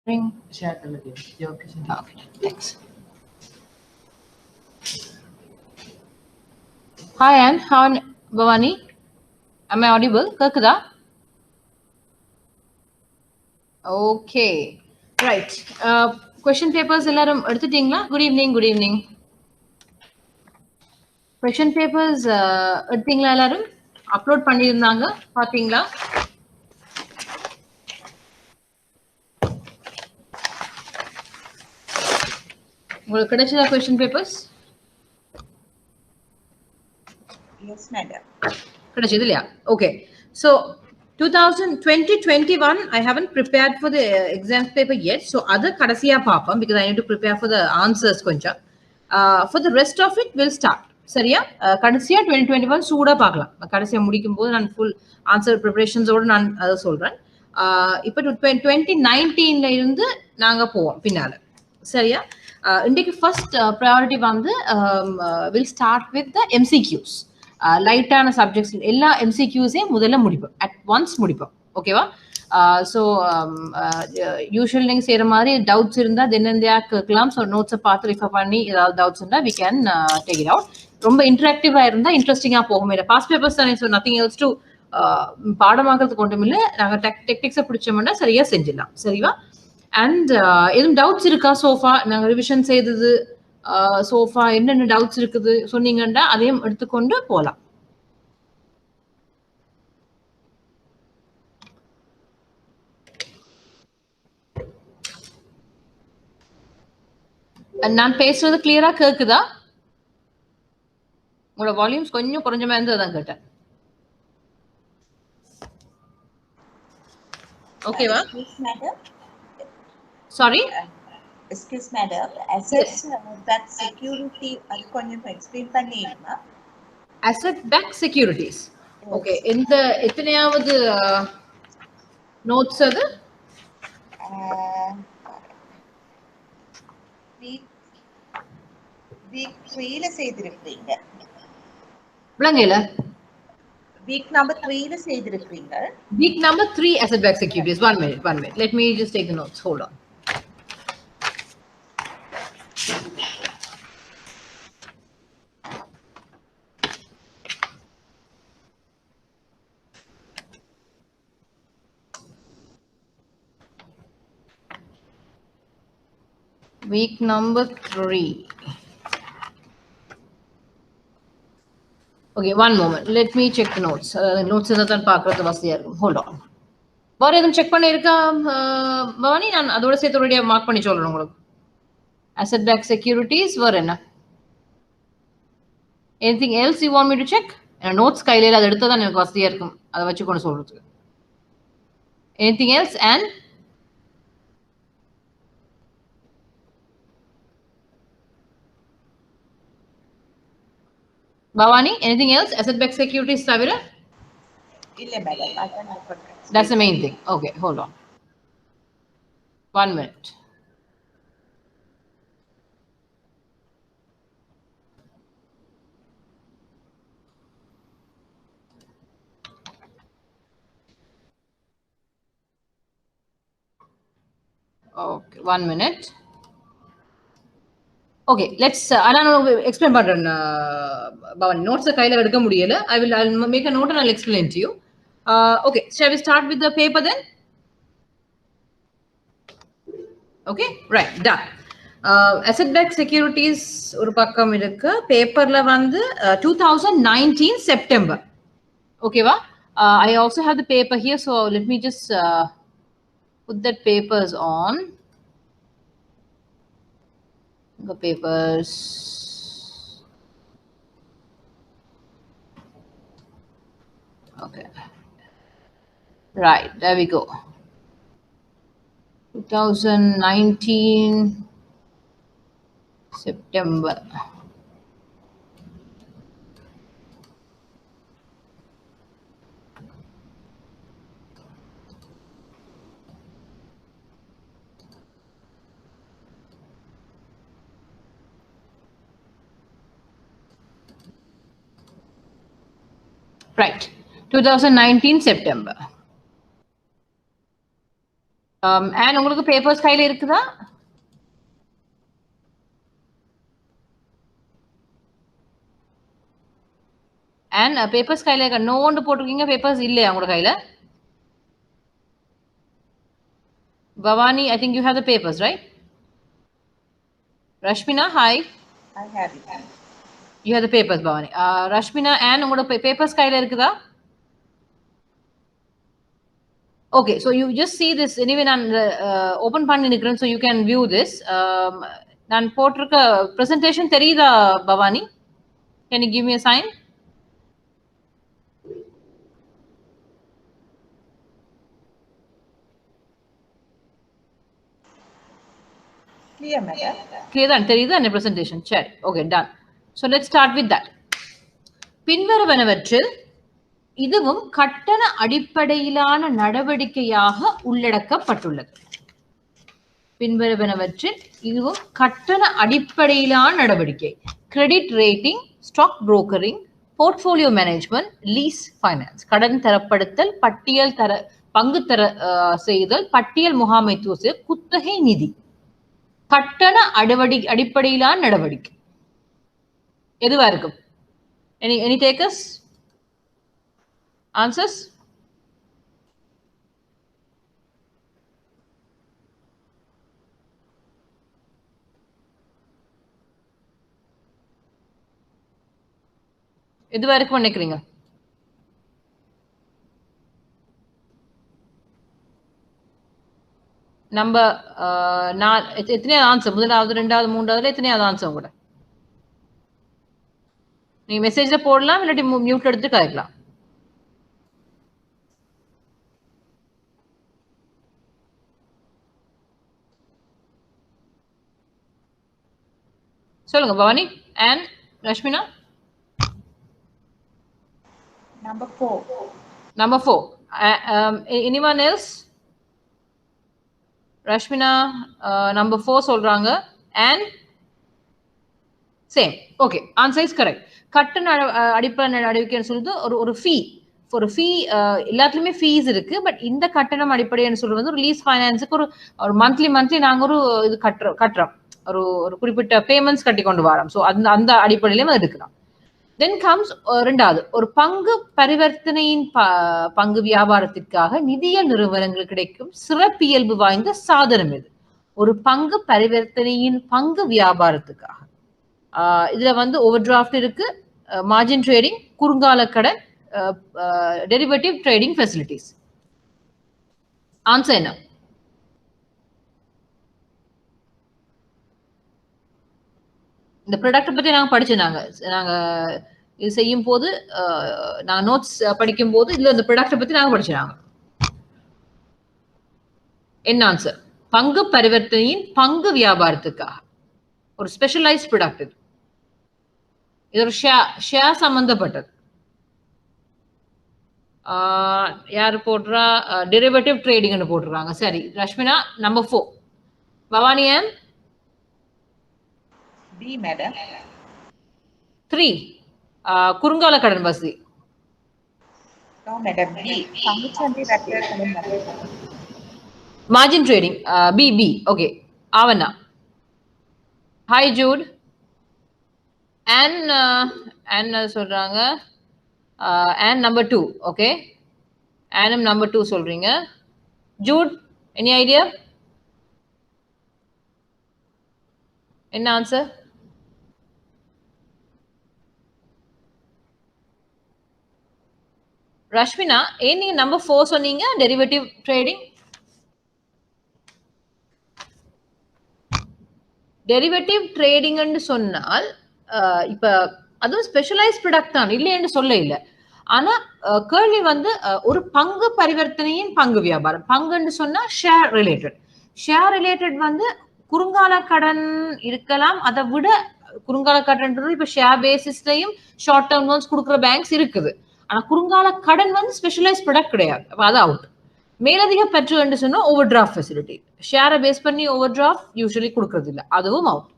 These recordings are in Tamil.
Share the video. Your question. Okay, thanks. Hi, Anne. How Bhavani? Am I audible? Kakada? Okay. Right. Question papers ellarum eduthittingla? Good evening. Good evening. Question papers eduthingla ellarum? Upload பண்ணிருந்தாங்க பாத்தீங்களா? உங்களுக்கு கிடைச்சதா question papers? Yes, madam. கிடைச்சது இல்லையா? Okay. So 2021 I haven't prepared for the exam paper yet. So other கடைசியா பாப்போம் because I need to prepare for the answers கொஞ்சம். For the rest of it we'll start. சரியா? கடைசியா 2021 சூடா பார்க்கலாம். கடைசியா முடிக்கும் போது நான் full answer preparations ஓட நான் அத சொல்றேன். இப்போ 2019ல இருந்து நாங்க போவோம் பின்னால. சரியா? இன்னைக்கு first priority வந்து we'll start with the MCQs. லைட்டான சப்ஜெக்ட்ஸ் எல்லா எம்சிக்யூஸையும் முதல்ல முடிப்போம் அட் ஒன்ஸ் முடிப்போம் ஓகேவா ஸோ யூஸ்வல் நீங்கள் செய்கிற மாதிரி டவுட்ஸ் இருந்தால் தினந்தியா கேட்கலாம் ஸோ நோட்ஸை பார்த்து ரிஃபர் பண்ணி ஏதாவது டவுட்ஸ் இருந்தால் we can take it out ரொம்ப இன்ட்ராக்டிவாக இருந்தால் இன்ட்ரெஸ்டிங்காக போகும் இல்லை பாஸ்ட் பேப்பர்ஸ் தானே ஸோ நத்திங் எல்ஸ் டு பாடமாக்கிறதுக்கு ஒன்றும் இல்லை நாங்கள் டெக்னிக்ஸை பிடிச்சோம்னா சரியாக செஞ்சிடலாம் சரிவா அண்ட் எதுவும் டவுட்ஸ் இருக்கா சோஃபா நாங்கள் ரிவிஷன் செய்தது சோஃபா என்னென்ன டவுட்ஸ் இருக்குது சொன்னீங்கன்னா அதையும் எடுத்துக்கொண்டு போகலாம் நான் பேசுறது கிளியரா கேக்குதா உங்களோட வால்யூம்ஸ் கொஞ்சம் குறைஞ்ச மாதிரி இருந்து அதான் கேட்டேன் ஓகேவா sorry Excuse madam, assets back security அது கொஞ்சம் எக்ஸ்பிளைன் பண்ணிடுமா asset backed securities ஓகே இந்த எத்தனையாவது நோட்ஸ் அது வீக் 3ல செய்திருக்கீங்க விளங்கல வீக் நம்பர் 3ல செய்திருக்கீங்க week number 3 asset backed securities one minute let me just take the notes hold on week number 3 okay one moment let me check the notes notes தான் பார்க்கிறது வசதியா இருக்கும் hold on வேற எதுவும் செக் பண்ண இருக்கா பவானி நான் அதோட சேர்த்து ஒரேடியா மார்க் பண்ணி சொல்றேன் உங்களுக்கு asset backed securities வேற என்ன anything else you want me to check notes கையில அது எடுத்தா தான் எனக்கு வசதியா இருக்கும் அதை வச்சு கொண்டு சொல்றதுக்கு anything else and Bhavani, anything else? Asset-backed securities, Savira? That's the main thing. Okay, hold on. 1 minute. Okay, 1 minute. Okay, let's explain பண்றேன் பவன் நோட்ஸ் கையில எடுக்க முடியல I'll make a note and I'll explain to you okay shall we start with the paper then okay right done asset backed securities ஒரு பக்கம் இருக்கு பேப்பர்ல வந்து 2019 September ஓகேவா I also have the paper here so let me just put that papers on the papers okay right there we go 2019 September right 2019 September and உங்களுக்கு பேப்பர்ஸ் கையில இருக்குதா? and பேப்பர்ஸ் கையில இருக்க நோன்னு போட்டிருக்கீங்க, பேப்பர்ஸ் இல்லையா உங்களோட கையில? Bhavani, I think you have the papers, right? Rashmina, hi. I have it. You have the papers, Bhavani. Rashmina, and உங்களோட பேப்பர்ஸ் கையில இருக்குதா? Okay, so you just see this anyway நான் open பண்ணி நிக்கிறேன், so you can view this. நான் போட்டிருக்க presentation தெரியுதா Bhavani? Can you give me a sign? Clear, madam. Clear தான் தெரியுதா அந்த presentation? சரி, okay, done. So let's start with that. பின்வருவனவற்றில் இதுவும் கட்டண அடிப்படையிலான நடவடிக்கையாக உள்ளடக்கப்பட்டுள்ளது. பின்வருவனவற்றில் இதுவும் கட்டண அடிப்படையிலான நடவடிக்கை. Credit rating, stock broking, portfolio management, lease finance, கடன் தரப்படுத்தல், பட்டியல் தர பங்கு தர செய்தல், பட்டியல் முகாமைத்துவ, குத்தகை நிதி. கட்டண அடிப்படையிலான நடவடிக்கை எதுவா இருக்கும்? Any takers? Answers? எதுவா இருக்கும் நினைக்கிறீங்க? நம்ம எத்தனையாவது ஆன்சர்? முதலாவது, ரெண்டாவது, மூன்றாவதுல எத்தனையாவது ஆன்சர் கூட? நீங்க மெசேஜ்ல போடலாம், இல்லாட்டி மியூட் எடுத்து கதைக்கலாம். சொல்லுங்க Bhavani and Rashmina. Number 4. Number 4. Anyone else? Rashmina number 4 சொல்றாங்க and same. Okay, answer is correct. கட்டண அடிப்படை நடவடிக்கைன்னு சொல்றது ஒரு ஃபீ. ஒரு ஃபீ எல்லாத்துலயுமே ஃபீஸ் இருக்கு, பட் இந்த கட்டணம் அடிப்படைன்னு சொல்றது வந்து ஒரு லீஸ் ஃபைனான்ஸுக்கு ஒரு மந்த்லி நாங்க ஒரு இது கட்டுறோம், ஒரு குறிப்பிட்ட பேமெண்ட்ஸ் கட்டி கொண்டு வரோம். ஸோ அந்த அடிப்படையிலும் அது இருக்கலாம். தென் கம்ஸ் ரெண்டாவது, ஒரு பங்கு பரிவர்த்தனையின் பங்கு வியாபாரத்திற்காக நிதியியல் நிறுவனங்கள் கிடைக்கும் சிறப்பியல்பு வாய்ந்த சாதனம் எது? ஒரு பங்கு பரிவர்த்தனையின் பங்கு வியாபாரத்துக்காக இதுல வந்து ஓவர் டிராஃப்ட் இருக்கு, மார்ஜின் ட்ரேடிங், குறுங்கால கடன், டெரிவேட்டிவ் ட்ரேடிங் ஃபெசிலிட்டிஸ். ஆன்சர் என்ன? இந்த ப்ராடக்ட் பத்தி நாங்க படிச்சோம். நாங்க இது செய்யும் போது நாங்க நோட்ஸ் படிக்கும் போது இதுல இந்த ப்ராடக்ட் பத்தி நாங்க படிச்சோம். என்ன ஆன்சர்? பங்கு பரிவர்த்தனையின் பங்கு வியாபாரத்துக்காக ஒரு ஸ்பெஷலைஸ்ட் ப்ராடக்ட். இது ஒரு ஷேர் சம்பந்தப்பட்டது. யாரு போடுறா? டெரிவேட்டிவ் ட்ரேடிங் போட்டுருக்காங்க. சரி ரஷ்மினா number 4. Bhavani M B, madam. 3 குறுங்கால கடன் வசதி. No, madam. B. பங்குச்சந்தை வர்த்தக கடன் வசதி. Margin trading. B. Okay. Aavanna. Hi Jude. And சொல்றாங்க. And number 2. Okay. And number 2 சொல்றீங்க. Jude, any idea? என்ன ஆன்சர்? ரஷ்மினா ஏன் நீங்க நம்பர் 4 சொன்னீங்க? Derivative trading. டெரிவேட்டிவ் ட்ரேடிங்னு சொன்னால் இப்ப அதுவும் ஸ்பெஷலைஸ்ட் ப்ராடக்ட் தான், இல்லைன்னு சொல்ல இல்லை. ஆனா கேள்வி வந்து ஒரு பங்கு பரிவர்த்தனையின் பங்கு வியாபாரம். பங்குன்னு சொன்னா ஷேர் ரிலேட்டட் வந்து குறுங்கால கடன் இருக்கலாம். அதை விட குறுங்கால கடன் இப்ப ஷேர் பேசிஸ்லயும் ஷார்ட் டேர்ம் லோன்ஸ் கொடுக்குற பேங்க்ஸ் இருக்குது. ஆனா குறுங்கால கடன் வந்து ஸ்பெஷலைஸ்ட் ப்ராடக்ட் கிடையாது. அது அவுட். மேலதிக பெற்று சொன்னா ஓவர் டிராஃப்ட் ஃபெசிலிட்டி. ஷேரை பேஸ் பண்ணி ஓவர் டிராஃப்ட் யூஸ்வலி கொடுக்கறது இல்லை, அதுவும் அவுட்.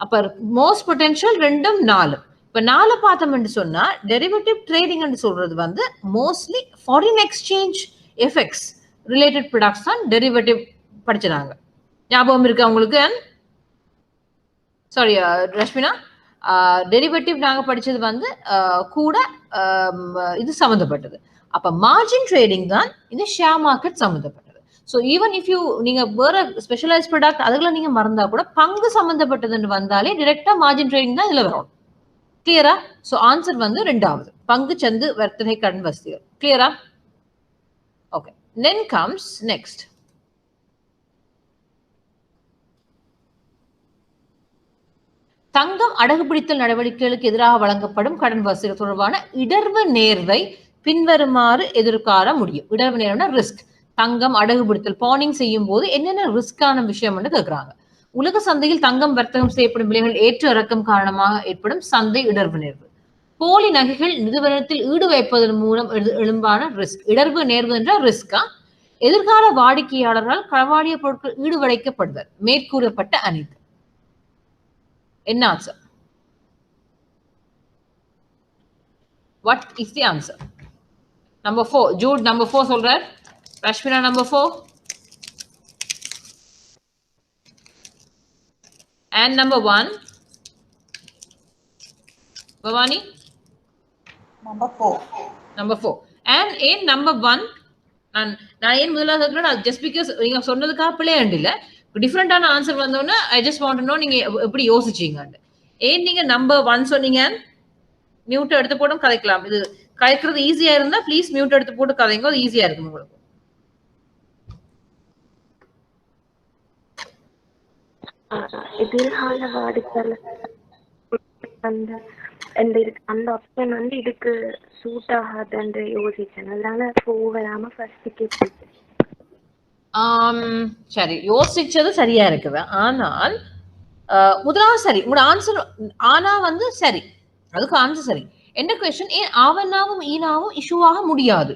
அப்ப மோஸ்ட் பொட்டென்ஷியல் 2, 4. இப்ப 4 பார்த்தோம்னு சொன்னா டெரிவேட்டிவ் ட்ரேடிங் சொல்றது வந்து mostly foreign exchange effects related products தான் டெரிவேட்டிவ் படிச்சாங்க. ஞாபகம் இருக்கு உங்களுக்கு? சாரி ரஷ்மினா, டெரிவேட்டிவ் நாங்க படிச்சது வந்து கூட இது சம்மந்தப்பட்டது. அப்ப மார்ஜின் ட்ரேடிங் தான் இந்த ஷேர் மார்க்கெட் சம்மந்தப்பட்டது. ஸோ ஈவன் இஃப் யூ நீங்க வேற ஸ்பெஷலைஸ் ப்ராடக்ட் அதுக்கெல்லாம் நீங்க மறந்தா கூட பங்கு சம்மந்தப்பட்டதுன்னு வந்தாலே டிரெக்டா மார்ஜின் ட்ரேடிங் தான் இதுல வரும். கிளியரா? ஸோ ஆன்சர் வந்து 2வது பங்கு சந்தை வர்த்தனை கடன் வசதிகள். கிளியரா? ஓகே. Then comes next. தங்கம் அடகு பிடித்தல் நடவடிக்கைகளுக்கு எதிராக வழங்கப்படும் கடன் வசதிகள் தொடர்பான இடர்வு நேர்வை பின்வருமாறு எதிர்காண முடியும். இடர்வு நேர்வுனா ரிஸ்க். தங்கம் அடகு பிடித்தல் பானிங் செய்யும் போது என்னென்ன ரிஸ்கான விஷயம் கேட்கிறாங்க. உலக சந்தையில் தங்கம் வர்த்தகம் செய்யப்படும் விலைகள் ஏற்ற இறக்கம் காரணமாக ஏற்படும் சந்தை இடர்வு நேர்வு. போலி நகைகள் நிறுவனத்தில் ஈடு வைப்பதன் மூலம் எழும்பான ரிஸ்க். இடர்வு நேர்வு என்ற ரிஸ்கா? எதிர்கால வாடிக்கையாளர்களால் களவாடிய பொருட்கள் ஈடுபடைக்கப்படுதல். மேற்கூறப்பட்ட அனைத்து. என்ன answer? What is the answer? Number 4. Jude number 4 சொல்றார். Rashmina number 4. And number 1. Bhavani? Number 4. Number 4. And in number 1, நான் ஏன் முதல்ல சொல்றேன், just because நீங்க சொன்னதுக்காக பிள்ளை இல்ல, டிஃபரெண்டான ஆன்சர் வந்தோன்னா I just want to know நீங்க எப்படி யோசிச்சீங்க. ஏன் நீங்க நம்பர் 1 சொன்னீங்க? மியூட் எடுத்து போட்டு கதைக்கலாம். இது கதைக்கிறது ஈஸியா இருந்தா ப்ளீஸ் மியூட் எடுத்து போட்டு கதைங்க, அது ஈஸியா இருக்கும் உங்களுக்கு. எதிர்கால வாடிக்கையாளர் அந்த ஆப்ஷன் வந்து இதுக்கு சூட் ஆகாதுன்னு யோசிச்சேன். அதனால போகாம ஃபர்ஸ்ட் கேட்பேன். சரி, யோசிச்சது சரியா இருக்குது. ஆனால் முதலாவது சரி, உங்களோட ஆன்சர் ஆனா வந்து சரி, அதுக்கு ஆன்சர் சரி. என்ன கொஸ்டின்? ஏன் ஆவணாவும் ஈனாவும் இஷ்யூ ஆக முடியாது?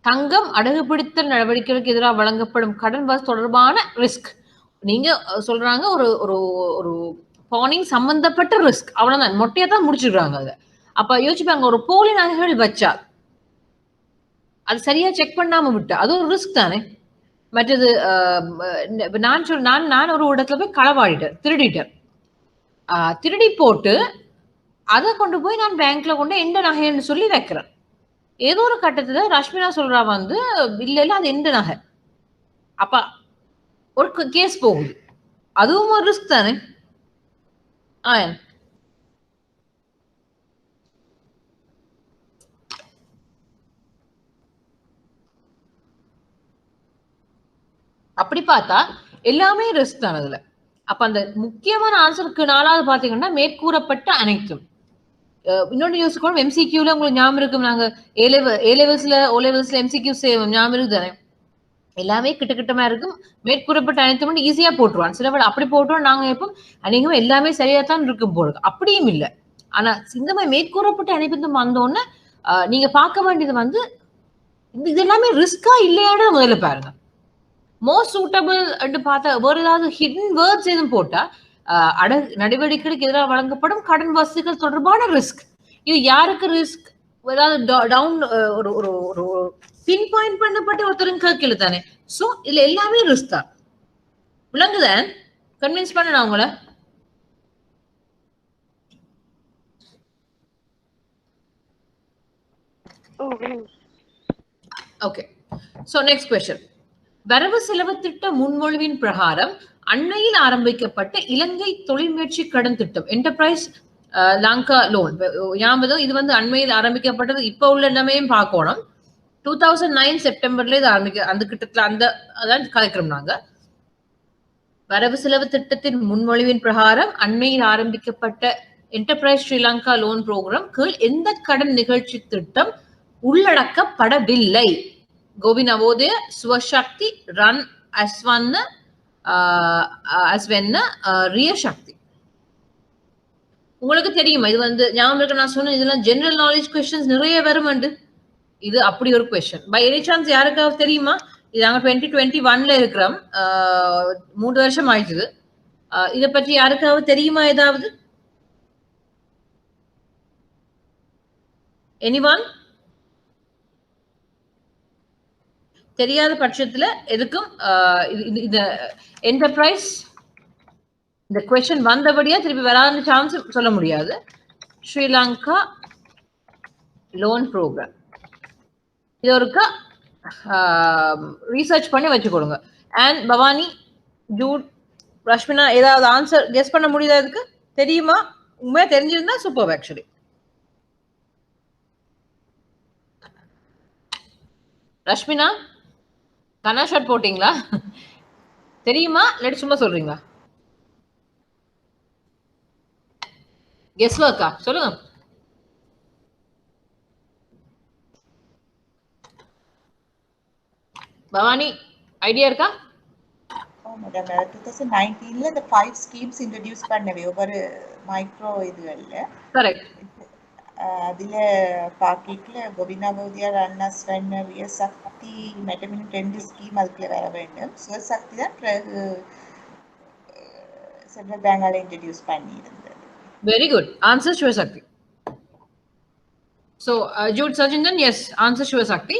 தங்கம் அடகு பிடித்தல் நடவடிக்கைகளுக்கு எதிராக வழங்கப்படும் கடன் வசதி தொடர்பான ரிஸ்க். நீங்க சொல்றாங்க ஒரு ஒரு ஒரு பானிங் சம்பந்தப்பட்ட ரிஸ்க், அவ்வளவுதான், மொட்டையா தான் முடிச்சிடுறாங்க அதை. அப்ப யோசிப்பாங்க, ஒரு போலி நகைகள் வச்சா அது சரியா செக் பண்ணாம விட்டா அது ஒரு ரிஸ்க் தானே. மற்றது நான் ஒரு இடத்துல போய் களவாடிட்டேன், திருடிட்டேன். திருடி போட்டு அதை கொண்டு போய் நான் பேங்க்ல கொண்டு எந்த நகைன்னு சொல்லி வைக்கிறேன். ஏதோ ஒரு கட்டத்துல ரஷ்மினா சொல்றா வந்து இல்ல அது எந்த நகை. அப்ப ஒரு கேஸ் போகுது, அதுவும் ஒரு ரிஸ்க் தானே. அப்படி பார்த்தா எல்லாமே ரிஸ்க் தான் அதுல. அப்ப அந்த முக்கியமான ஆன்சருக்கு 4வது பாத்தீங்கன்னா மேற்கூறப்பட்ட அனைத்தும். இன்னொன்று யோசிக்கணும், எம்சிக்யூல உங்களுக்கு ஞாபகம் இருக்கும், நாங்க ஏ லெவல்ஸ்ல எம்சிக்யூ செய்வோம், ஞாபகம் இருக்கு தானே. எல்லாமே கிட்டமா இருக்கும். மேற்கூறப்பட்ட அனைத்தும் மட்டும் ஈஸியா போட்டுருவான். சில பேர் அப்படி போட்டுருவோம், நாங்க எப்போ அநேகமா எல்லாமே சரியா தான் இருக்கும் போடுறது, அப்படியும் இல்லை. ஆனா இந்த மாதிரி மேற்கூறப்பட்ட அனைத்தும் வந்தோன்னு நீங்க பார்க்க வேண்டியது வந்து இது எல்லாமே ரிஸ்கா இல்லையான்னு முதல்ல பாருங்க. மோஸ்ட் சூட்டபிள் பார்த்தா வேற ஏதாவது ஹிடன் வேர்ட்ஸ் எதுவும் போட்டா அடகு நடவடிக்கைகளுக்கு எதிராக வழங்கப்படும் கடன் வசதிகள் தொடர்பான ரிஸ்க். இது யாருக்கு ரிஸ்க்? ஏதாவது டவுன் ஒரு ஒரு ஒரு பின் பாயிண்ட் பண்ணப்பட்ட ஒருத்தரும் கேட்கல தானே. சோ இதுல எல்லாமே ரிஸ்க் தான். விளங்குதான்? கன்வின்ஸ் பண்ண அவங்கள. ஓகே. So next question. வரவு செலவு திட்ட முன்மொழிவின் பிரகாரம் அண்மையில் ஆரம்பிக்கப்பட்ட இலங்கை தொழில் முயற்சி கடன் திட்டம் என்டர்பிரைஸ் லங்கா லோன், ஞாபகம் இது வந்து அண்மையில் ஆரம்பிக்கப்பட்டது. இப்ப உள்ள எல்லாமே பார்க்கணும். 2009 செப்டம்பர்ல இது அந்த கிட்டத்துல அதான் கலைக்கிறோம் நாங்க. வரவு செலவு திட்டத்தின் முன்மொழிவின் பிரகாரம் அண்மையில் ஆரம்பிக்கப்பட்ட என்டர்பிரைஸ் ஸ்ரீலங்கா லோன் புரோகிராம் கீழ் எந்த கடன் நிகழ்ச்சி திட்டம் உள்ளடக்கப்படவில்லை? கோவி நவோதய, ஸ்வசக்தி, ரன் அஸ்வன்ன, ரிய சக்தி. உங்களுக்கு தெரியுமா? இது வந்து ஞாபகம் இருக்க நான் சொன்னேன், இதெல்லாம் ஜெனரல் நாலேஜ் கொஸ்டின்ஸ் நிறைய வரும். இது அப்படி ஒரு கொஸ்டின். பை எனி சான்ஸ் யாருக்காவது தெரியுமா? இது நாங்க 2021ல இருக்கிறோம், 3 வருஷம் ஆயிடுச்சு. இதை பற்றி யாருக்காவது தெரியுமா ஏதாவது? எனிவன்? தெரியாத பட்சத்துல எதுக்கும் இந்த என்டர்பிரைஸ் இந்த क्वेश्चन வந்தபடியா திருப்பி வராத சான்ஸ் சொல்ல முடியாது. ஸ்ரீலங்கா லோன் ப்ரோக்ராம் இது ஒருக்கா ரிசர்ச் பண்ணி வச்சு கொடுங்க. அண்ட் பவானி, ஜூட், ரஷ்மினா ஏதாவது ஆன்சர் கெஸ் பண்ண முடியுதா? இதுக்கு தெரியுமா? உண்மையா தெரிஞ்சிருந்தா சூப்பர். ஆக்சுவலி ரஷ்மினா கனா ஷாட் போட்டீங்களா? தெரியுமா இல்லாட்டி சும்மா சொல்றீங்களா? கெஸ் ஒர்க்கா? சொல்லுங்க. பவானி ஐடியா இருக்கா? மேடம் 2019ல இந்த 5 ஸ்கீம்ஸ் இன்ட்ரோடியூஸ் பண்ணவே ஒவ்வொரு மைக்ரோ இதுகள்ல. கரெக்ட். அதில் பாக்கெட்டில் கோவிந்தா பௌதியார், அண்ணா ஸ்வர்ணர், சக்தி மெட்டமின் 2 ஸ்கீம் அதுக்குள்ள வர வேண்டும். சிவசக்தி தான் பிறகு சென்ட்ரல் பேங்கால இன்ட்ரடியூஸ் பண்ணியிருந்தது. Very good answer Sivasakthi. So Jude Surjan, yes answer Sivasakthi.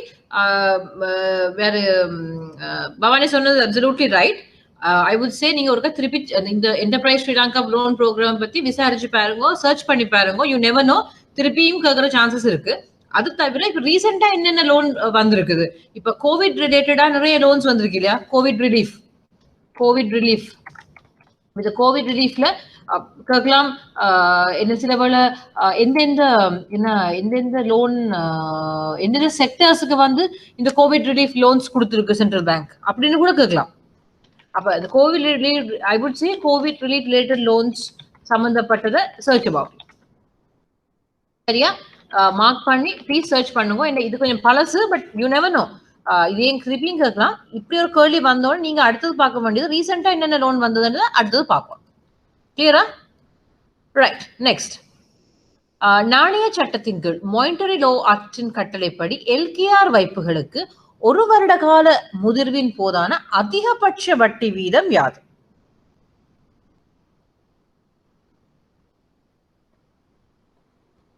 வேறு பவானி சொன்னது absolutely right. I would say நீங்க ஒருக்கா திருப்பி இந்த என்டர்பிரைஸ் ஸ்ரீலங்கா லோன் ப்ரோக்ராம் பத்தி விசாரிச்சு பாருங்க, சர்ச் பண்ணி பாருங்க. யூ நெவர் நோ, திருப்பியும் கேட்கற சான்சஸ் இருக்கு. அது தவிர இப்ப ரீசெண்டா என்னென்ன லோன் வந்திருக்குது? இப்ப கோவிட் ரிலேட்டடா நிறைய லோன்ஸ் வந்திருக்கு இல்லையா? கோவிட் ரிலீஃப் இந்த கோவிட் ரிலீஃப்ல கேட்கலாம். என்ன சில வேளை எந்தெந்த லோன் எந்தெந்த செக்டர்ஸுக்கு வந்து இந்த கோவிட் ரிலீஃப் லோன்ஸ் கொடுத்துருக்கு சென்ட்ரல் பேங்க் அப்படின்னு கூட கேட்கலாம். அப்ப இந்த Covid relief, I would say Covid relief related loans சம்பந்தப்பட்டதை சர்ச் அபவுட். சரியா? மார்க் பண்ணி ப்ளீஸ் சர்ச் பண்ணுங்க. இது கொஞ்சம் பழசு, பட் யூ நெவர் நோ. இதையும் திருப்பியும் கேட்கலாம். இப்படி ஒரு கேள்வி வந்தோன்னு நீங்க அடுத்தது பார்க்க வேண்டியது ரீசெண்டா என்னென்ன லோன் வந்ததுன்னு அடுத்தது பார்ப்போம். கிளியரா? ரைட். நெக்ஸ்ட், நாணய சட்டத்தின் கீழ் மானிட்டரி லோ ஆக்டின் கட்டளைப்படி எல்கேஆர் வைப்புகளுக்கு 1 வருட கால முதிர்வின் போதான அதிகபட்ச வட்டி வீதம் யாது?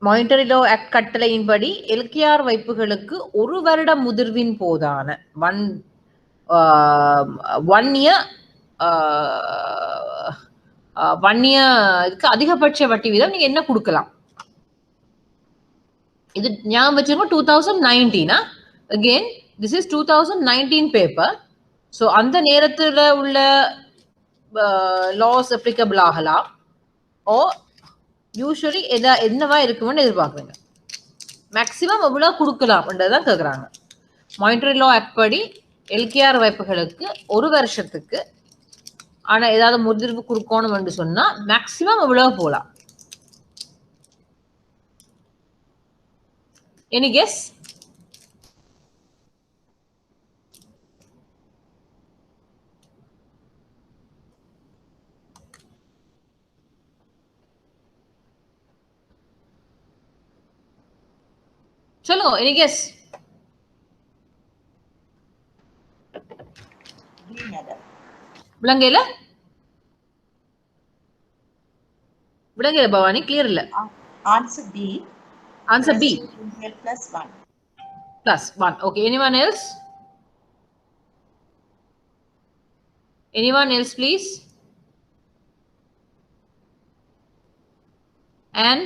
மானிட்டரி லோ ஆக்ட் கட்டளையின்படி எல்கேஆர் வைப்புகளுக்கு 1 வருட முதிர்வின் போதான ஒன் இயருக்கு அதிகபட்ச வட்டி வீதம் நீங்க என்ன கொடுக்கலாம்? இது ஞாபகம் வச்சிருக்கோம். 2019 again this is 2019 paper. So அந்த நேரத்தில் உள்ள லாஸ் அப்ளிகபிள் ஆகலாம். ஓ யூஸ்வலி என்னவா இருக்கும்னு எதிர்பார்க்குறீங்க? மேக்சிமம் எவ்வளவு கொடுக்கலாம்ன்றதான் கேட்குறாங்க. மானிட்டரி லோ ஆக்ட் படி எல்கேஆர் வைப்புகளுக்கு 1 வருஷத்துக்கு ஆனா ஏதாவது முதிர்வு கொடுக்கணும் என்று சொன்னா மேக்சிமம் எவ்வளவு போகலாம்? Any guess? சொல்லுங்க. Any guess? விளங்கல பவானி, கிளியர் இல்ல. Answer B. Answer B +1. +1. Okay, anyone else? Anyone else please? And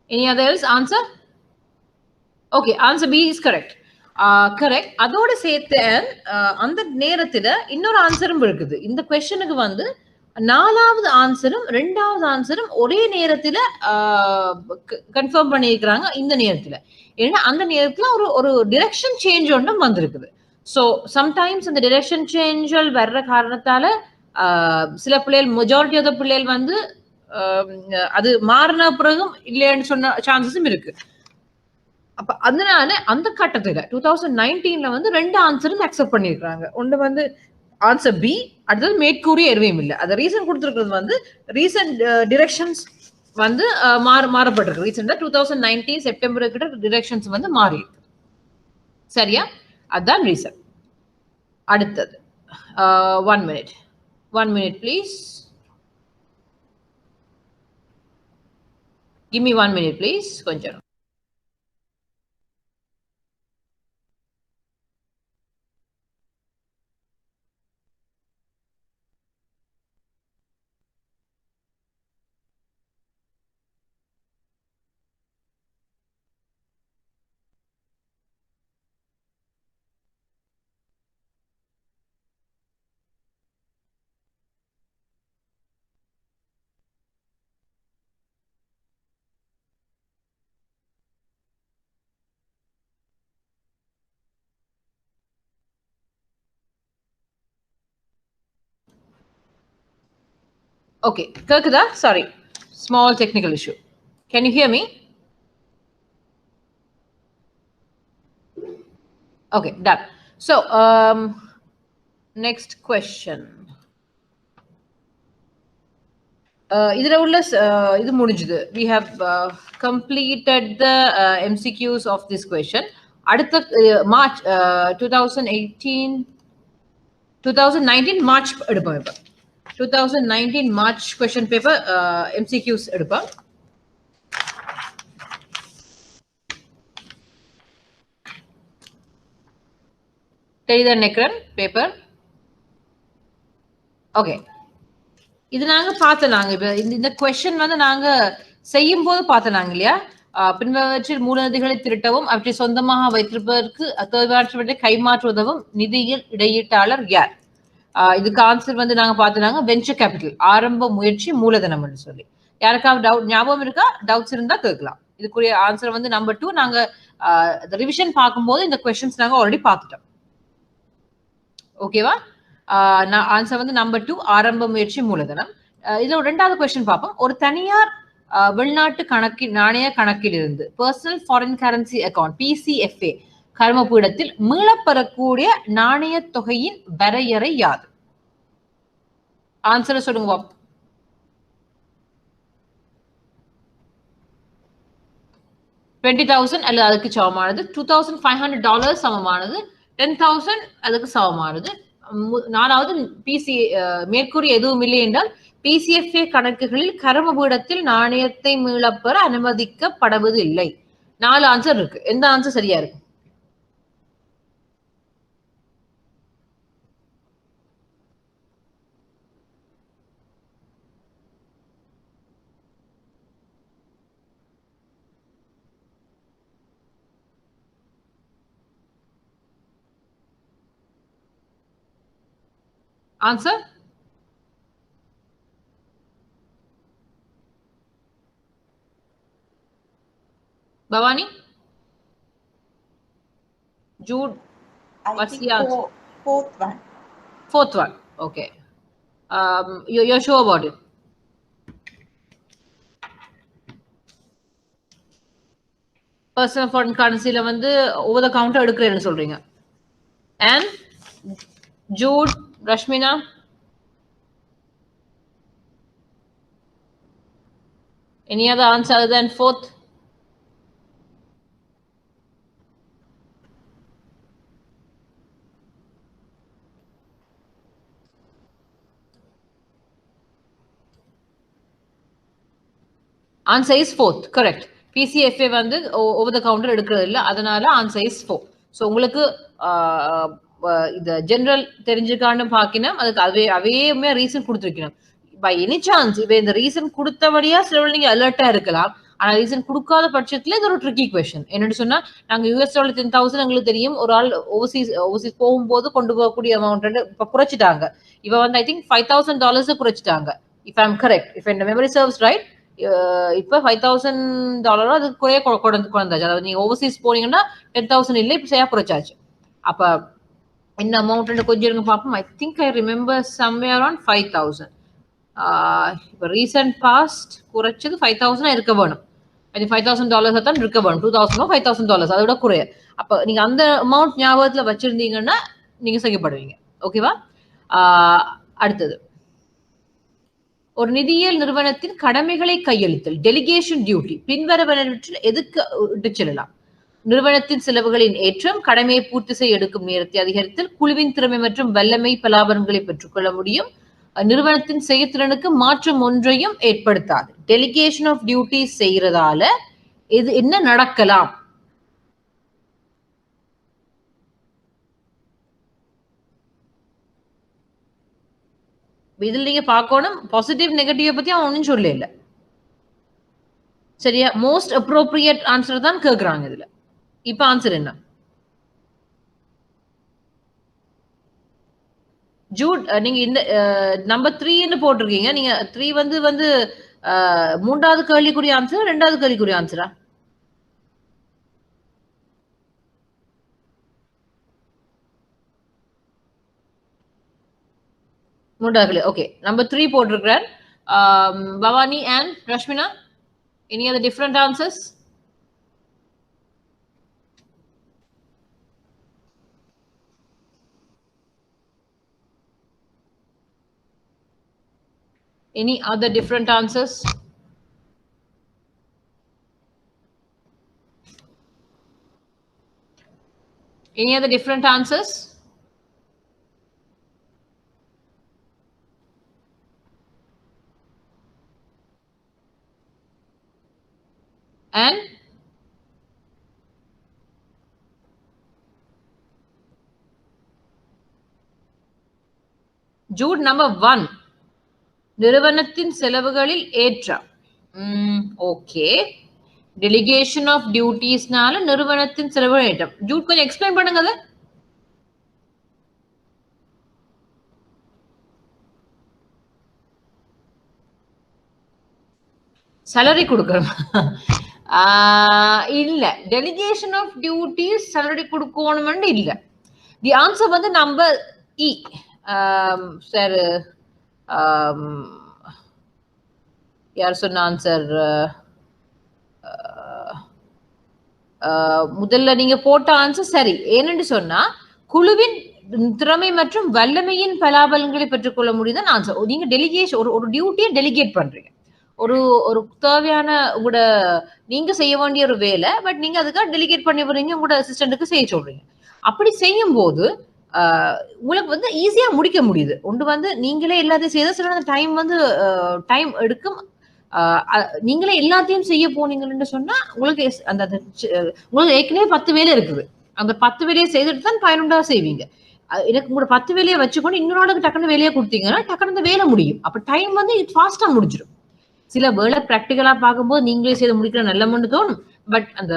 any other else answer? Okay, answer B is correct. Correct. அதோட சேர்த்து அந்த நேரத்துல இன்னொரு ஆன்சரும் இருக்குது. இந்த क्वेश्चனுக்கு வந்து 4வது ஆன்சரும் 2வது ஆன்சரும் ஒரே நேரத்துல கன்ஃபார்ம் பண்ணியிருக்கிறாங்க. இந்த நேரத்துல ஏன்னா அந்த நேரத்துல ஒரு டிரெக்ஷன் சேஞ்ச் ஒன்றும் வந்திருக்குது. ஸோ சம்டைம்ஸ் அந்த டிரெக்ஷன் சேஞ்சல் வர்ற காரணத்தால சில பிள்ளைகள், மெஜாரிட்டி ஆஃப் த பிள்ளைகள் வந்து அது மாறின பிறகும் இல்லைன்னு சொன்ன சான்சஸும் இருக்கு. அப்ப அதனால அந்த கட்டத்துல 2019ல வந்து 2 ஆன்சரும் அக்செப்ட் பண்ணிருக்காங்க. ஒன்று வந்து ஆன்சர் பி, அடுத்தது மேற்கூறிய எதுவும் இல்லை. அது ரீசன் கொடுத்துருக்கிறது வந்து ரீசன்ட் டிரெக்ஷன்ஸ் வந்து மாறப்பட்டிருக்கு. ரீசெண்டா 2019 செப்டம்பர் கிட்ட டிரெக்ஷன்ஸ் வந்து மாறி இருக்கு. சரியா? அதான் ரீசன். அடுத்தது 1 minute. 1 minute please. Give me 1 minute please. கொஞ்சம். Okay, கேக்குதா? Sorry. Small technical issue. Can you hear me? Okay, done. So, next question. இதுல உள்ள இது முடிஞ்சது. We have completed the MCQs of this question. அடுத்த March 2019 March எடுப்போம். இப்ப 2019 March question paper MCQs எடுப்போம். தெரியுதா நினைக்கிறேன் பேப்பர். ஓகே, இது நாங்க பார்த்தோம். இப்ப இந்த கொஸ்டின் வந்து நாங்க செய்யும் போது பார்த்தோம் இல்லையா? பின்வற்றில் மூலநிதிகளை திரட்டவும் அவற்றை சொந்தமாக வைத்திருப்பதற்கு தேவையற்றவற்றை கைமாற்றுவதும் நிதியில் இடையீட்டாளர் யார்? இதுக்கு ஆன்சர் வந்து நாங்க பார்த்தோம் வெஞ்சர் கேபிட்டல், ஆரம்ப முயற்சி மூலதனம் சொல்லி. யாருக்காவது டவுட் ஞாபகம் இருக்கா? டவுட்ஸ் இருந்தா கேட்கலாம். இதுக்குரிய ஆன்சர் வந்து நம்பர் 2. நாங்க ரிவிஷன் பார்க்கும்போது இந்த கொஸ்டின்ஸ் நாங்க ஆல்ரெடி பார்த்துட்டோம். ஓகேவா? ஆன்சர் வந்து நம்பர் 2 ஆரம்ப முயற்சி மூலதனம். இதுல ரெண்டாவது கொஸ்டின் பார்ப்போம். ஒரு தனியார் வெளிநாட்டு நாணய கணக்கில் இருந்து personal foreign currency account PCFA கர்மபீடத்தில் மீளப்பெறக்கூடிய நாணய தொகையின் வரையறை யாது? ஆன்சரை சொல்லுங்க பாப்போம். $20,000 அல்லது அதுக்கு சமமானது, $2,500 சமமானது, 10,000 அதுக்கு சமமானது. நாலாவது மேற்கூறிய எதுவும் இல்லை என்றால் PCFA கணக்குகளில் கர்மபீடத்தில் நாணயத்தை மீளப்பெற அனுமதிக்கப்படுவது இல்லை. 4 ஆன்சர் இருக்கு. எந்த ஆன்சர் சரியா இருக்கு? Answer Bhavani, Jude, what's the answer? Fourth one. Fourth one. Okay. You're sure about it? Personal foreign currency ல வந்து over the counter எடுக்கிறேன்னு சொல்றீங்க. And Jude, Rashmina, any other answer other than fourth? Answer is fourth, correct. PCFA வந்து over the counter எடுக்கிறது இல்ல, அதனால answer is 4. So உங்களுக்கு இந்த ஜெனரல் தெரிஞ்சுக்கான்னு பாக்கினோம். அதுக்கு அவையுமே ரீசன் கொடுத்துருக்கணும். பை எனி சான்ஸ் இவ இந்த ரீசன் கொடுத்தபடியா சில நீங்க அலர்ட்டா இருக்கலாம். ஆனா ரீசன் கொடுக்காத பட்சத்துல இது ஒரு ட்ரிக்கி கொஸ்டின். என்னன்னு சொன்னா, நாங்க US $10,000 எங்களுக்கு தெரியும். ஒரு ஆள் ஓவர்சீஸ் போகும்போது கொண்டு போகக்கூடிய அமௌண்ட் இப்ப குறைச்சிட்டாங்க. இவ வந்து ஐ திங்க் $5,000 குறைச்சிட்டாங்க. If I am correct, if என் மெமரி சர்வ்ஸ் ரைட், இப்ப $5,000 அது குறைய குறைந்தாச்சு. அதாவது நீங்க ஓவர்சீஸ் போனீங்கன்னா 10,000 இல்லை, இப்ப சரியா குறைச்சாச்சு. அப்ப என்ன அமௌண்ட் கொஞ்சம் இருங்க பார்ப்போம். I think I remember somewhere around 5,000. இப்போ ரீசன்ட் பாஸ்ட் குறைச்சது 5,000 இருக்க வேணும். அது $5,000 தான் இருக்க வேணும். $2,000 $5,000 அதோட குறைய. அப்ப நீங்க அந்த அமௌண்ட் ஞாபகத்துல வச்சிருந்தீங்கன்னா நீங்க செய்யப்படுவீங்க. ஓகேவா? அடுத்தது ஒரு நிதியியல் நிறுவனத்தின் கடமைகளை கையளித்தல், டெலிகேஷன் டியூட்டி, பின்வருவனவற்றில் எதுக்கு இட்டுச் செல்லலாம்? நிறுவனத்தின் செலவுகளின் ஏற்றம், கடமையை பூர்த்தி செய்ய எடுக்கும் நேரத்தை அதிகரித்தல், குழுவின் திறமை மற்றும் வல்லமை பலாபலன்களை பெற்றுக்கொள்ள முடியும், நிறுவனத்தின் செயற்திறனுக்கு மாற்றம் ஒன்றையும் ஏற்படுத்தாது. டெலிகேஷன் ஆஃப் டியூட்டி செய்யறதால இது என்ன நடக்கலாம்? இதில் நீங்க பார்க்கணும், பாசிட்டிவ் நெகட்டிவ் பத்தி அவன் ஒன்னும் சொல்ல இல்ல. சரியா? மோஸ்ட் அப்ரோப்ரியேட் ஆன்சர் தான் கேக்குறாங்க இதுல. இப்ப ஆன்சர் என்ன? ஜூட், நீங்க இந்த நம்பர் 3 போட்டிருக்கீங்க. நீங்க 3 வந்து மூன்றாவது கேள்விக்குரிய ஆன்சர், ரெண்டாவது கேள்விக்குரிய ஆன்சரா? மூன்றாவது. ஓகே, நம்பர் 3 போட்டிருக்கிறார். Bhavani and Rashmina, any other different answers? Any other different answers? Any other different answers? And Jude number 1. நிறுவனத்தின் செலவுகளில் ஏற்றம். ஓகே, டெலிகேஷன் ஆஃப் டியூட்டிஸ்னால நிறுவனத்தின் செலவுகள் ஏற்றம். ஜூட் கொஞ்சம் எக்ஸ்பிளைன் பண்ணுங்க அதை. salary கொடுக்கணும் இல்ல, டெலிகேஷன் ஆஃப் டியூட்டிஸ் salary கொடுக்கணும்னு இல்ல. தி ஆன்சர் வந்து நம்பர் இ. சார் யார் சொன்ன ஆன்சர்? முதல்ல நீங்க போட்ட ஆன்சர் சரி. ஏனென்று சொன்னா குழுவின் திறமை மற்றும் வல்லமையின் பலாபலன்களை பெற்றுக்கொள்ள முடியுதுன்னு ஆன்சர். நீங்க டெலிகேஷன் ஒரு டியூட்டியை டெலிகேட் பண்றீங்க, ஒரு ஒரு தேவையான உங்களோட நீங்க செய்ய வேண்டிய ஒரு வேலை, பட் நீங்க அதுக்காக டெலிகேட் பண்ணி வரீங்க, உங்களோட அசிஸ்டன்ட்டுக்கு செய்ய சொல்றீங்க. அப்படி செய்யும் போது உங்களுக்கு வந்து ஈஸியா முடிக்க முடியுது. ஒன்று வந்து நீங்களே எல்லாத்தையும் செய்த சில டைம் எடுக்கும். நீங்களே எல்லாத்தையும் செய்ய போனீங்கன்னு சொன்னா உங்களுக்கு அந்த உங்களுக்கு ஏற்கனவே 10 வேலை இருக்குது. அந்த 10 வேலையை செய்துட்டு தான் 11 செய்வீங்க. எனக்கு உங்களோட 10 வேலையை வச்சுக்கொண்டு இன்னொரு நாளுக்கு டக்குனு வேலையை கொடுத்தீங்கன்னா டக்குனு அந்த வேலை முடியும். அப்ப டைம் வந்து ஃபாஸ்டா முடிஞ்சிடும். சில வேலை ப்ராக்டிக்கலா பார்க்கும்போது நீங்களே செய்து முடிக்கிற நல்லமன்னு தோணும். பட் அந்த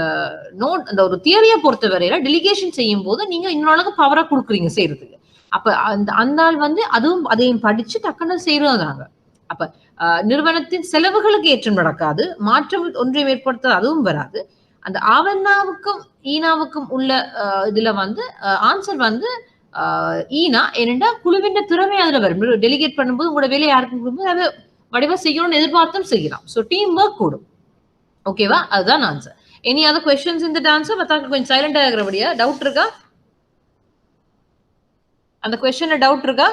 அந்த ஒரு தியரியை பொறுத்த வரையில டெலிகேஷன் செய்யும் போது நீங்க இன்னொரு பவரா கொடுக்குறீங்க செய்யறதுக்கு. அப்ப அந்த ஆள் வந்து அதையும் படிச்சு டக்குனு செய்யறதாங்க. அப்ப நிறுவனத்தின் செலவுகளுக்கு ஏற்றம் நடக்காது, மாற்றம் ஒன்றையும் ஏற்படுத்த அதுவும் வராது. அந்த ஆவண்ணாவுக்கும் ஈனாவுக்கும் உள்ள இதுல வந்து ஆன்சர் வந்து ஈனா. ஏனென்றா குழுவின் திறமை அதுல வரும். டெலிகேட் பண்ணும்போது உங்களோட வேலையை யாருக்கும் கொடுக்கும்போது அதை வடிவா செய்யணும்னு எதிர்பார்த்தும் செய்யலாம். ஸோ டீம் ஒர்க் கூடும். ஓகேவா? அதுதான் answer. Any other questions in that answer? மத்தாக்கு கொஞ்சம் சைலண்டா இருக்கிறபடியா? டவுட் இருக்கா? அந்த क्वेश्चनல டவுட் இருக்கா?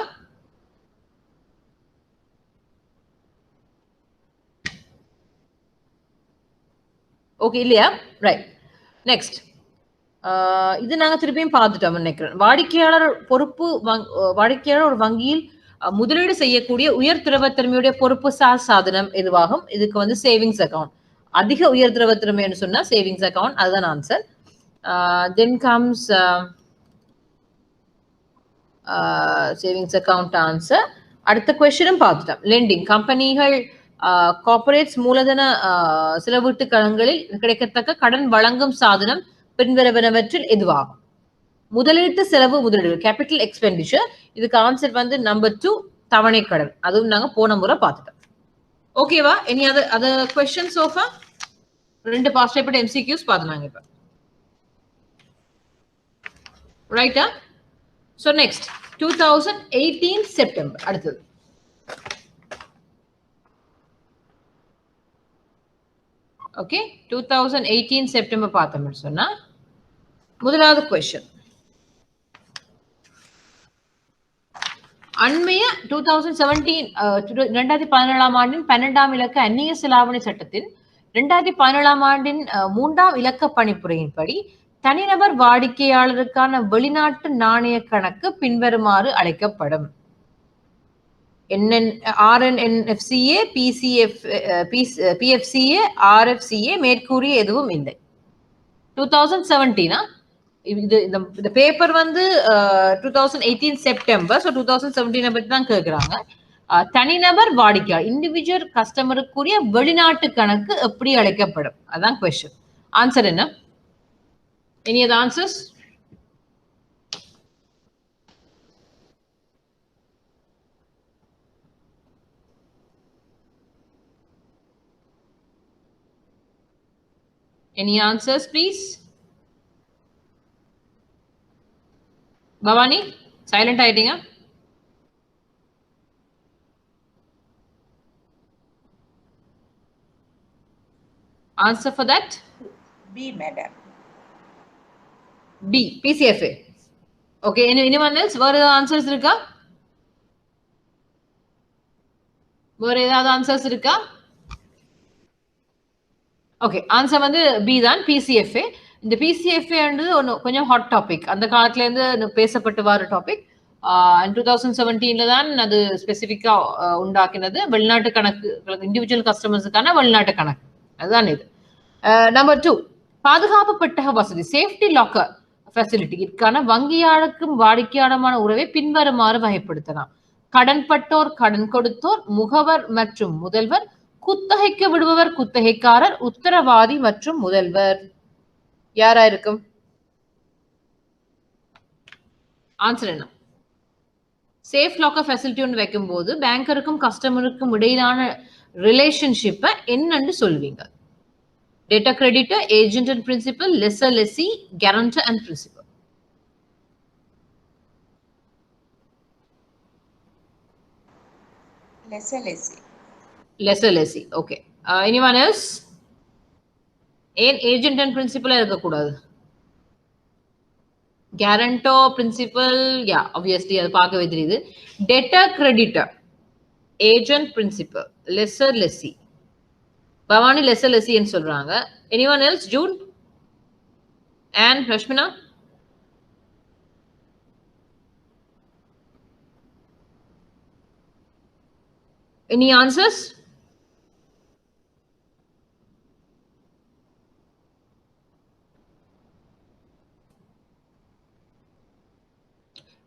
ஓகே இல்லையா? ரைட். நெக்ஸ்ட், இது நாங்க திருப்பியும் பார்த்துட்டோம் நினைக்கிறேன். வாடிக்கையாளர் ஒரு வங்கியில் முதலீடு செய்யக்கூடிய உயர் திரவத்திறமையுடைய பொறுப்பு சார் சாதனம் எதுவாகும்? இதுக்கு வந்து சேவிங்ஸ் அக்கௌண்ட். அதிக உயர் திரவத்திறமைன்னு சொன்னா சேவிங்ஸ் அக்கௌண்ட். அதுதான் answer. Then comes savings account answer. அடுத்த கொஸ்டினும் பார்த்துட்டோம். லெண்டிங், கம்பெனிகள் கார்பரேட்ஸ் மூலதன செலவீட்டு களங்களில் கிடைக்கத்தக்க கடன் வழங்கும் சாதனம் பின்வருவனவற்றில் எதுவாகும்? முதலீட்டு செலவு முதலீடு, கேபிட்டல் எக்ஸ்பெண்டிச்சர். இதுக்கு ஆன்சர் வந்து நம்பர் 2, தவணை கடன். அதுவும் நாங்க போன முறை பார்த்துட்டோம். ஓகேவா? Any other question so far? 2 past paper MCQs பார்த்துனாங்க இப்ப. ரைட்டா? So next 2018 September. அடுத்தது ஓகே, 2018 செப்டம்பர் பார்த்தோம்னு சொன்னா முதலாவது क्वेश्चन. அண்மைய 2017 2017 ஆண்டின் 12ஆம் இலக்க அந்நிய செலாவணி சட்டத்தின் 2017ஆம் ஆண்டின் 3ஆம் இலக்க பணிப்புரையின்படி தனிநபர் வாடிக்கையாளருக்கான வெளிநாட்டு நாணய கணக்கு பின்வருமாறு அழைக்கப்படும். RNNFCA, PFCA, RFCA மேற்கூறிய எதுவும் இல்லை. 2017 இந்த பேப்பர் வந்து 2018 செப்டம்பர். ஸோ 2017 பற்றி தான் கேட்குறாங்க. தனிநபர் வாடிக்கையாளர் இண்டிவிஜுவல் கஸ்டமருக்குரிய வெளிநாட்டு கணக்கு எப்படி அழைக்கப்படும், அதான் கொஸ்டின். ஆன்சர் என்ன? Any other answers? Any answers, please? Bhavani, silent ஆயிட்டீங்க. Answer for that? B, madam. B, PCFA. Okay, anyone else? வேற ஏதாவது ஆன்சர்ஸ் இருக்கா? வேற ஏதாவது ஆன்சர்ஸ் இருக்கா? ஓகே, ஆன்சர் வந்து பி தான், PCFA. இந்த PCFA கொஞ்சம் ஹாட் டாபிக், அந்த காலத்துல இருந்து பேசப்பட்டு வர டாபிக். 2017 தான் அது ஸ்பெசிஃபிக்கா உண்டாக்கினது. வெளிநாட்டு கணக்கு, இண்டிவிஜுவல் கஸ்டமர்ஸுக்கான வெளிநாட்டு கணக்கு, அதுதான் இது. நம்பர் 2, பாதுகாப்பு பெட்டக வசதி, சேஃப்டி லாக்கர் ஃபெசிலிட்டி. இதற்கான வங்கியாளருக்கும் வாடிக்கையாளருமான உறவை பின்வருமாறு வகைப்படுத்தலாம். கடன்பட்டோர், கடன் கொடுத்தோர், முகவர் மற்றும் முதல்வர், குத்தகைக்கு விடுபவர், குத்தகைக்காரர், உத்தரவாதி மற்றும் முதல்வர். யாரா இருக்கும்? ஆன்சர் என்ன? சேஃப் லாக்கர் ஃபெசிலிட்டி ஒன்று வைக்கும் போது பேங்கருக்கும் கஸ்டமருக்கும் இடையிலான ரிலேஷன்ஷிப்பை என்னன்னு சொல்வீங்க? Debtor creditor, agent and principal, lessor lessee, guarantor and principal. Lessor lessee. Lessor lessee. Okay. Anyone else? Agent and principal இருக்க கூடாது. Guarantor, principal, yeah, obviously அது பார்க்கவே தெரியுது. Debtor creditor, agent, principal, lessor lessee. Bhavani lessor லெசின்னு சொல்றாங்க. Anyone else? June and Rashmina? Any answers?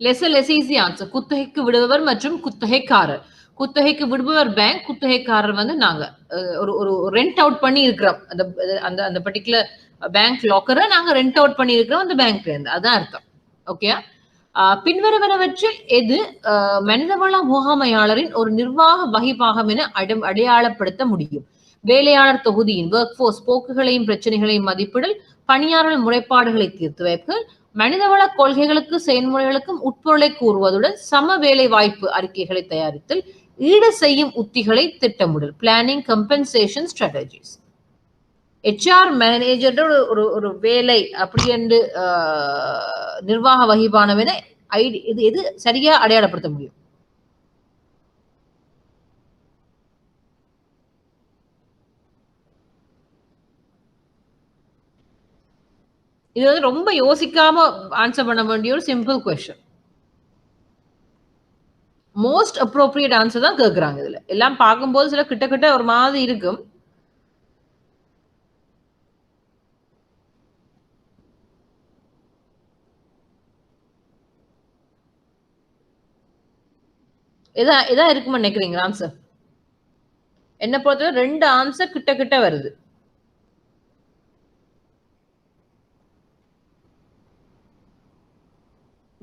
Lessor lessee is the answer. குத்தகைக்கு விடுபவர் மற்றும் குத்தகைக்காரர். குத்தகைக்கு விடுபவர் பேங்க், குத்தகைக்காரர் வந்து நாங்க ஒரு ரெண்ட் அவுட் பண்ணி இருக்கிறோம். அந்த அந்த பர்டிகுலர் பேங்க் லாக்கரை நாங்க ரெண்ட் அவுட் பண்ணி இருக்கிறோம் அந்த பேங்க்ல இருந்து, அதான் அர்த்தம். ஓகே, பின்வருவனவற்றில் எது மனிதவள முகாமையாளரின் ஒரு நிர்வாக வகைப்பாகம் என அடையாளப்படுத்த முடியும்? வேலையாளர் தொகுதியின் ஒர்க் ஃபோர்ஸ் போக்குகளையும் பிரச்சனைகளையும் மதிப்பிடல், பணியாளர் முறைப்பாடுகளை தீர்த்து வைத்தல், மனிதவள கொள்கைகளுக்கு செயல்முறைகளுக்கும் உட்பொருளை கூறுவதுடன் சம வேலை வாய்ப்பு அறிக்கைகளை தயாரித்தல், ஈடு செய்யும் உத்திகளை திட்டமிடல், பிளானிங், கம்பென்சேஷன் ஸ்ட்ராட்டஜிஸ். HR மேனேஜரோட ஒரு வேலை அப்படி என்று நிர்வாக வகிப்பானவன இது எது சரியா அடையாளப்படுத்த முடியும்? இது வந்து ரொம்ப யோசிக்காம ஆன்சர் பண்ண வேண்டிய ஒரு simple question. Most appropriate answer தான் கேட்கறாங்க. இதுல எல்லாம் பார்க்கும்போது சில கிட்ட ஒரு மாதிரி இருக்கும். எதா இருக்குமா நினைக்கிறீங்க ஆன்சர்? என்ன பொறுத்தவரை 2 ஆன்சர் கிட்ட வருது.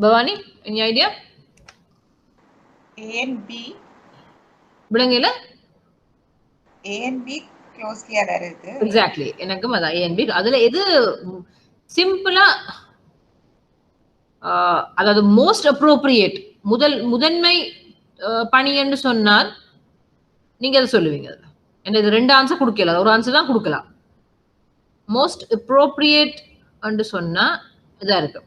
Bhavani, any idea? A and B. விளங்கல? A and B க்ளோஸ்லியா வருது. எக்ஸாக்ட்லி, எனக்கும் அதான் A and B. அதுல எது சிம்பிளா, அதாவது மோஸ்ட் அப்ரோப்ரியேட், முதன்மை பணி என்று சொன்னால் நீங்க எதை சொல்லுவீங்க? என்ன இது 2 ஆன்சர் கொடுக்கல, ஒரு ஆன்சர் தான் கொடுக்கலாம். மோஸ்ட் அப்ரோப்ரியேட் என்று சொன்னா இதா இருக்கு.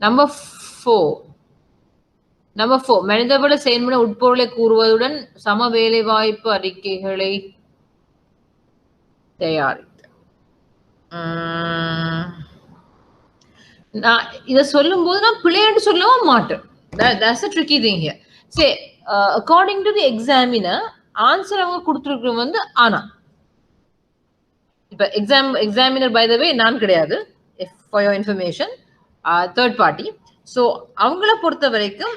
Number 4 மனிதவள செயல்முறை உட்பொருளை கூறுவதுடன் சம வேலைவாய்ப்பு அறிக்கைகளை தயாரித்து. நான் இதை சொல்லும்போது நான் பிள்ளைன்னு சொல்லவும் மாட்டேன். That's a tricky thing here. Say, according to the examiner, answer அவங்க கொடுத்துருக்கிறது வந்து ஆனா. இப்ப examiner by the way நான் கிடையாது, for your information, third party. So அவங்கள பொறுத்த வரைக்கும்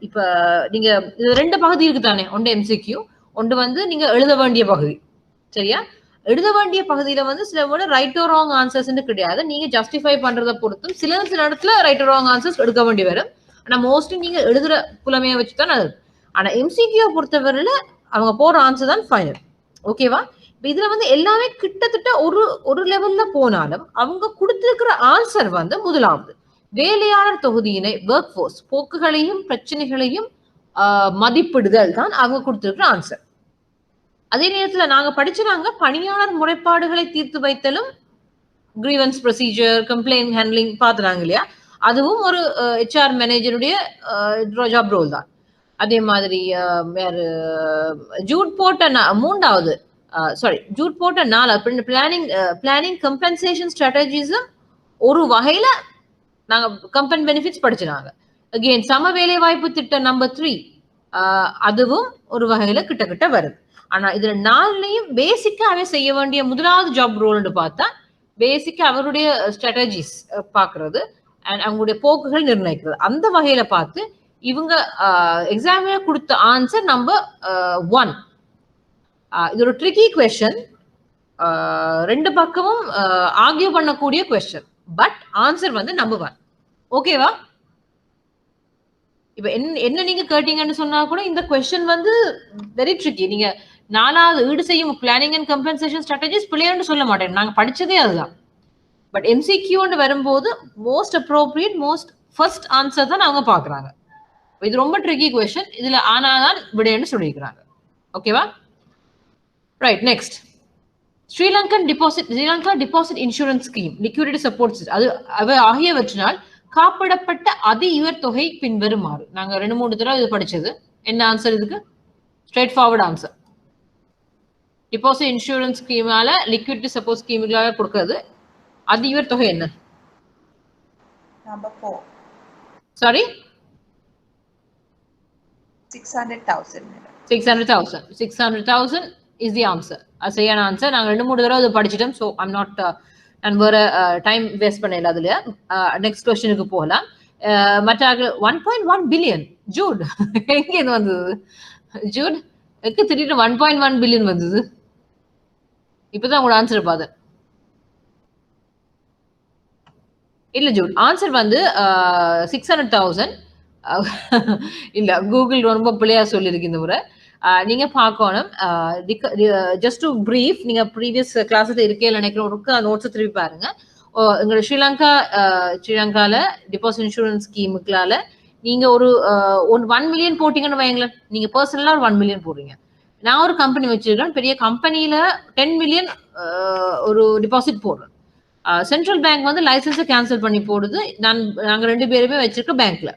இப்ப நீங்க இது ரெண்டு பகுதி இருக்கு தானே, ஒன்று MCQ, ஒன்று வந்து நீங்க எழுத வேண்டிய பகுதி. சரியா? எழுத வேண்டிய பகுதியில வந்து சில விட ரைட் ஆர் ராங் ஆன்சர்ஸ்ன்னு கிடையாது, நீங்க ஜஸ்டிஃபை பண்றதை பொறுத்தும் சில இடத்துல ரைட் ஆர் ராங் ஆன்சர்ஸ் எடுக்க வேண்டி வரும். ஆனா மோஸ்ட்லி நீங்க எழுதுற புலமையை வச்சுதான் அது. ஆனா MCQ பொறுத்தவரையில அவங்க போற ஆன்சர் தான் ஃபைனல். ஓகேவா? இதுல வந்து எல்லாமே கிட்டத்தட்ட ஒரு லெவல்ல போனாலும் அவங்க கொடுத்திருக்கிற ஆன்சர் வந்து முதலாவது வேலையாளர் தொகுதியினை ஒர்க் ஃபோர்ஸ் போக்குகளையும் பிரச்சனைகளையும் மதிப்பிடுதல் தான் அவங்க கொடுத்திருக்கிற ஆன்சர். அதே நேரத்துல நாங்க படிச்சுறாங்க பணியாளர் முறைப்பாடுகளை தீர்த்து வைத்தலும் கிரீவன்ஸ் ப்ரொசீஜர் கம்ப்ளைண்ட் ஹேண்ட்லிங் பாத்துறாங்க இல்லையா, அதுவும் ஒரு HR மேனேஜருடைய ஜாப் ரோல் தான். அதே மாதிரி ஜூட் போட்ட மூன்றாவது ஜூட் போட்ட 4 பிளானிங் கம்பென்சேஷன் ஸ்ட்ராட்டஜிஸும் ஒரு வகையில நாங்க கம்பெனி பெனிஃபிட்ஸ் படிச்சுனாங்க. அகெயின் சம வேலை வாய்ப்பு திட்டம் நம்பர் 3 அதுவும் ஒரு வகையில கிட்ட வருது. ஆனா இதுல 4லையும் பேசிக்காவே செய்ய வேண்டிய முதலாவது ஜாப் ரோல்னு பார்த்தா பேசிக்கா அவருடைய ஸ்ட்ராட்டஜிஸ் பாக்குறது அண்ட் அவங்களுடைய போக்குகள் நிர்ணயிக்கிறது. அந்த வகையில பார்த்து இவங்க எக்ஸாமினர் கொடுத்த ஆன்சர் நம்பர் 1. இது ஒரு ட்ரிக்கி கொஸ்டின், ரெண்டு பக்கமும் ஆர்கியூ பண்ணக்கூடிய கொஸ்டின், பட் ஆன்சர் வந்து நம்பர் 1. ஓகேவா? இப்ப என்ன நீங்க கேட்டீங்கன்னு சொன்னா கூட இந்த கொஸ்டின் வந்து வெரி ட்ரிக்கி. நீங்க 4வது ஈடு செய்யும் பிளானிங் அண்ட் கம்பென்சேஷன் ஸ்ட்ராட்டஜிஸ் பிள்ளைன்னு சொல்ல மாட்டேன், நாங்க படிச்சதே அதுதான். பட் MCQன்னு வரும்போது மோஸ்ட் அப்ரோப்ரியேட் ஃபர்ஸ்ட் ஆன்சர் தான் அவங்க பாக்குறாங்க. இது ரொம்ப ட்ரிக்கி கொஸ்டின், இதுல ஆனாதான் விடைன்னு சொல்லியிருக்கிறாங்க. ஓகேவா? Right, next Sri Lanka deposit insurance scheme liquidity support அது ஆகியவற்றினால் காப்பிடப்பட்ட அதி உயர் தொகை பின்வருமாறு. நாங்க 2-3 தடவை இது படிச்சது. என்ன ஆன்சர் இதுக்கு? Straightforward answer. Deposit insurance ஸ்கீமால லிக்விடிட்டி சப்போர்ட் ஸ்கீமுகளால கொடுக்கிறது அதி உயர் தொகை என்ன? Number 4. Sorry, 600,000. 600,000 is the answer. அது சரியான ஆன்சர். நாங்க 2-3 தடவை இது படிச்சிட்டோம். ஸோ ஐம் நாட் நான் வேற டைம் வேஸ்ட் பண்ணல அதுல. நெக்ஸ்ட் கொஸ்டினுக்கு போகலாம். மற்ற 1.1 பில்லியன் ஜூட் எங்க இது வந்தது? ஜூட் எக்கு திடீர்னு 1.1 பில்லியன் வந்தது? இப்பதான் உங்களோட ஆன்சர் பார்த்தேன். இல்ல ஜூட் ஆன்சர் வந்து 600,000 இல்ல, கூகுள் ரொம்ப பிள்ளையா சொல்லியிருக்கு இந்த முறை. நீங்க பார்க்கணும். ஜஸ்ட் டு பிரீஃப், நீங்க ப்ரீவியஸ் கிளாஸ்ல இருக்கே நினைக்கிற ஒரு நோட்ஸ் திருப்பி பாருங்க. எங்களோட ஸ்ரீலங்கால டிபாசிட் இன்சூரன்ஸ் ஸ்கீமுக்களால நீங்க ஒரு 1 மில்லியன் போட்டீங்கன்னு வைங்களேன், நீங்க பர்சனலா ஒரு 1 மில்லியன் போடுறீங்க. நான் ஒரு கம்பெனி வச்சிருக்கேன், பெரிய கம்பெனியில 10 மில்லியன் ஒரு டிபாசிட் போடுறேன். சென்ட்ரல் பேங்க் வந்து லைசன்ஸை கேன்சல் பண்ணி போடுது, நாங்க 2 பேருமே வச்சிருக்க பேங்க்ல.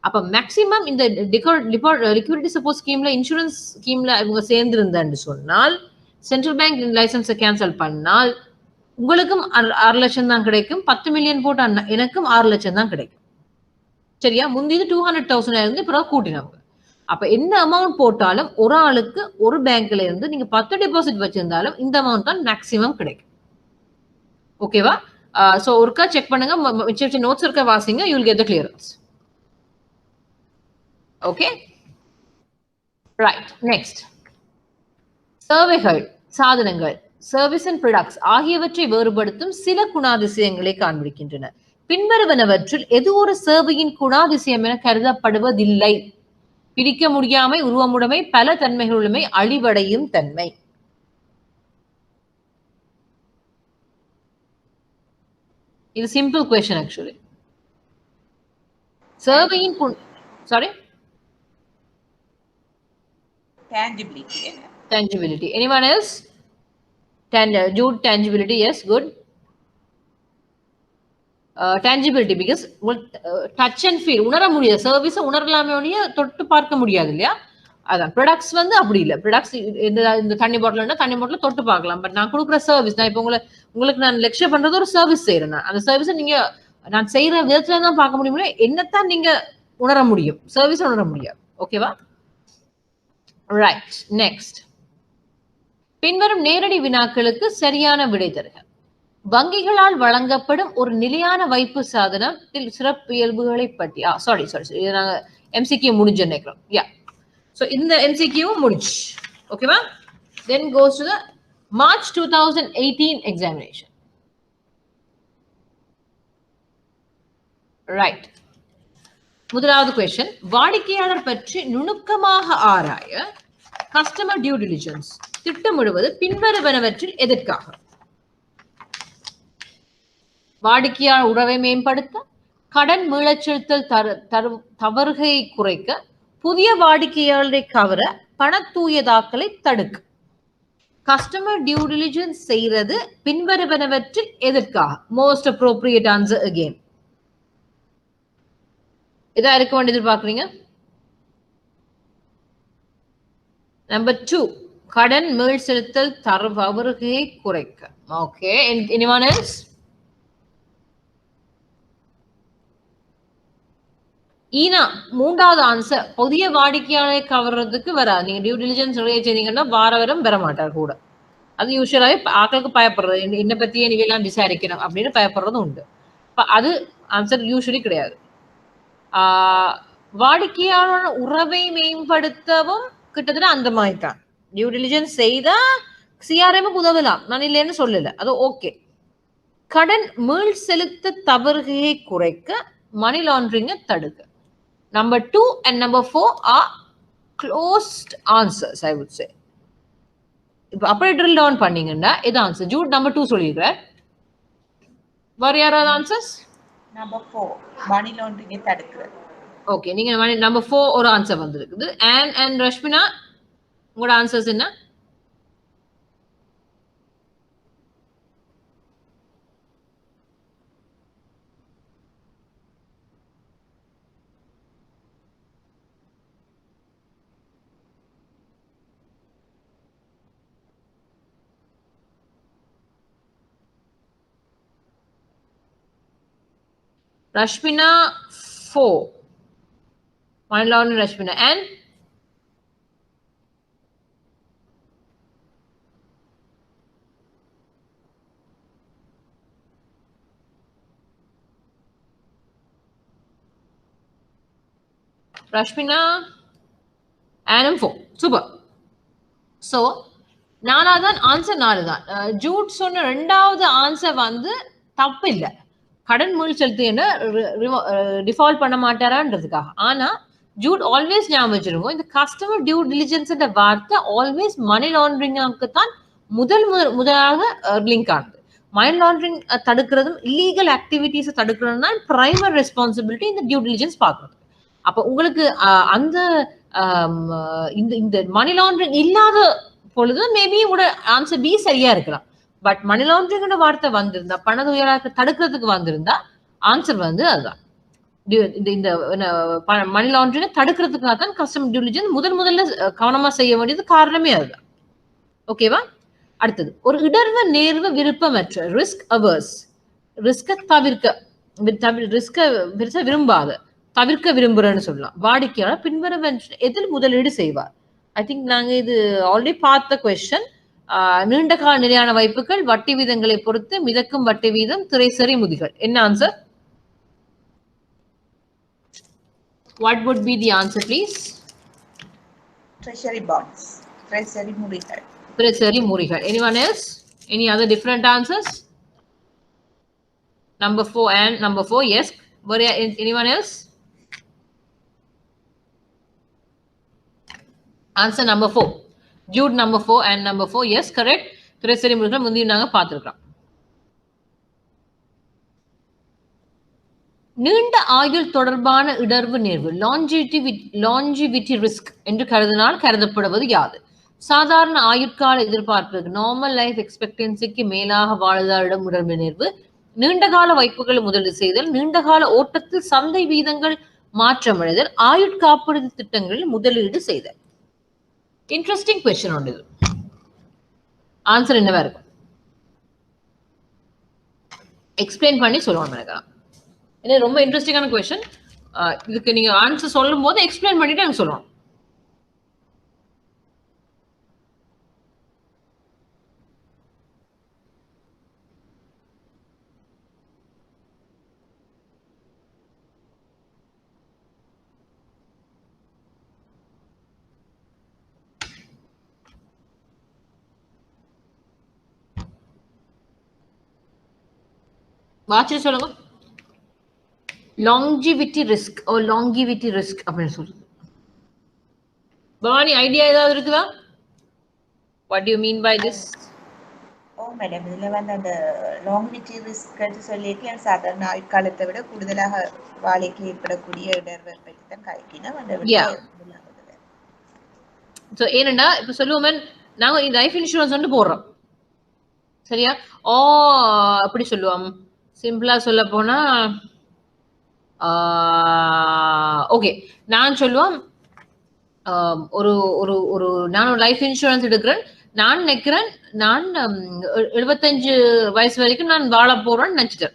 அப்ப மேக்சிமம் இந்த லிக்விடிட்டி சப்போர்ட் ஸ்கீம்ல இன்சூரன்ஸ் ஸ்கீம்ல இவங்க சேர்ந்திருந்தான்னு சொன்னால் சென்ட்ரல் பேங்க் லைசன்ஸை கேன்சல் பண்ணால் உங்களுக்கும் 6 லட்சம் தான் கிடைக்கும். 10 மில்லியன் போட்டா எனக்கும் 6 லட்சம் தான் கிடைக்கும். சரியா? முந்தி 200,000 இருந்து பிறகு கூட்டினவங்க. அப்ப என்ன அமௌண்ட் போட்டாலும் ஒரு ஆளுக்கு ஒரு பேங்க்ல இருந்து நீங்க 10 டெபாசிட் வச்சிருந்தாலும் இந்த அமௌண்ட் தான் மேக்சிமம் கிடைக்கும். ஓகேவா? சோ ஒருக்கா செக் பண்ணுங்க, மிச்ச நோட்ஸ் இருக்க வாசிங்க, you will get the clearance. Okay, right. Next சர்வேகள், சாதனங்கள், சர்வீஸ் அண்ட் ப்ராடக்ட்ஸ் ஆகியவற்றை வேறுபடுத்தும் சில குணாதிசயங்களை காண்பிக்கின்றன. பின்வருவனவற்றில் எது ஒரு சேவையின் குணாதிசயம் என கருதப்படுவதில்லை? பிரிக்க முடியாமை, உருவமுடைமை, பல தன்மைகளுமை, அழிவடையும் தன்மை. இது சிம்பிள் क्वेश्चन ஆக்சுவலி. சேவையின் sorry tangibility. Anyone else? Jude, tangibility. Yes, good. tangibility, because touch and feel உணர முடியாது, சர்வீஸை உணரலாமே ஒழிய தொட்டு பார்க்க முடியாது இல்லையா. அதான் ப்ராடக்ட்ஸ் வந்து அப்படி இல்லை. ப்ராடக்ட்ஸ் இந்த தண்ணி பாட்டில்னா தண்ணி பாட்டில் தொட்டு பார்க்கலாம். பட் நான் கொடுக்குற சர்வீஸ், நான் இப்போ உங்களுக்கு நான் லெக்சர் பண்றது ஒரு சர்வீஸ் செய்யறேன். நான் அந்த சர்வீஸை நீங்க நான் செய்யற விதத்துல தான் பார்க்க முடியும், என்னத்தான் நீங்க உணர முடியும், சர்வீஸ் உணர முடியாது. ஓகேவா? ரைட். நெக்ஸ்ட், பின்வரும் நேரடி வினாக்களுக்கு சரியான விடை தருக. வங்கிகளால் வழங்கப்படும் ஒரு நிலையான வைப்பு சாதனத்தில் சிறப்பியல்புகளை பற்றி இது நாங்க எம்சிக்யூ முடிஞ்சு நினைக்கிறோம். யா, ஸோ இந்த எம்சிக்யூவும் முடிஞ்சு. ஓகேவா? Then goes to the March 2018 examination. Right. முதலாவது கொஸ்டின், வாடிக்கையாளர் பற்றி நுணுக்கமாக ஆராய கஸ்டமர் டியூ டிலிஜென்ஸ் திட்டமிடுவது பின்வருவனவற்றில் எதற்காக? வாடிக்கையாளர் உறவை மேம்படுத்த, கடன் மீளச் செலுத்தல் தவறுகையை குறைக்க, புதிய வாடிக்கையாளரை கவர, பண தூயதாக்கலை தடுக்க. கஸ்டமர் டியூ டிலிஜென்ஸ் செய்யறது பின்வருவனவற்றில் எதற்காக? Most appropriate answer again. இதா இருக்க வேண்டியது பாக்குறீங்க. நம்பர் 2, கடன் மீள் செலுத்தல் தவறுகையை குறைக்க. Okay, anyone else? ஈனா, மூன்றாவது ஆன்சர், புதிய வாடிக்கையாளரை கவர்றதுக்கு வராது. நீங்க டியூ டிலிஜென்ஸ் நிறைய செய்தீங்கன்னா வாரம் வர மாட்டார் கூட. அது யூஸ்வலாவே ஆக்களுக்கு பயப்படுறது, என்ன பத்தியே நீங்க எல்லாம் விசாரிக்கணும் அப்படின்னு பயப்படுறதும் உண்டு. அது ஆன்சர் யூஸ்வலி கிடையாது. வாடிக்கையாளர் உறவை மேம்படுத்தவும் கிட்டத்தட்ட அந்த மாதிரி தான். டியூ டிலிஜென்ஸ் செய்தா சிஆர்எம்க்கு உதவலாம், நான் இல்லைன்னு சொல்லல, அது ஓகே. கடன் மீள் செலுத்த தவறுகையை குறைக்க, மணி லாண்டரிங்கை தடுக்க. Number 2 and number 4 are closed answers, I would say. இப்போ அப்படியே ட்ரில் டவுன் பண்ணீங்கன்னா இது ஆன்சர். ஜூட் நம்பர் 2 சொல்லியிருக்கிறார். வேறு யாராவது ஆன்சர்ஸ்? Number 4, மணி லாண்டரிங்கை தடுக்கிறது. ஓகே, நீங்க நம்பர் 4 ஒரு ஆன்சர் வந்திருக்குது. அண்ட் ரஷ்மினா, உங்களோட ஆன்சர்ஸ் என்ன? Rashmina 4. One lawn Rashmina. And Rashmina and 4. Super. So, நாலாதான் answer 4 தான். ஜூட் சொன்ன ரெண்டாவது ஆன்சர் வந்து தப்பு இல்லை. கடன் மீள் செலுத்து டிஃபால்ட் பண்ண மாட்டாரான்றதுக்காக. ஆனா ஜூட் ஆல்வேஸ் ஞாபகம் வச்சிருக்கோம், இந்த கஸ்டமர் டியூ டிலிஜென்ஸ் வார்த்தை ஆல்வேஸ் மணி லாண்டரிங்க்கு தான் முதலாக லிங்க் ஆனது. மணி லாண்டரிங் தடுக்கிறதும் இல்லீகல் ஆக்டிவிட்டிஸை தடுக்கிறதும் தான் பிரைமரி ரெஸ்பான்சிபிலிட்டி இந்த டியூ டிலிஜென்ஸ் பார்க்கறது. அப்ப உங்களுக்கு அந்த இந்த மணி லாண்டரிங் இல்லாத பொழுது மேபி உங்களோட ஆன்சர் பி சரியா இருக்கலாம். பட் மணி லாண்டரிங் வார்த்தை வந்திருந்தா, பண துயராக தடுக்கிறதுக்கு வந்திருந்தா ஆன்சர் வந்து அதுதான். இந்த மணி லாண்டரிங்கை தடுக்கிறதுக்காக தான் கஸ்டமர் டியூ டிலிஜென்ஸ் முதல்ல கவனமா செய்ய வேண்டியது காரணமே அதுதான். ஓகேவா? அடுத்தது, ஒரு இடர்வு நேர்வு விருப்பமற்ற ரிஸ்க் அவர்ஸ், ரிஸ்க விரும்பாத, தவிர்க்க விரும்புறேன்னு சொல்லலாம் வாடிக்கையாளர் பின்வருவன எதில் முதலீடு செய்வார்? ஐ திங்க் நாங்க இது ஆல்ரெடி பார்த்த கொஸ்டின். நீண்ட கால நிலையான வைப்புகள், வட்டி வீதங்களை பொறுத்து மிதக்கும் வட்டி வீதம், திரைசரி முதிகள். என்ன answer? What would be the answer, please? Treasury bonds, treasury முறிகள். Treasury முறிகள். Anyone else? Any other different answers? Number 4 and number 4, yes. Anyone else? Answer number 4. Jude number 4 and number 4, yes, correct. Treasury முறிகள் முந்தி நாங்க பார்த்திருக்கோம். நீண்ட ஆயுள் தொடர்பான இடர்வு நேர்வு லாஞ்சிவிட்டி ரிஸ்க் என்று கருதப்படுவது யாது? சாதாரண ஆயுட்கால எதிர்பார்ப்புக்கு நார்மல் லைஃப் எக்ஸ்பெக்டன்சிக்கு மேலாக வாழ்தாரிடம் இடர்வு நேர்வு நீண்டகால வைப்புகளை முதலீடு செய்தல், நீண்டகால ஓட்டத்தில் சந்தை வீதங்கள் மாற்றமடைதல், ஆயுட்காப்பீடு திட்டங்களில் முதலீடு செய்தல். இன்ட்ரெஸ்டிங் கொஸ்டின் ஒன்று இது. ஆன்சர் என்னவா இருக்கும்? எக்ஸ்பிளைன் பண்ணி சொல்லுவாங்க எனக்கு. ஏன்னா ரொம்ப இன்ட்ரெஸ்டிங்கான கொஸ்டின். இதுக்கு நீங்க ஆன்சர் சொல்லும் போது எக்ஸ்பிளைன் பண்ணிட்டு எனக்கு சொல்லுவாங்க. வாட்சி சொல்லுங்க. லாங்கிவிட்டி ரிஸ்க் ஓ லாங்கிவிட்டி ரிஸ்க் அப்படின்னு சொல்றது. பவானி ஐடியா ஏதாவது இருக்குதா? What you mean by this? Oh madam, இதில் வந்து அந்த லாங்கிவிட்டி ரிஸ்க்னு சொல்லிட்டு சாதாரண ஆயுட்காலத்தை விட கூடுதலாக வாழைக்கு ஏற்படக்கூடிய இடர்வை பற்றி தான் காய்க்கினோம். அந்த ஸோ ஏனண்டா இப்போ சொல்லுவோமே, நாங்கள் லைஃப் இன்சூரன்ஸ் வந்து போடுறோம் சரியா? அப்படி சொல்லுவோம். சிம்பிளா சொல்ல போனா ஓகே, நான் சொல்லுவேன் ஒரு ஒரு ஒரு நான் ஒரு லைஃப் இன்சூரன்ஸ் எடுக்கிறேன். நான் நினைக்கிறேன் நான் 75 வயசு வரைக்கும் நான் வாழ போறேன்னு நினைச்சிட்டேன்.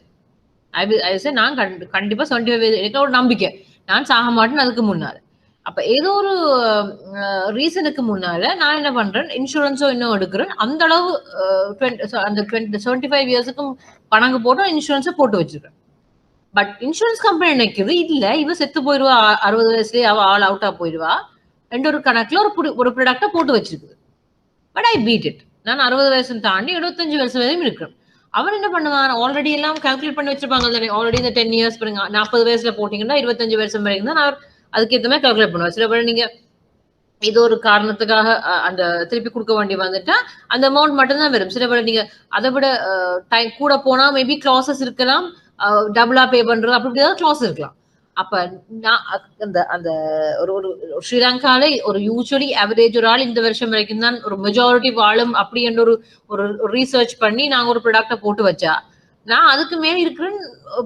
நான் கண்டிப்பா 75 எனக்கு ஒரு நம்பிக்கை, நான் சாக மாட்டேன்னு அதுக்கு முன்னால. அப்ப ஏதோ ஒரு ரீசனுக்கு முன்னால நான் என்ன பண்றேன், இன்சூரன்ஸோ இன்னும் எடுக்கிறேன். அந்த அளவு அந்த 75 இயர்ஸுக்கும் பணங்க போட்டு இன்சூரன்ஸை போட்டு வச்சிருக்கேன். பட் இன்சூரன்ஸ் கம்பெனி நினைக்குது இல்ல, இவ செத்து போயிடுவா, 60 வயசுலயே அவ ஆல் அவுட்டா போயிடுவா என்ற ஒரு கணக்குல ஒரு ப்ராடக்டை போட்டு வச்சிருக்குது. But I beat it. நான் 60 வயசு தாண்டி 75 வயசு வரையும் இருக்கிறேன். அவன் என்ன பண்ணுவான், ஆல்ரெடி எல்லாம் கால்குலேட் பண்ணி வச்சிருப்பாங்க. ஆல்ரெடி இந்த 10 இயர்ஸ் 40 வயசுல போட்டீங்கன்னா 25 வருஷம் வரைக்கும் தான் நான் அதுக்கேற்ற மாதிரி கால்குலேட் பண்ணுவேன். சில பேர் நீங்க ஏதோ ஒரு காரணத்துக்காக அந்த திருப்பி கொடுக்க வேண்டி வந்துட்டா அந்த அமௌண்ட் மட்டும்தான் வரும். சில பேர் நீங்க அதை விட டைம் கூட போனா மேபி கிளாஸஸ் இருக்கலாம், டபுளா பே பண்றது அப்படி ஏதாவது கிளாஸ் இருக்கலாம். அப்ப நான் அந்த அந்த ஒரு ஒரு ஸ்ரீலங்கால ஒரு யூஸ்வலி ஆவரேஜ் ஒரு ஆள் இந்த வருஷம் வரைக்கும் தான் ஒரு மெஜாரிட்டி வாழும் அப்படி என்ற ஒரு ரீசர்ச் பண்ணி நாங்க ஒரு ப்ராடக்டை போட்டு வச்சா, நான் அதுக்கு மேல இருக்கிறேன்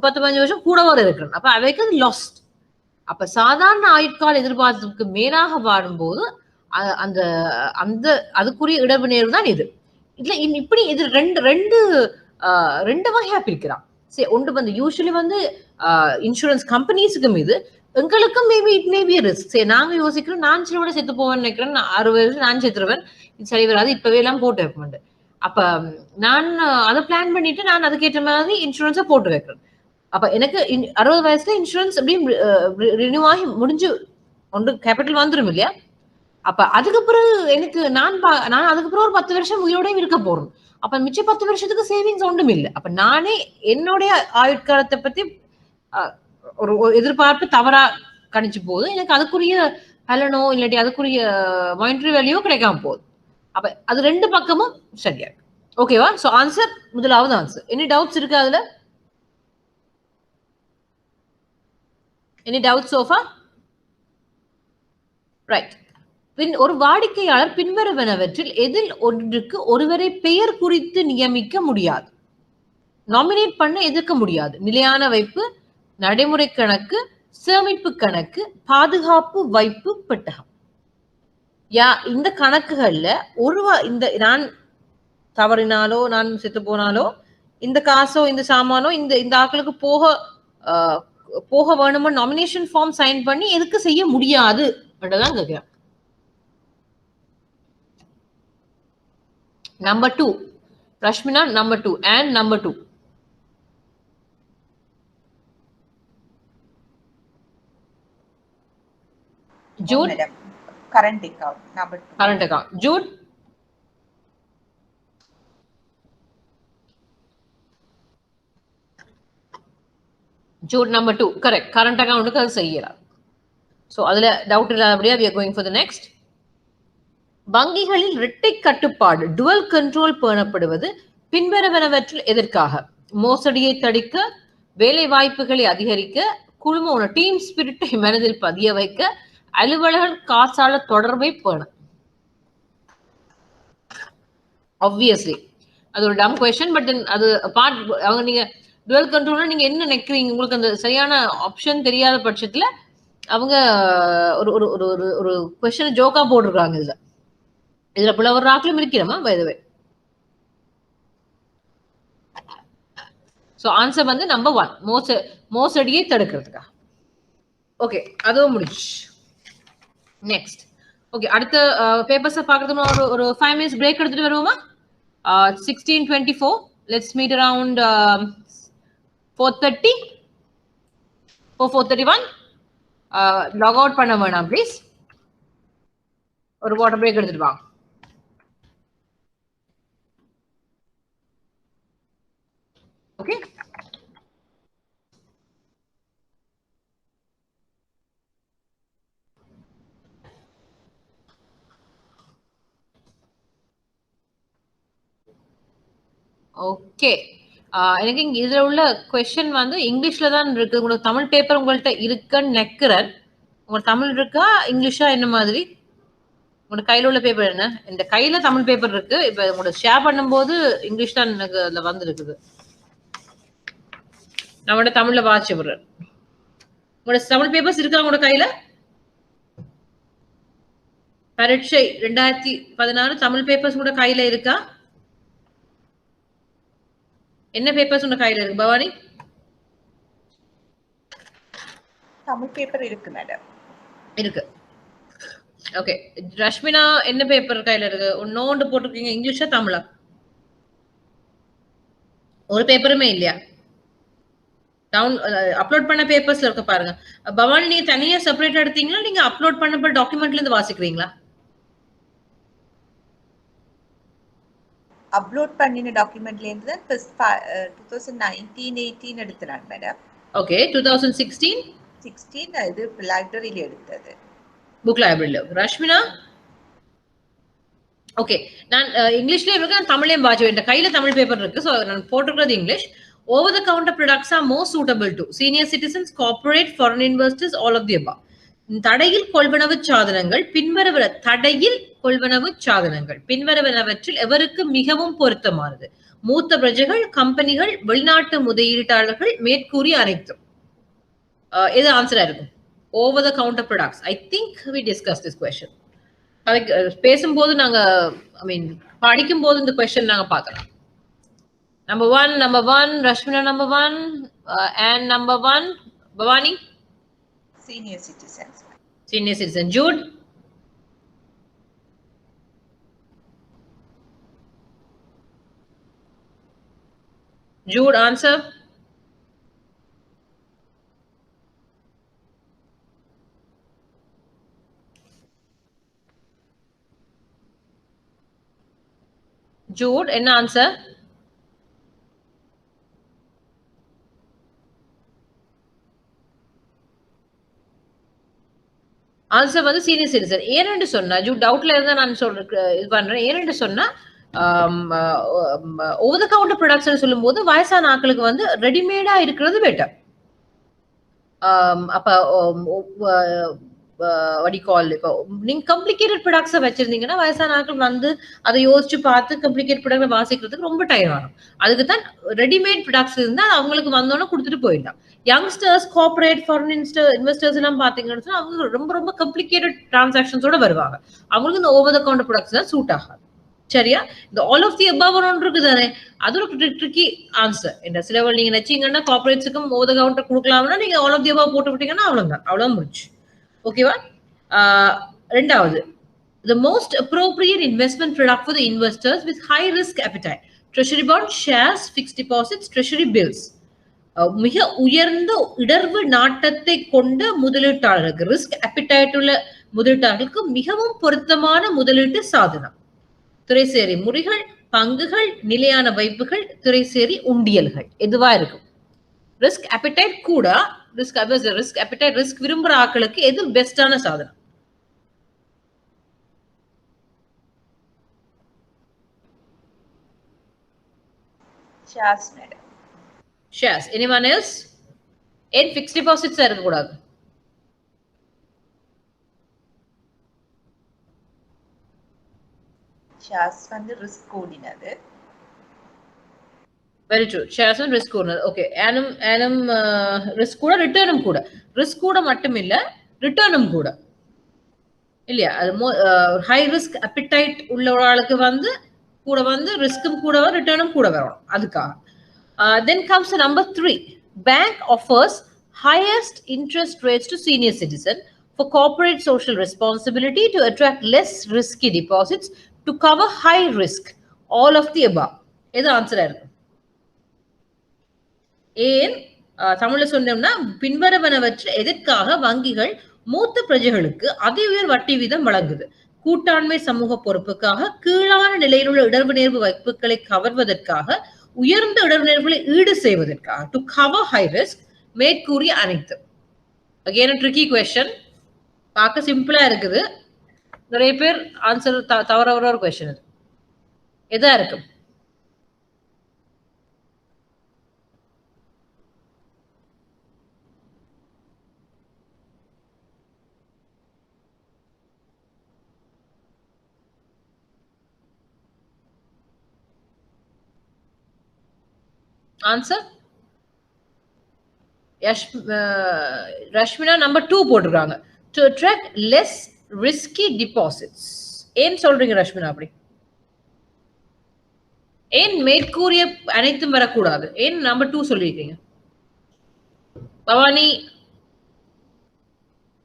10-15 வருஷம் கூட வர இருக்கிறேன். அப்ப அவைக்கு அது லாஸ்ட். அப்ப சாதாரண ஆயுட்கால எதிர்பார்ப்புக்கு மேலாக வாடும்போது அந்த அந்த அதுக்குரிய இடர்வு நேர்வு தான் இது. இதுல இப்படி இது ரெண்டு வகையா பிரிக்கிறான். சரி, ஒன்று வந்து யூஸ்வலி வந்து இன்சூரன்ஸ் கம்பெனிஸுக்கும் இது, எங்களுக்கும் மேபி இட் மேபி ரிஸ்க். சரி, நாங்க யோசிக்கிறோம், நான் சில விட செத்து போவேன்னு நினைக்கிறேன், 60 வயசு நான் செத்துருவேன், இது சரி வராது, இப்பவே எல்லாம் போட்டு வைப்பேன். அப்ப நான் அதை பிளான் பண்ணிட்டு நான் அதுக்கேற்ற மாதிரி இன்சூரன்ஸை போட்டு வைக்கிறேன். அப்ப எனக்கு 60 வயசுல இன்சூரன்ஸ் அப்படியும் ரினியூ ஆகி முடிஞ்சு ஒன்று கேபிட்டல் வந்துடும் இல்லையா? அப்ப அதுக்கு பிறகு எனக்கு நான் அதுக்கு பிறகு ஒரு 10 வருஷம் உயிரோடையும் இருக்க போறேன். அப்ப மிச்சம் 10 வருஷத்துக்கு சேவிங்ஸ் ஒன்றும் இல்லை. அப்ப நானே என்னுடைய ஆயுட்காலத்தை பத்தி ஒரு எதிர்பார்ப்பு தவறா கணிச்சு போகுது. எனக்கு அதுக்குரிய பலனோ இல்லாட்டி அதுக்குரிய மானிட்டரி வேல்யூ கிடைக்காம போகுது. அப்ப அது ரெண்டு பக்கமும் சரியா இருக்கு. ஓகேவா? சோ ஆன்சர் முதலாவது ஆன்சர். எனி டவுட்ஸ் இருக்கு அதுல? Any doubts so far? Right. ஒரு வாடிக்கையாளர் பின்வருவனவற்றில் எதில் ஒன்றுக்கு ஒருவரை பெயர் குறித்து நியமிக்க முடியாது, நாமினேட் பண்ண எதிர்க்க முடியாது? நிலையான வைப்பு, நடைமுறை கணக்கு, சேமிப்பு கணக்கு, பாதுகாப்பு வைப்பு பெட்டகம். இந்த கணக்குகள்ல இந்த நான் தவறினாலோ நான் செத்து போனாலோ இந்த காசோ இந்த சாமானோ இந்த ஆட்களுக்கு போக வேணுமோ நாமினேஷன் ஃபார்ம் சைன் பண்ணி எதுக்கு செய்ய முடியாது அப்படிதான் கேட்கிறேன். Number 2, Rashmina, number 2 and number 2. Jude, current account number 2. Current account. Jude, Jude number 2, correct. Current account க்கு அது செய்யலாம். So அதுல doubt இல்லாதபடியா we are going for the next. வங்கிகளில் இரட்டை கட்டுப்பாடு dual control பேணப்படுவது பின்வருவனவற்றில் எதற்காக? மோசடியை தடுக்க, வேலை வாய்ப்புகளை அதிகரிக்க, குழும டீம் ஸ்பிரிட்டை மனதில் பதிய வைக்க, அலுவலர்கள் காசாளர் தொடர்பை பேண. ஆப்வியஸ்லி அது ஒரு டம் கொஸ்டின். பட் அது பார்ட் அவங்க நீங்க டுவெல் கண்ட்ரோல்னா நீங்க என்ன நினைக்கிறீங்க? உங்களுக்கு அந்த சரியான ஆப்ஷன் தெரியாத பட்சத்துல அவங்க ஒரு ஒரு ஒரு ஒரு ஒரு கொஸ்டின் ஜோக்கா போட்டிருக்காங்க இதுல புலவர் ராக்களும் இருக்கிறோமா by the way. So answer வந்து நம்பர் 1 மோசடியை தடுக்கிறதுக்கா. ஓகே, அதுவும் முடிச்சு. நெக்ஸ்ட் ஓகே, அடுத்த பேப்பர்ஸை பார்க்கறதுக்கு ஒரு 5 minutes பிரேக் எடுத்துட்டு வருவோமா? 16:24. Let's meet around 4:30 4:31. Log out பண்ண வேணாம் ப்ளீஸ். ஒரு வாட்டர் பிரேக் எடுத்துட்டு வாங்க. Okay, okay. எனக்கு இங்க இதுல உள்ள கொஸ்டின் வந்து இங்கிலீஷ்ல தான் இருக்கு. உங்களுக்கு தமிழ் பேப்பர் உங்கள்கிட்ட இருக்குன்னு நினைக்கிறேன். உங்களுக்கு தமிழ் இருக்கா இங்கிலீஷா என்ன மாதிரி? உங்களோட கையில உள்ள பேப்பர் என்ன? இந்த கையில தமிழ் பேப்பர் இருக்கு. இப்ப உங்களோட ஷேர் பண்ணும்போது இங்கிலீஷ் தான் எனக்கு அதுல வந்துருக்குது. நம்மளோட தமிழ்ல வாட்சி விடுறேன். உங்களோட தமிழ் பேப்பர்ஸ் இருக்கா உங்களோட கையில? பரீட்சை 2016 தமிழ் பேப்பர்ஸ் கூட கையில இருக்கா? என்ன பேப்பர்ஸ் உங்க கையில இருக்கு பவானி? தமிழ் பேப்பர் இருக்கு மேடம். இருக்கு. ஓகே, ரஷ்மினா என்ன பேப்பர் கையில இருக்கு? நோண்டு போட்டிருக்கீங்க, இங்கிலீஷா தமிழா? ஒரு பேப்பருமே இல்லையா? டவுன் அப்லோட் பண்ண பேப்பர்ஸ்ல இருக்க பாருங்க. பவானி நீங்க தனியா செப்பரேட் எடுத்தீங்களா, நீங்க அப்லோட் பண்ணப்ப டாக்குமெண்ட்ல இருந்து வாசிக்கிறீங்களா? அப்லோட் பண்ணின டாக்குமெண்ட்ல இருந்து தான் 2019-18 எடுத்தேன் மேடம். ஓகே, 2016 இது லைப்ரரியில எடுத்தது. புக் லைப்ரரியில. ரஷ்மினா? ஓகே, நான் இங்கிலீஷ்லயும் இருக்கு, நான் தமிழையும் வாட்சி. என் கையில தமிழ் பேப்பர் இருக்கு. ஸோ நான் போட்டிருக்கிறது English. Over the counter products are more suitable to senior citizens, corporate, foreign investors, all of the above. தடையில் கொள்வனவு சாதனங்கள் பின்வருவனவற்றில் எவருக்கு மிகவும் பொருத்தமானது? மூத்த பிரஜைகள், கம்பெனிகள், வெளிநாட்டு முதலீட்டாளர்கள், மேற்கூறிய அனைத்தும். எது ஆன்சரா இருக்கும்? Over the counter products. I think we discuss this question. பேசும்போது நாங்க படிக்கும் போது இந்த கொஸ்டின் நாங்க பார்க்கலாம். Number one, Rashmina number 1, and number 1, Bhavani? Senior citizens. Senior citizen. Jude? Jude, answer? Jude, என்ன answer? ஆன்சர் வந்து சீனியர் சிட்டிசன். ஏன்னு சொன்னா ஜூ டவுட்ல இருந்தா நான் இது பண்றேன். ஏன்னு சொன்னா ஓவர் த கவுண்டர் ப்ராடக்ட்ஸ் சொல்லும் போது வயசான ஆட்களுக்கு வந்து ரெடிமேடா இருக்கிறது பெட்டர். அப்ப வடிகால் இப்போ நீங்க காம்ப்ளிகேட்டட் ப்ராடக்ட்ஸை வச்சிருந்தீங்கன்னா வயசான ஆட்கள் வந்து அதை யோசிச்சு பார்த்து காம்ப்ளிகேட் ப்ராடக்ட் வாசிக்கிறதுக்கு ரொம்ப டைம் ஆகும். அதுக்கு தான் ரெடிமேட் ப்ராடக்ட்ஸ் இருந்தால் அவங்களுக்கு வந்தோன்னே கொடுத்துட்டு போயிடலாம். யங்ஸ்டர்ஸ், கார்பரேட், ஃபாரின் இன்வெஸ்டர்ஸ் எல்லாம் பார்த்தீங்கன்னா அவங்க ரொம்ப ரொம்ப காம்ப்ளிகேட்டட் டிரான்சாக்ஷன்ஸோட வருவாங்க. அவங்களுக்கு இந்த ஓவர் த கவுண்டர் ப்ராடக்ட்ஸ் தான் சூட் ஆகாது. சரியா? இந்த ஆல் ஆஃப் தி அபவ் ஒன்று இருக்குதானே, அது ஒரு ட்ரிக்கி ஆன்சர். இந்த சிலவள் நீங்க நினைச்சீங்கன்னா கார்பரேட்ஸுக்கும் ஓவர் த கவுண்டர் கொடுக்கலாம்னா நீங்க ஆல் ஆஃப் தி அபவ் போட்டு விட்டீங்கன்னா அவ்வளவுதான், அவ்வளவு முடிச்சு. ஓகேவா? ரெண்டாவது, the most appropriate investment product for the investors with high risk appetite: treasury bonds, shares, fixed deposits, treasury bills. மிக உயர்ந்த இடர்வு நாட்டத்தை கொண்ட முதலீட்டாளர்களுக்கு, ரிஸ்க் appetite உள்ள முதலீட்டாளர்களுக்கு மிகவும் பொருத்தமான முதலீட்டு சாதனம் துறைசேரி முறிகள், பங்குகள், நிலையான வைப்புகள், துறைசேரி உண்டியல்கள். எதுவா இருக்கும்? ரிஸ்க் appetite கூட, ரிஸ்க் appetite, ரிஸ்க் விரும்புற ஆட்களுக்கு எது பெஸ்டான சாதனம்? Shares madam. Shares. Anyone else? ஏன் fixed deposits இருக்க கூடாது? Shares வந்து ரிஸ்க் கூடினது. Very true. Shares and risk கூடது. ஓகே. ஆனும் ரிஸ்க் கூட ரிட்டர்னும் கூட. ரிஸ்க் கூட மட்டும் இல்ல ரிட்டர்னும் கூட. இல்லையா? அது ஹை ரிஸ்க் அப்பிடைட் உள்ள ஒரு ஆளுக்கு வந்து கூட வந்து ரிஸ்க்கும் கூட வரும் ரிட்டர்னும் கூட வரும் அதுக்காக. Then comes the number 3. Bank offers highest interest rates to senior citizen for corporate social responsibility to attract less risky deposits to cover high risk. All of the above. இது ஆன்சரா இருக்கு. ஏன் தமிழ்ல சொன்னோம்னா பின்வருவனவற்றை எதற்காக வங்கிகள் மூத்த பிரஜைகளுக்கு அதி உயர் வட்டி வீதம் வழங்குது? கூட்டாண்மை சமூக பொறுப்புக்காக, கீழான நிலையில் உள்ள இடர்வு வைப்புகளை கவர்வதற்காக, உயர்ந்த இடர்வுகளை ஈடு செய்வதற்காக. டு கவர் ஹை ரிஸ்க் மேற்கூறிய அனைத்து. Again tricky question. பார்க்க சிம்பிளா இருக்குது. நிறைய பேர் ஆன்சர் தவற ஒரு கொஸ்டின் இது. எதா இருக்கும்? Answer? Rashmina number 2 போட்டிருக்காங்க. To attract less risky deposits. ஏன் சொல்றீங்க ரஷ்மினா அப்படி? ஏன் மேற்கூறிய அனைத்தும் வரக்கூடாது? ஏன் நம்பர் 2 சொல்லிருக்கீங்க? Bhavani,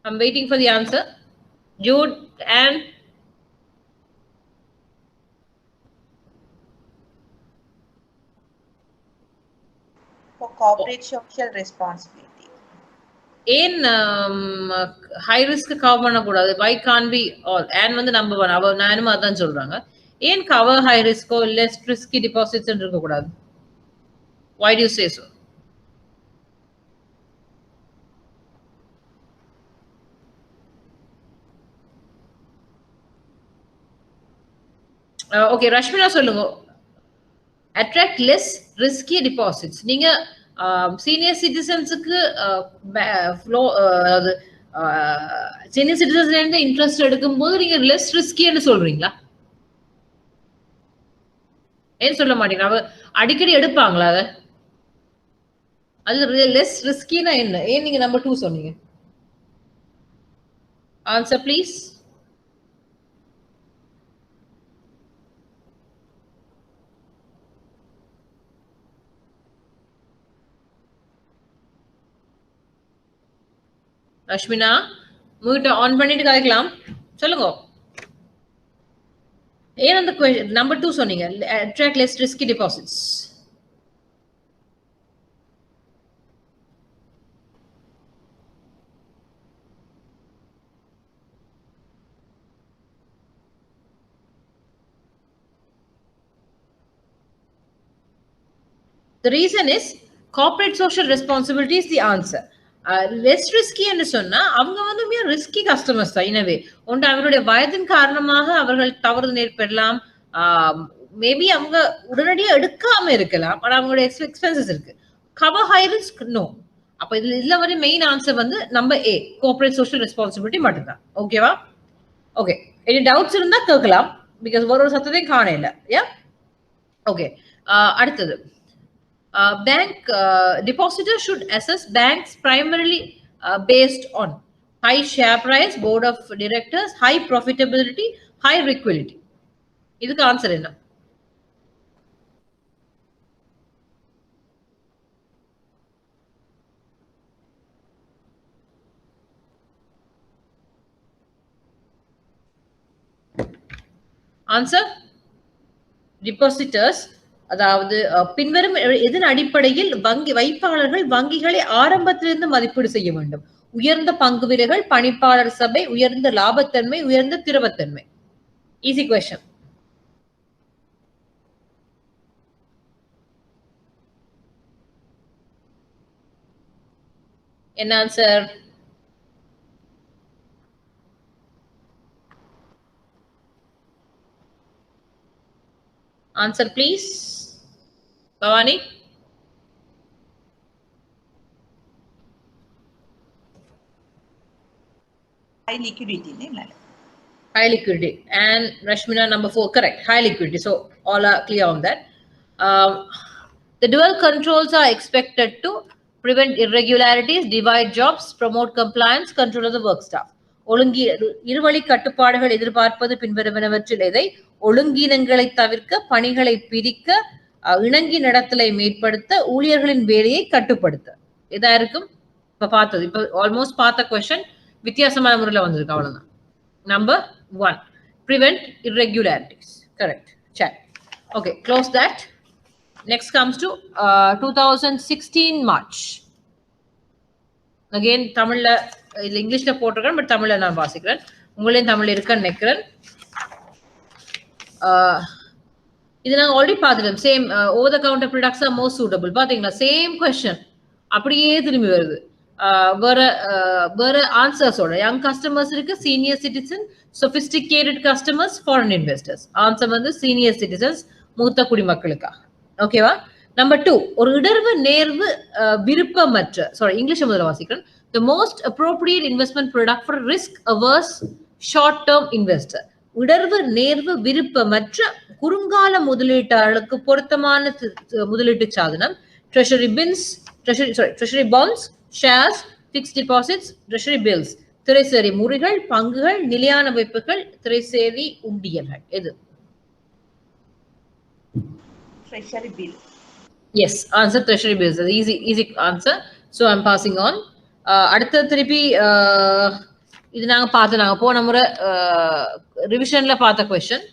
I'm waiting for the answer. Jude and for corporate social responsibility. ஏன் ஹை ரிஸ்க் கவர் பண்ணக்கூடாது? Why can be all? And வந்து நம்பர் 1 அவ நானும் அதான் சொல்றாங்க. ஏன் கவர் ஹை ரிஸ்கோ லெஸ் ரிஸ்கி டிபாசிட்ஸ் இருக்கக்கூடாது? Why do you say so? Okay Rashmina சொல்லுங்க. Attract less risky deposits. நீங்க சீனியர் சிட்டிசன்ஸுக்கு சீனியர் சிட்டிசன்ஸ்ல இருந்து இன்ட்ரெஸ்ட் எடுக்கும்போது நீங்க லெஸ் ரிஸ்கின்னு சொல்றீங்களா? ஏன் சொல்ல மாட்டீங்க? அவ அடிக்கடி எடுப்பாங்களா அத? அது லெஸ் ரிஸ்கினா என்ன? ஏன் நீங்க நம்பர் 2 சொன்னீங்க? Answer please. ரஷ்மினா உங்ககிட்ட ஆன் பண்ணிட்டு கதைக்கலாம். சொல்லுங்க. ஏன் அந்த நம்பர் 2 சொன்னீங்க? Attract less risky deposits. The reason is corporate social responsibility is the answer. Less ரிஸ்கின்னு சொன்னா அவங்க வந்து மிக ரிஸ்கி கஸ்டமர்ஸ் தான். எனவே ஒன்று அவருடைய வயதின் காரணமாக அவர்கள் தவறு நேர்பெறலாம். மேபி அவங்க உடனடியாக எடுக்காம இருக்கலாம். ஆனால் அவங்களுடைய எக்ஸ்பென்சஸ் இருக்கு. Cover high risk no. அப்ப இதுல வர மெயின் ஆன்சர் வந்து number A, cooperate social responsibility மட்டும்தான். ஓகேவா? ஓகே. எனி டவுட்ஸ் இருந்தா கேட்கலாம். பிகாஸ் ஒரு சத்தத்தையும் காண இல்லை. Yeah okay. அடுத்தது bank depositors should assess banks primarily based on high share price, board of directors, high profitability, high liquidity. இதுக்கு ஆன்சர் என்ன? ஆன்சர் depositors அதாவது பின்வரும் இதன் அடிப்படையில் வைப்பாளர்கள் வங்கிகளை ஆரம்பத்திலிருந்து மதிப்பீடு செய்ய வேண்டும். உயர்ந்த பங்கு விலைகள், பணிப்பாளர் சபை, உயர்ந்த லாபத்தன்மை, உயர்ந்த திரவத்தன்மை. Easy question. என்ன answer? Answer please. Bhavani. High liquidity. High liquidity. And Rashmina number 4, correct. High liquidity. So all are clear on that. The dual controls are expected to prevent irregularities, divide jobs, promote compliance, control of the work staff. ஒழுங்கி இருவழி கட்டுப்பாடுகள் எதிர்பார்ப்பது பின்வருவனவற்றில் எதை? ஒழுங்கீனங்களை தவிர்க்க, பணிகளை பிரிக்க, இணங்கி நடத்தலை மேம்படுத்த, ஊழியர்களின் வேலையை கட்டுப்படுத்த. இதா இருக்கும். இப்ப பார்த்தது, இப்ப ஆல்மோஸ்ட் பார்த்த கொஸ்டின் வித்தியாசமான முறையில் வந்திருக்கு. அவ்வளவுதான். Number 1, prevent irregularities. Correct. Check. Okay, close that. Next comes to 2016 March. Again, Tamil, English la போட்டிருக்கேன், பட் தமிழ்ல நான் வாசிக்கிறேன். உங்களையும் தமிழ் இருக்குன்னு நினைக்கிறேன். இது நாங்கள் ஆல்ரெடி பார்த்துட்டோம். Same over the counter products are most suitable. பார்த்தீங்களா, சேம் கொஸ்டின் அப்படியே திரும்பி வருது. வேற ஆன்சர்ஸோட யங் கஸ்டமர்ஸ் இருக்கு, senior citizen, sophisticated customers, foreign investors. Answer வந்து சீனியர் சிட்டிசன்ஸ், மூத்த குடிமக்களுக்காக. ஓகேவா? நம்பர் 2, ஒரு இடர்வு நேர்வு விருப்பமற்ற, சாரி இங்கிலீஷ் முதல்ல வாசிக்கிறேன். The most appropriate investment product for risk averse short term investor. இடர்வு நேர்வு விருப்பமற்ற குறுங்கால முதலீட்டாளருக்கு பொருத்தமான முதலீட்டு சாதனம் treasury bonds, shares, fixed deposits, treasury bills, திரைசேரி முறிகள், பங்குகள், நிலையான வைப்புகள், திரைசேரி உண்டியல்கள். எது? Treasury bill. Yes, answer treasury bills. Easy answer. So I'm passing on. அடுத்த திருப்பி இது நாங்க போன முறை ரிவிஷன்ல பார்த்த கொஸ்டின்.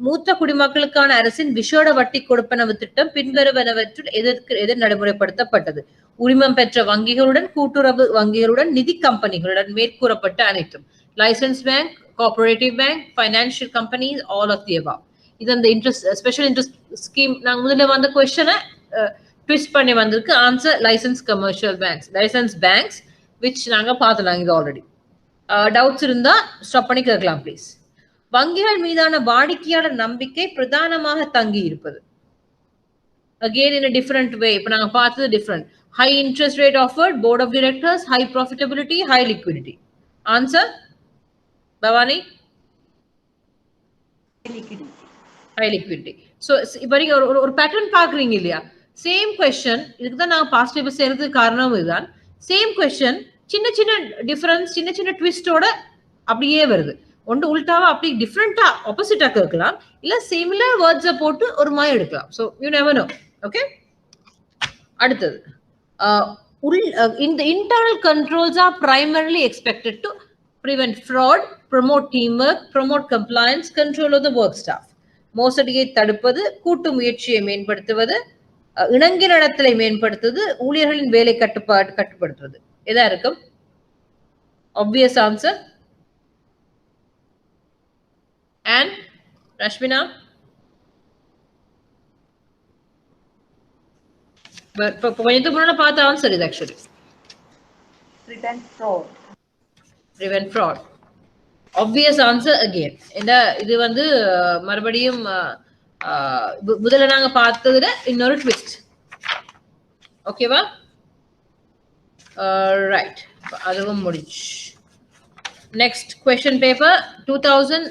மூத்த குடிமக்களுக்கான அரசின் விஷேட வட்டி கொடுப்பனவு திட்டம் பின்வருவனவற்றுள் எதிர் நடைமுறைப்படுத்தப்பட்டது? உரிமம் பெற்ற வங்கிகளுடன், கூட்டுறவு வங்கிகளுடன், நிதி கம்பெனிகளுடன், மேற்கூறப்பட்ட அனைத்தும். License bank, cooperative bank, financial companies, all of the above. இது அந்த இன்ட்ரெஸ்ட், ஸ்பெஷல் இன்ட்ரெஸ்ட் ஸ்கீம். நாங்க முதல்ல வந்த கொஸ்டினை ட்விஸ்ட் பண்ணி வந்திருக்கு. Answer license commercial banks, license banks, which நாங்க பார்த்துலாம் இது ஆல்ரெடி. டவுட்ஸ் இருந்தா ஸ்டாப் பண்ணி கேட்கலாம் ப்ளீஸ். வங்கிகள் மீதான வாடிக்கையாளர் நம்பிக்கை பிரதானமாக தங்கி இருப்பது. Again in a different way. இப்ப நாங்க பார்த்தது different. High interest rate offered, board of directors, high profitability, high liquidity. Answer? Bhavani? High liquidity. So இப்ப நீங்க ஒரு பேட்டர்ன் பாக்குறீங்க இல்லையா? சேம் கொஸ்டின், இதுக்கு தான் நான் பாஸ்ட் பேப்பர் செய்யறதுக்கு காரணம் இதுதான். சேம் கொஸ்டின் சின்ன சின்ன டிஃபரன்ஸ், சின்ன சின்ன ட்விஸ்டோட அப்படியே வருது. ஒன்று உல்டாவா அப்படி டிஃப்ரெண்டா ஆப்போசிட்டா கேட்கலாம், இல்ல சிமிலர் வேர்ட்ஸை போட்டு ஒரு மாதிரி எடுக்கலாம். So you never know. Okay, அடுத்தது இந்த internal controls are primarily expected to prevent fraud, promote teamwork, promote compliance, control of the work staff. மோசடியை தடுப்பது, கூட்டு முயற்சியை மேம்படுத்துவது, இணங்கி நடத்தலை மேம்படுத்துவது, ஊழியர்களின் வேலை கட்டுப்படுத்துவது. எதா இருக்கும்? Obvious answer. And Rashmina? But கொஞ்சம் முன்னாடி பார்த்த ஆன்சர் இது actually. Prevent fraud. Prevent fraud. Obvious answer again. இது வந்து மறுபடியும் முதல்ல நாங்க பார்த்ததுல இன்னொரு ட்விஸ்ட். ஓகேவா? ரைட், அதுவும் முடிச்சு. Next question paper 2000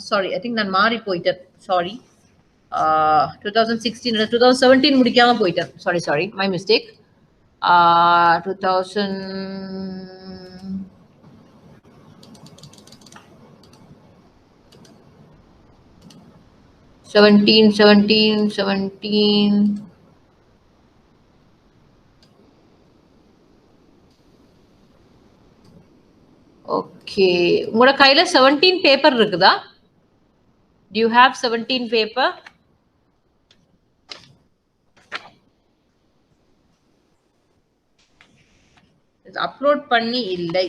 sorry, I think நான் மாறி போயிட்டேன். Sorry, 2016 இல்ல 2017 முடிக்காம போயிட்டேன். Sorry, my mistake. 2017. ஓகே, உங்களோட கையில 17 பேப்பர் இருக்குதா? Do you have 17 paper? இது அப்லோட் பண்ணி இல்லை.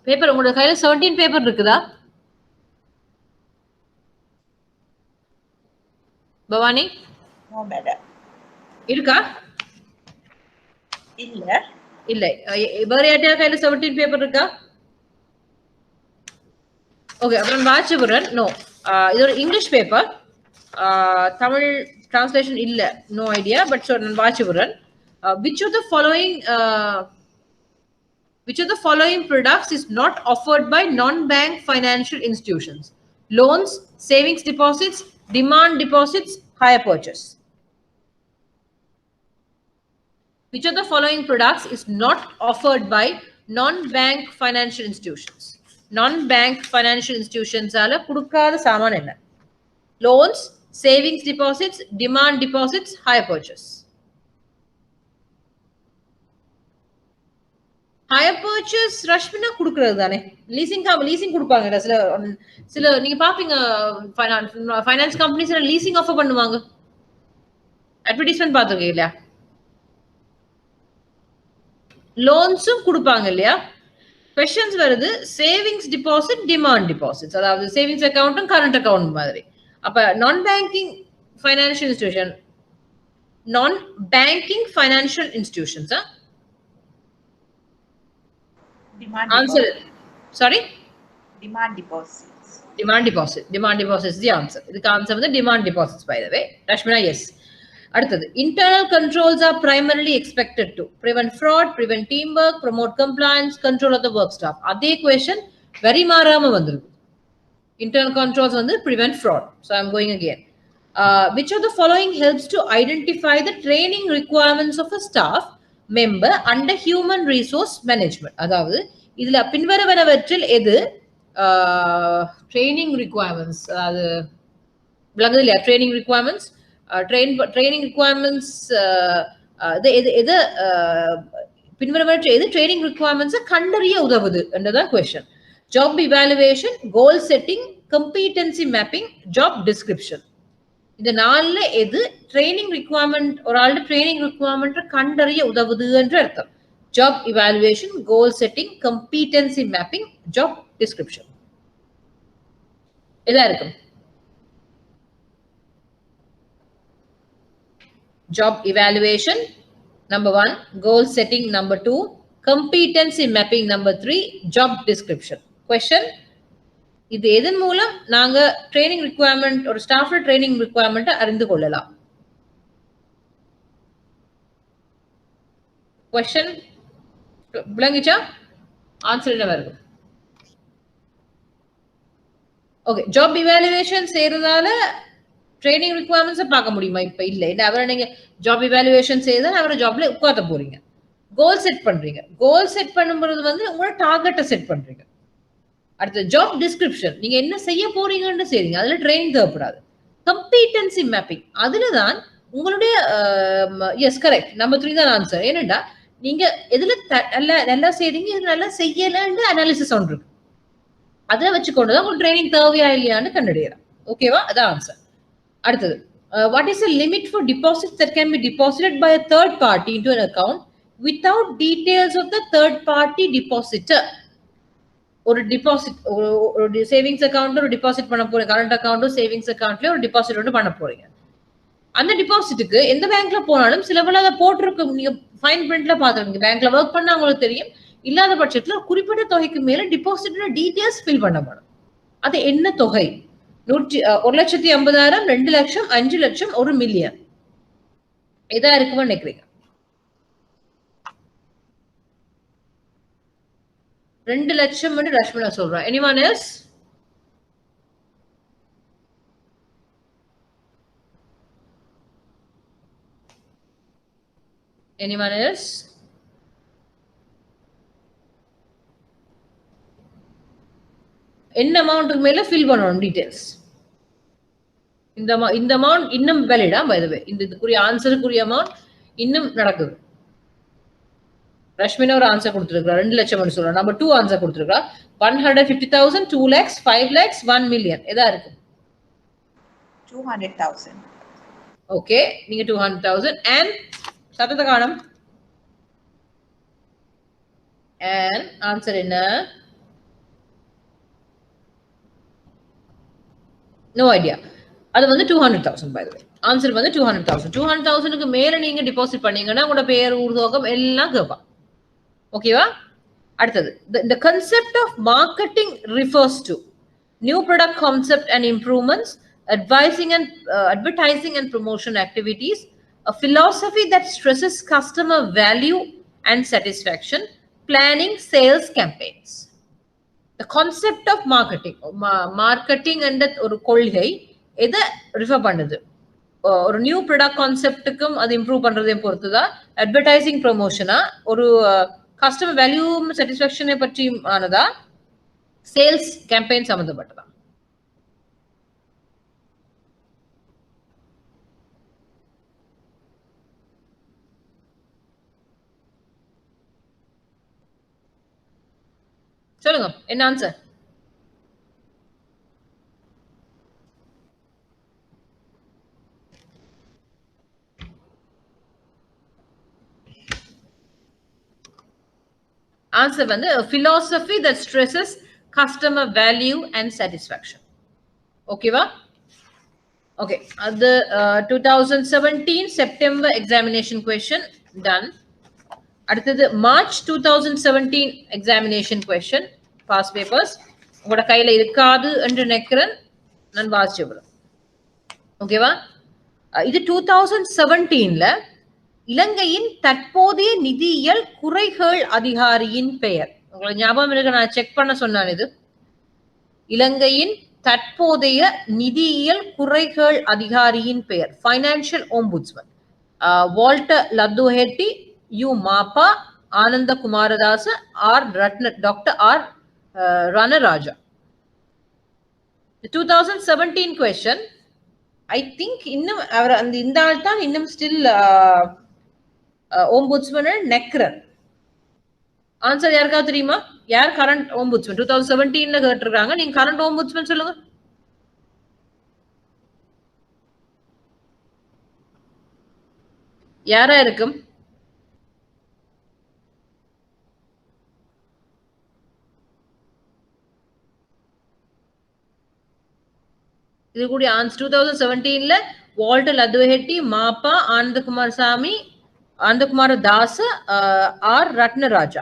பேப்பர் உங்களோட கையில 17 பேப்பர் இருக்குதா பவானி? No madam. இருக்கா? இல்ல. வேற யார்ட்டையா கையில 17 பேப்பர் இருக்கா? ஓகே, அப்புறம் வாட்சபுரன். நோ, இது ஒரு இங்கிலீஷ் பேப்பர், தமிழ் டிரான்ஸ்லேஷன் இல்ல, நோ ஐடியா. பட் நான் வாட்சபுரன். Which of the following products is not offered by non-bank financial institutions? Loans, savings deposits, demand deposits, hire purchase. Which of the following products is not offered by non-bank financial institutions? Non-bank financial institutions ஆல கொடுக்காத சாமான் என்ன? Loans, savings deposits, demand deposits, hire purchase. Hire purchase ரஷ்மினா கொடுக்கிறது தானே. லீசிங் கொடுப்பாங்க. சில நீங்க பாப்பீங்க ஃபைனான்ஸ் கம்பெனிஸ் லீசிங் ஆஃபர் பண்ணுவாங்க. அட்வர்டைஸ்மென்ட் பாத்துருக்கீங்க இல்லையா? லோன்ஸும் கொடுப்பாங்க இல்லையா? கொஸ்டின்ஸ் வருது சேவிங்ஸ் டிபாசிட், டிமாண்ட் டிபாசிட்ஸ், அதாவது சேவிங்ஸ் அக்கௌண்ட்டும் கரண்ட் அக்கௌண்ட் மாதிரி. அப்ப நான் banking financial institutions answer sorry demand deposits. Demand deposits the answer. இதுக்கு ஆன்சர் வந்து demand deposits by the way. Rashmina yes. அடுத்தது internal controls are primarily expected to prevent fraud, prevent teamwork, promote compliance, control of the work staff. அதே question very மாறாம வந்திருக்கு. Internal controls வந்து prevent fraud. So I'm going again. Which of the following helps to identify the training requirements of a staff member under human resource management? அதாவது இதுல பின்வருவனவற்றில் எது training requirements, அது விளங்குது இல்லையா? training requirements training requirements எது பின்வருவற்றை எது ட்ரைனிங் ரிக்வயர்மெண்ட்ஸை கண்டறிய உதவுது என்றதான் question. Job evaluation, goal setting, competency mapping, job description. இந்த நாலுல எது ட்ரைனிங் ரிக்வயர்மெண்ட், ஒரு ஆளுடைய ட்ரைனிங் ரிக்வயர்மெண்ட்டை கண்டறிய உதவுது என்று அர்த்தம். Job evaluation, goal setting, competency mapping, job description. இதா இருக்கும். Job evaluation number 1, goal setting number 2, competency mapping number 3, job description. Question: இது எதன் மூலம் நாங்க ட்ரைனிங் ரிக்வயர்மெண்ட், ஒரு ஸ்டாஃப்ல ட்ரைனிங் ரிக்வயர்மெண்ட் அறிந்து கொள்ளலாம்? Question விளங்குச்சா? ஆன்சர் என்ன வருது? ஓகே, ஜாப் இவாலுவேஷன் செய்யறதால ட்ரைனிங் ரிக்வயர்மெண்ட்ஸை பார்க்க முடியுமா? இப்ப இல்லை. அவரை நீங்க ஜாப் இவாலுவேஷன் செய்தால் அவரை ஜாப்ல உட்கார போறீங்க. கோல் செட் பண்றீங்க. கோல் செட் பண்ணும்போது வந்து உங்களோட டார்கெட்டை செட் பண்றீங்க. அடுத்து ஜாப் டிஸ்கிரிப்ஷன், நீங்க என்ன செய்ய போறீங்கன்னு செய்றீங்க. அதுல ட்ரைனிங் தேவைப்படாது. கம்பீட்டன்சி மேப்பிங், அதுலதான் உங்களுடைய எஸ் கரெக்ட் நம்பர் 3 தான் ஆன்சர். ஏனென்றா நீங்க எதுல நல்லா செய்றீங்க, இது நல்லா செய்யலன்னு அனாலிசிஸ் ஒன்று இருக்கு. அதை வச்சுக்கொண்டுதான் உங்களுக்கு ட்ரைனிங் தேவையா இல்லையான்னு கண்டறியலாம். ஓகேவா? அதான் ஆன்சர். அடுத்தது, what is the limit for deposits that can be deposited by a third party into an account without details of the third party depositor? ஒரு டிபாசிட், ஒரு சேவிங்ஸ் அக்கௌண்ட்ல ஒரு டிபாசிட் பண்ண போறீங்க, கரண்ட் அக்கௌண்ட்டும் சேவிங்ஸ் அக்கௌண்ட்லயும் ஒரு டிபாசிட் ஒன்று பண்ண போறீங்க. அந்த டிபாசிட்டுக்கு எந்த பேங்க்ல போனாலும் சிலவள அதை போட்டிருக்கும். நீங்க ஃபைன் பிரிண்ட்ல பாத்துருக்கீங்க. பேங்க்ல ஒர்க் பண்ணா உங்களுக்கு தெரியும். இல்லாத பட்சத்துல குறிப்பிட்ட தொகைக்கு மேல டிபாசிட் டீடைல்ஸ் ஃபில் பண்ண வேணும். அது என்ன தொகை? 1,50,000, 2 லட்சம், 5 லட்சம், 1 மில்லியன். இதா இருக்குன்னு நினைக்கிறீங்க? 2 லட்சம் ரஷ்மினா சொல்றேன். Anyone else? Anyone else? என்ன அமௌண்ட்டுக்கு மேல ஃபில் பண்ணணும் டீடைல்ஸ். இந்த அமௌண்ட் இன்னும் வேலிடா? பை தி வே, இதுக்குரிய ஆன்சருக்குரிய அமௌண்ட் இன்னும் நடக்குது. ரஷ்மினா ஒரு ஆன்சர் கொடுத்துருக்கா, 2 லட்சம் சொல்றேன். நம்பர் 2 ஆன்சர் கொடுத்துருக்கா. 150,000, 2 lakhs, 5 lakhs, 1 million. எதா இருக்கு? 200,000. ஓகே, நீங்க 200,000 and சத்தத்தை காணும். and ஆன்சர் என்ன? No idea. அது வந்து 200,000 பை தி வே. ஆன்சர் வந்து 200,000. 200,000க்கு மேல நீங்க டிபாசிட் பண்ணீங்கன்னா உங்களோட பேர், ஊர்தோகம் எல்லாம் கேட்பா. ஓகேவா? அடுத்தது, the concept of marketing refers to new product concept and improvements, advising and advertising and promotion activities, a philosophy that stresses customer value and satisfaction, planning sales campaigns. The concept of marketing, marketing என்ற ஒரு கொள்கை எதை ரிஃபர் பண்ணுது? ஒரு நியூ ப்ராடக்ட் கான்செப்டுக்கும் அது இம்ப்ரூவ் பண்றதையும் பொறுத்துதான். அட்வர்டைசிங் ப்ரொமோஷனா, ஒரு கஸ்டமர் வேல்யூ சாட்டிஸ்ஃபேக்ஷனை பற்றி ஆனதா, சேல்ஸ் கேம்பெயின் சம்பந்தப்பட்டதா? சொல்லுங்க, என்ன ஆன்சர்? ஆன்சர் வந்து philosophy that stresses customer value and satisfaction. ஓகேவா? ஓகே, அது 2017 செப்டம்பர் எக்ஸாமினேஷன் கொஸ்டின் டன். அடுத்தது March 2017 examination question pass papers உங்களோட கையில இருக்காது என்று நினைக்கிறேன், நான் வாசிச்சு விடுறேன். ஓகேவா? இது 2017ல இலங்கையின் தற்போதைய நிதியியல் குறைகள் அதிகாரியின் பெயர். உங்களுக்கு ஞாபகம் இருக்கு, நான் செக் பண்ண சொன்னான். இது இலங்கையின் தற்போதைய நிதியியல் குறைகள் அதிகாரியின் பெயர் financial ombudsman. Walter Laduwahetty, U Mapa, Ananda Kumaradasa, doctor R Ranaraja. 2017 question. I think இன்னும் அவர் இந்த ஆள் தான் இன்னும் ஸ்டில் ஓம்புட்ஸ்மன் நெக்ரர். ஆன்சர் யாருக்காவது தெரியுமா? யார் கரண்ட் ஓம்புட்ஸ்மன்? 2017ல கேட்டிருக்காங்க. நீங்க கரண்ட் ஓம்புட்ஸ்மன் சொல்லுங்க. யாரா இருக்கும்? இது கூடிய ஆன்சர் 2017ல வால்டர் லத்துஹெட்டி, மாப்பா, ஆனந்தகுமார் சாமி, ஆனந்தகுமார தாஸ், ஆர் ரத்னராஜா.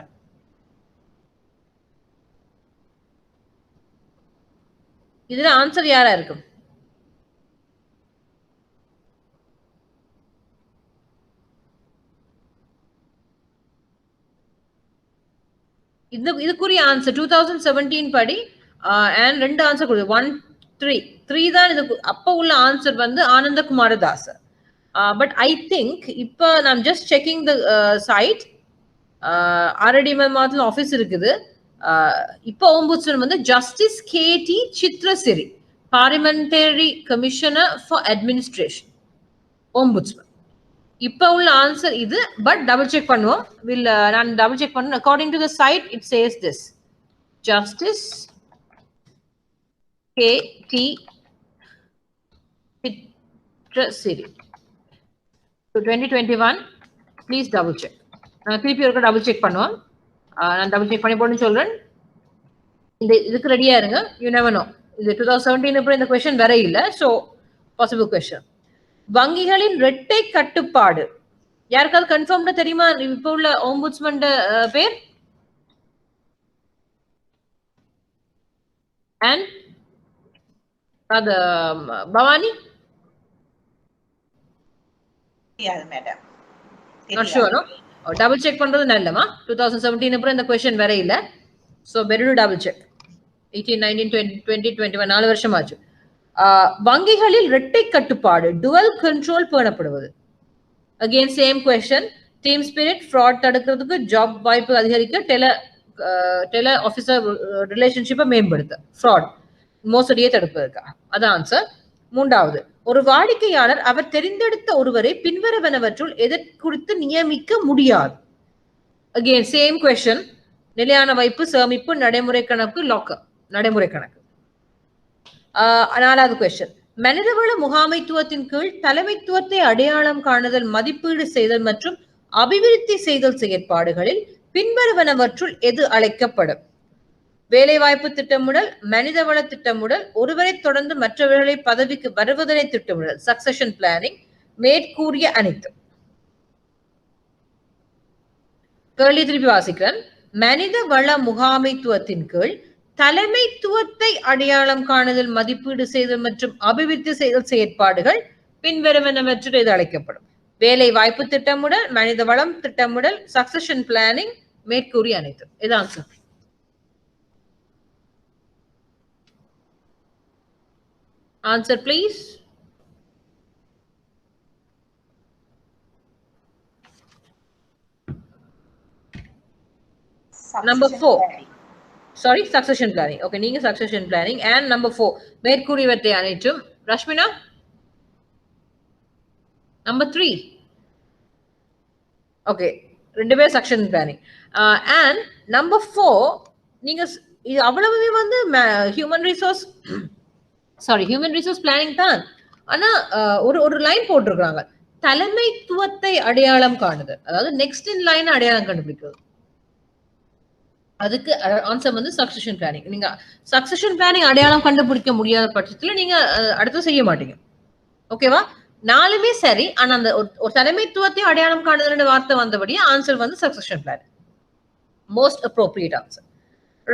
இதுல ஆன்சர் யாரா இருக்கும்? இதுக்குரிய ஆன்சர் 2017 படி அண்ட் ரெண்டு ஆன்சர் கொடுது. 1 3 தான் இது. அப்ப உள்ள ஆன்சர் வந்து Anandakumara Das. But I think இப்ப நான் ஜஸ்ட் செக்கிங் த சைட். ஆர்டி மாதத்துல ஆஃபீஸ் இருக்குது. இப்போ ஓம்புட்ஸ்மன் வந்து justice K D Chitrasiri, parliamentary commissioner for administration, ombudsman. இப்ப உள்ள ஆன்சர் இது. பட் டபுள் செக் பண்ணுவோம். நான் டபுள் செக் பண்ணேன். According to the site it says this: justice K D Chitrasiri. 2021. Please double check. நான் திருப்பி ஒரு டபுள் செக் பண்ணுவோம். நான் டபுள் செக் பண்ணி போட்டு சொல்றேன். இந்த இதுக்கு ரெடியா இருங்க. You never no. இது 2017 அப்புறம் இந்த கொஸ்டின் வேற இல்ல. So possible question. வங்கிகளின் இரட்டை கட்டுப்பாடு யாருக்காவது கன்ஃபார்ம்டா தெரியுமா? இப்ப உள்ள ஓம்புட்ஸ்மன் பேர் அண்ட் அது Bhavani madam. Not sure. Double check பண்றது நல்லமா? 2017 அப்புறம் இந்த கொஸ்டின் வேற இல்ல. So better to double check. 18, 19, 20, 21 4 வருஷம் ஆச்சு. வங்கிகளில் இரட்டை கட்டுப்பாடு டுவல் கண்ட்ரோல் பேணப்படுவது. Again same question. Team spirit, fraud தடுக்கிறதுக்கு, ஜாப் வாய்ப்பு அதிகரிக்க, டெல ஆஃபீஸர் ரிலேஷன்ஷிப்பை மேம்படுத்த, ஃப்ராட் மோசடியை தடுப்பதற்கா. அதான் ஆன்சர். மூன்றாவது, ஒரு வாடிக்கையாளர் அவர் தெரிந்தெடுத்த ஒருவரை பின்வருவனவற்றுள் எதை குறித்து நியமிக்க முடியாது. Again same question. நிலையான வைப்பு, சேமிப்பு, நடைமுறை கணக்கு, லாக்கர், நடைமுறை கணக்கு. நாலாவது கொஸ்டின். மனிதவள முகாமைத்துவத்தின் கீழ் தலைமைத்துவத்தை அடையாளம் காணுதல், மதிப்பீடு செய்தல் மற்றும் அபிவிருத்தி செய்தல் செயற்பாடுகளில் பின்வருவனவற்றுள் எது அழைக்கப்படும்? வேலைவாய்ப்பு திட்டமிடல், மனிதவள திட்டமிடல், ஒருவரை தொடர்ந்து மற்றவர்களை பதவிக்கு வருவதனை திட்டமிடல், சக்சஷன் பிளானிங், மேற்கூறிய அனைத்தும். கேள்வி திருப்பி வாசிக்கிறேன். மனித வள முகாமைத்துவத்தின் கீழ் தலைமைத்துவத்தை அடையாளம் காணுதல், மதிப்பீடு செய்தல் மற்றும் அபிவிருத்தி செய்தல் செயற்பாடுகள் பின்வருவனவற்றுள் எது அழைக்கப்படும்? வேலை வாய்ப்பு திட்டமிடல், மனித வளம் திட்டமிடல், சக்சஷன் பிளானிங், மேற்கூறிய அனைத்தும். இது answer. Answer please. Number succession 4. planning. Sorry, succession planning. Okay, நீங்க succession planning. And number 4, மேற்கூறியவற்றை அனைத்தும். Rashmina? Number 3. Okay, ரெண்டு பேர் succession planning. And number 4, நீங்க இது அவ்வளவுமே வந்து human resource planning தான். ஆனா ஒரு லைன் போட்டிருக்காங்க, தலைமைத்துவத்தை அடையாளம் காணுது. அதாவது நெக்ஸ்ட் இன் லைன் அடையாளம் கண்டுபிடிக்கிறது. அதுக்கு ஆன்சர் வந்து சக்சஷன் பிளானிங். நீங்க சக்சஷன் பிளானிங் அடையாளம் கண்டுபிடிக்க முடியாத பட்சத்துல நீங்க அடுத்து செய்ய மாட்டீங்க. ஓகேவா? நாலுமே சரி. ஆனா அந்த ஒரு தலைமைத்துவத்தை அடையாளம் காணுதுன்னு வார்த்தை வந்தபடியே ஆன்சர் வந்து succession planning. Most appropriate answer.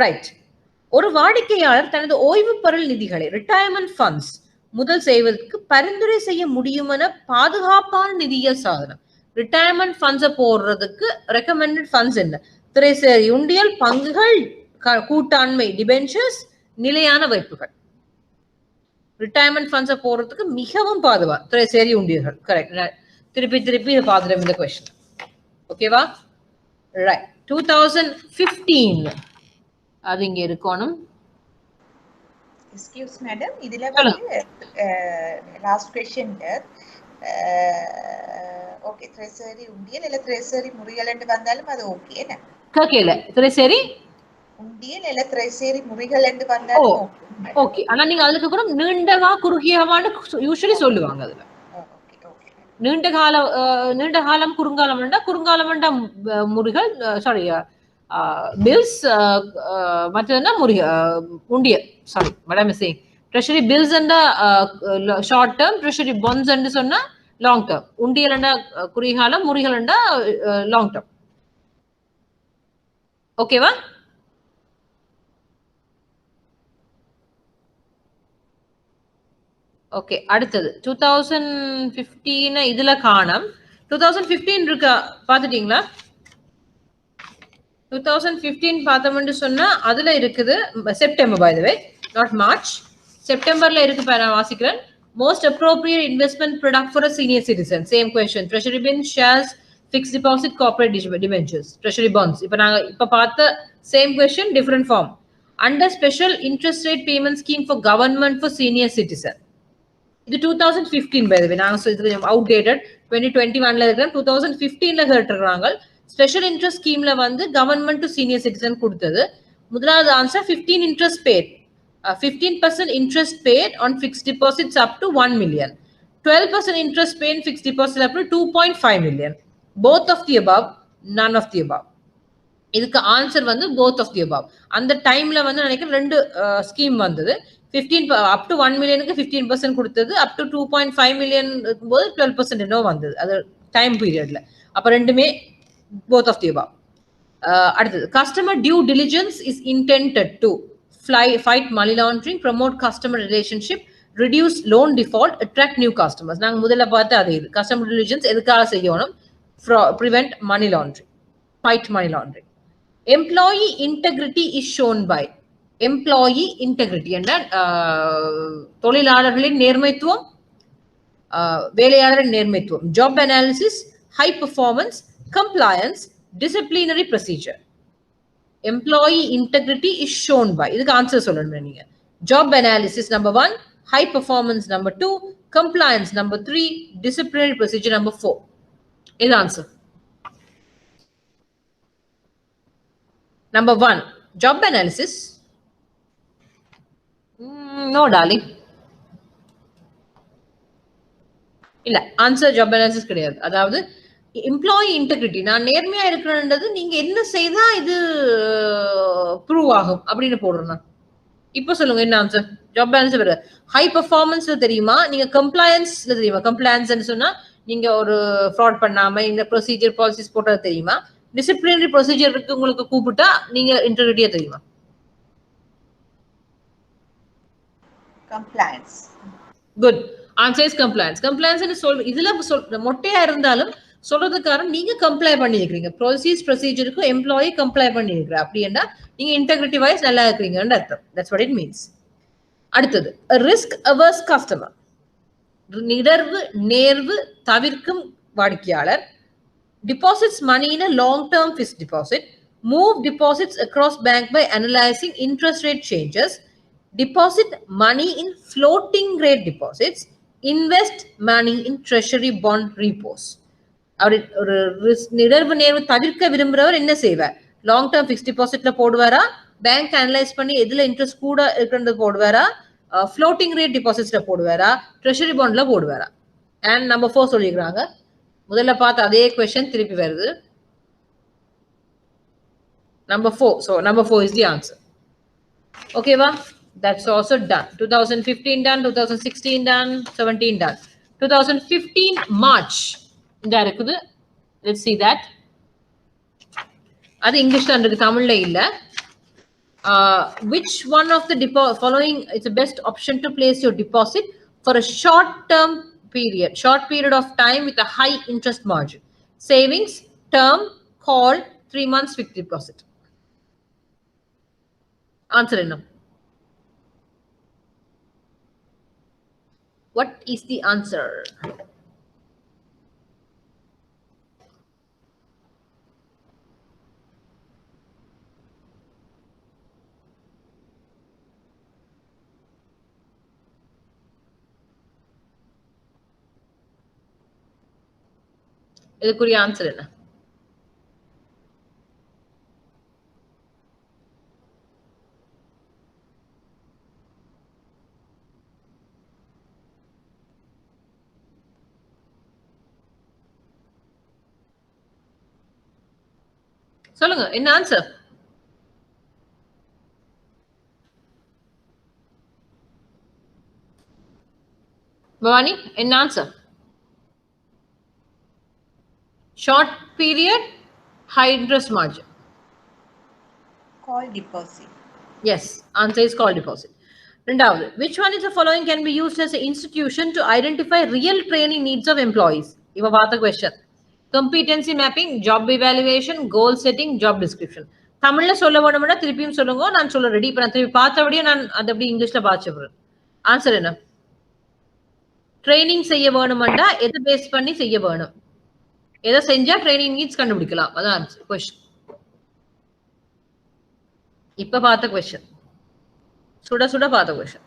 Right. ஒரு வாடிக்கையாளர் தனது ஓய்வு பெறல் நிதிகளை ரிட்டையர்மெண்ட் ஃபண்ட்ஸ் முதல் செய்வதற்கு பரிந்துரை செய்ய முடியும் என பாதுகாப்பான நிதியியல் சாதனம். ரிட்டையர்மெண்ட் ஃபண்ட்ஸை போடுறதுக்கு ரெக்கமெண்டட் ஃபண்ட்ஸ் என்ன? திரைசேரி உண்டியல், பங்குகள், கூட்டாண்மை டிபென்ச்சர்ஸ், நிலையான வைப்புகள். ரிட்டையர்மெண்ட் ஃபண்ட்ஸை போடுறதுக்கு மிகவும் திரைசேரி உண்டியல்கள். கரெக்ட். திருப்பி இதை பார்த்துட்டோம் இந்த கொஸ்டின். ஓகேவா? ரைட். 2015 அது இங்க இருக்கணும். எக்ஸ்கியூஸ் மேடம், இதுல வந்து லாஸ்ட் क्वेश्चनல ஓகே ட்ரெஷரி உண்டியல் இல்ல ட்ரெஷரி முறிகள்னு வந்தாலும் அது ஓகேனா? கேக்கல. ட்ரெஷரி உண்டியல் இல்ல ட்ரெஷரி முறிகள்னு வந்தாலும் ஓகே. ஆனா நீங்க அதுக்கு அப்புறம் நீண்டவா குறுகியவான்னு யூசுவலி சொல்லுவாங்க. அதுல நீண்ட காலம் குறுங்காலம் முறிகள், சாரி bills, மற்றதுன்னா உண்டியல். Sorry madam saying treasury bills and short term, treasury bonds என்று சொன்னா லாங் டேர்ம். உண்டியல் அண்டா குறுகாலம், முறிகள் அண்டா லாங் டேர்ம். ஓகேவா? ஓகே. அடுத்தது 2015 இதுல காணம். 2015 இருக்கா பாத்துட்டீங்களா? 2015 பார்த்தோம்னு சொன்னா அதுல இருக்குது September, by the way not March. செப்டம்பர்ல இருக்கு பாரு, நான் வாசிக்கிறேன். Most appropriate investment product for a senior citizen. Same question. Treasury bill, shares, fixed deposit, corporate debentures, treasury bonds. இப்ப பார்த்த same question different form. Under special interest rate payment scheme for government for senior citizen. இது 2015 பை தி வே. நாங்க இது அவுடேட்டட். 2021ல இருக்கிற 2015ல கேட்டிருக்காங்க. ஸ்பெஷல் இன்ட்ரெஸ்ட் ஸ்கீம்ல வந்து கவர்மெண்ட் டு சீனியர் சிட்டிசன் கொடுத்தது. முதலாவது answer 15% interest paid. 15% interest paid on fixed deposits up to 1 million. 12% interest paid in fixed deposits up to 2.5 million. Both of the above, none of the above. இதுக்கு ஆன்சர் வந்து both of the above. அந்த டைம்ல வந்து நினைக்கிறேன் ரெண்டு ஸ்கீம் வந்தது. 15 up to 1 million-க்கு 15% கொடுத்தது, up to 2.5 million போது 12% என்னோ வந்தது. அது டைம் பீரியட்ல. அப்ப ரெண்டுமே both of the above. அடுத்தது customer due diligence is intended to fight money laundering, promote customer relationship, reduce loan default, attract new customers. நாங்க முதல்ல பார்த்து அதே இது. customer diligence எதுக்காக செய்யணும்? prevent money laundering, fight money laundering. Employee integrity is shown by. Employee integrity என்ற தொழிலாளர்களின் நேர்மைத்துவம், வேலையாளரின் நேர்மைத்துவம். Job analysis, high performance, compliance, disciplinary procedure. Employee integrity is shown by. இதுக்கு ஆன்சர் சொல்லணும் நீங்க. Job analysis number 1, high performance number 2, compliance number 3, disciplinary procedure number 4. இது answer. Number 1 job analysis. No darling. இல்ல, ஆன்சர் ஜாப் அனாலிசிஸ் கிடையாது. அதாவது எம்ப்ளாயி இன்டெகிரிட்டி, நான் நேர்மையா இருக்கிறேன்றது நீங்க என்ன செய்தா இது ப்ரூவ் ஆகும் அப்படின்னு போடுறேன். இப்ப சொல்லுங்க என்ன ஆன்சர்? ஜாப் அனாலிசிஸ் வேற. ஹை பெர்ஃபார்மன்ஸ்ல தெரியுமா? நீங்க கம்ப்ளையன்ஸ்ல தெரியுமா? கம்ப்ளையன்ஸ் சொன்னா நீங்க ஒரு ஃப்ராட் பண்ணாம இந்த ப்ரொசீஜர் பாலிசிஸ் போட்டது தெரியுமா? டிசிப்ளினரி ப்ரொசீஜர் இருக்கு உங்களுக்கு கூப்பிட்டா நீங்க இன்டெகிரிட்டியா தெரியுமா? compliance. Good. Answer is compliance. Compliance ன்னு இதுல மொட்டையா இருந்தாலும் சொல்றதுக்காரன் நீங்க கம்ப்ளை பண்ணிருக்கீங்க. ப்ரொசீஜருக்கு எம்ப்ளாயி கம்ப்ளை பண்ணிருக்கிற அப்படின்னா நீங்க இன்டெகிரிட்டி வைஸ் நல்லா இருக்கிறீங்கன்னு அர்த்தம். That's what it means. அடுத்தது risk averse customer. நிடர்வு நேர்வு தவிர்க்கும் வாடிக்கையாளர். Deposits money in a long term fixed deposit. move deposits across bank by analyzing interest rate changes, deposit money in floating rate deposits, invest money in treasury bond repos. அவர் ஒரு நிகழ்வு நேர்வு தவிர்க்க விரும்புறவர் என்ன செய்வார்? லாங் டேர்ம் ஃபிக்ஸ்ட் டிபாசிட்ல போடுவாரா, பேங்க் அனலைஸ் பண்ணி எதுல இன்ட்ரெஸ்ட் கூட இருக்கிறது போடுவாரா, ஃப்ளோட்டிங் ரேட் டிபாசிட்ஸ்ல போடுவாரா, ட்ரெஷரி பாண்ட்ல போடுவாரா? அண்ட் நம்பர் 4 சொல்லிக்கிறாங்க. முதல்ல பார்த்த அதே கொஸ்டின் திருப்பி வருது. Number 4. So number 4 is the answer. Okay, va? That's also done. 2015 done, 2016 done, 17 done. 2015 March. Let's see that. That's English and Tamil la illa. Which one of the following is the best option to place your deposit for a short period of time with a high interest margin? Savings, term, call, 3 months fixed deposit. Answer enna? What is the answer? இதுக்குரிய ஆன்சர் என்ன? சொல்லுங்க, என்ன ஆன்சர்? பவானி, என்ன answer? Short period, high interest margin. Call deposit. Yes, answer is call deposit. Rendavathu, which one is the following can be used as an institution to identify real training needs of employees? Iva paatha question. Competency mapping, job evaluation, goal setting, job description. தமிழ்ல சொல்ல வேணும்னா திருப்பியும் சொல்லுங்க, நான் சொல்ல ரெடி. இப்ப நான் திருப்பி பார்த்தபடியே நான் அது அப்படி இங்கிலீஷ்ல பாய்ச்சப்படுறேன். ஆன்சர் என்ன? ட்ரைனிங் செய்ய வேணும்னா எதை பேஸ் பண்ணி செய்ய வேணும்? எதை செஞ்சா ட்ரைனிங் நீட்ஸ் கண்டுபிடிக்கலாம்? அதான் ஆன்சர் கொஸ்டின். இப்ப பார்த்த கொஸ்டின், சுட சுட பார்த்த question.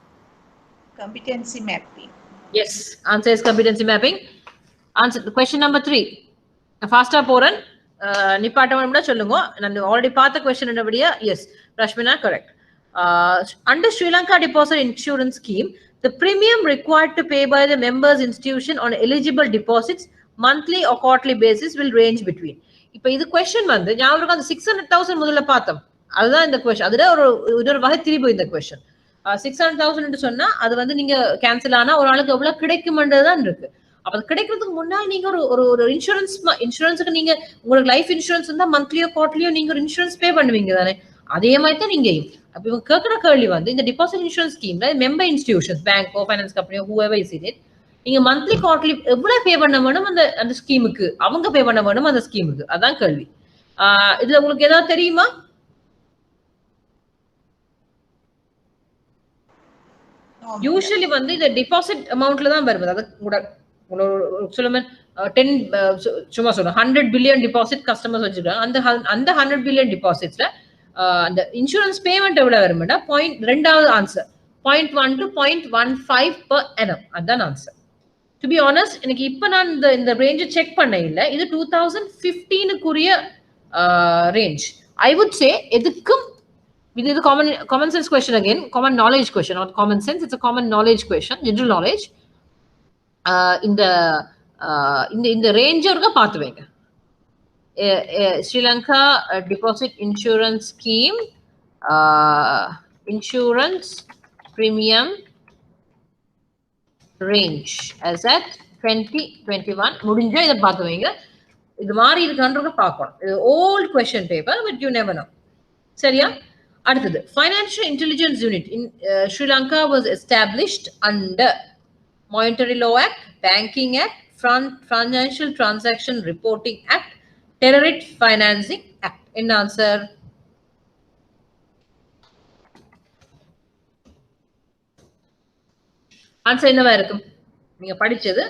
Competency mapping. Yes, answer is competency mapping. Answer question number 3. ஃபாஸ்டா போறேன், நிப்பாட்டம்னா சொல்லுங்க. நான் ஆல்ரெடி பார்த்த கொஸ்டின் என்னபடியா? Yes, Rashmina correct. Under Sri Lanka Deposit Insurance Scheme, the premium required to pay by the members institution on eligible deposits monthly or quarterly basis will range between. இப்ப இது கொஸ்டின் வந்து ஞாபகம் அந்த 600,000 முதல்ல பார்த்தோம், அதுதான் இந்த கொஸ்டின். அதுல ஒரு வகை திருப்பி இந்த கொஸ்டின் 600,000 சொன்னா அது வந்து நீங்க கேன்சல் ஆனா ஒரு ஆளுக்கு எவ்வளவு கிடைக்கும்ன்றதுதான் இருக்கு. அப்ப அது கிடைக்கிறதுக்கு முன்னாடி நீங்க ஒரு இன்சூரன்ஸுக்கு நீங்க உங்களுக்கு லைஃப் இன்சூரன்ஸ் இருந்தா மந்த்லியோ குவார்டர்லியோ நீங்க ஒரு இன்சூரன்ஸ் பே பண்ணுவீங்க தானே, அதே மாதிரி தான் நீங்க. அப்ப இவங்க கேட்கிற கேள்வி வந்து இந்த டிபாசிட் இன்சூரன்ஸ் ஸ்கீம்ல மெம்பர் இன்ஸ்டிடியூஷன்ஸ், பேங்கோ, ஃபைனான்ஸ் கம்பெனியோ, ஹூஎவர் இஸ் இட், நீங்க மந்த்லி குவார்டர்லி எவ்வளவு பே பண்ண வேணும் அந்த ஸ்கீமுக்கு, அவங்க பே பண்ண வேணும் அந்த ஸ்கீமுக்கு, அதான் கேள்வி. இதுல உங்களுக்கு ஏதாவது தெரியுமா? யூஸ்வலி வந்து இந்த டிபாசிட் அமௌண்ட்ல தான் வருது. அது கூட சொல்லுங்க 10 சும்மா சொல்லுங்க 100 பில்லியன் டிபாசிட் கஸ்டமர்ஸ் வச்சிருக்காங்க. அந்த 100 பில்லியன் டிபாசிட்ஸ்ல அந்த இன்சூரன்ஸ் பேமெண்ட் எவ்வளவு வரும்னா ரெண்டாவது ஆன்சர் 0.1 to 0.15 per annum. அதான் ஆன்சர். டு பி ஆனஸ்ட், எனக்கு இப்ப நான் இந்த ரேஞ்சை செக் பண்ண இல்லை. இது 2015க்குரிய ரேஞ்ச். ஐ வுட் சே எதுக்கும் இது common sense question, again common knowledge question, not common sense, it's a common knowledge question, general knowledge. இந்த ரேஞ்சர்க பார்த்து வைங்க. Sri Lanka deposit insurance scheme insurance premium range as at 2021 முடிஞ்சா இதை பார்த்து வைங்க. இது மாதிரி இருக்கான்றத பார்க்கணும். இது old question paper, but you never know. சரியா? அடுத்தது, financial intelligence unit in Sri Lanka was established under Monetary Law Act, Banking Act, Financial Transaction Reporting Act, Terrorist Financing Act. In answer, என்னவா இருக்கும்? நீங்க படிச்சது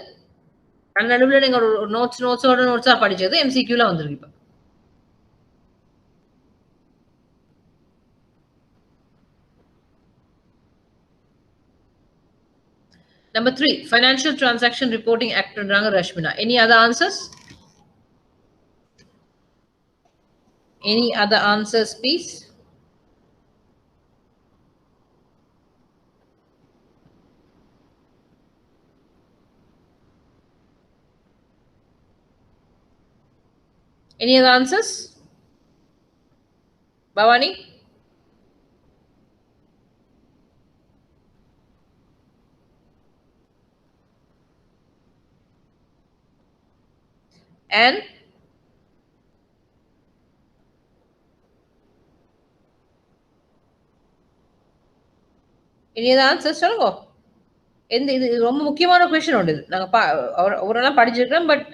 நடுவில் நீங்க ஒரு நோட்ஸா படிச்சது MCQல வந்திருக்கு. இப்ப Number 3, Financial Transaction Reporting Act ன்றாங்க Rashmina. Any other answers? Any other answers, please? Any other answers? Bhavani? And any other answers? சொல்லுங்க. இது ரொம்ப முக்கியமான கொஸ்டின் உண்டு. இது நாங்க அவரெல்லாம் படிச்சிருக்கிறோம், பட்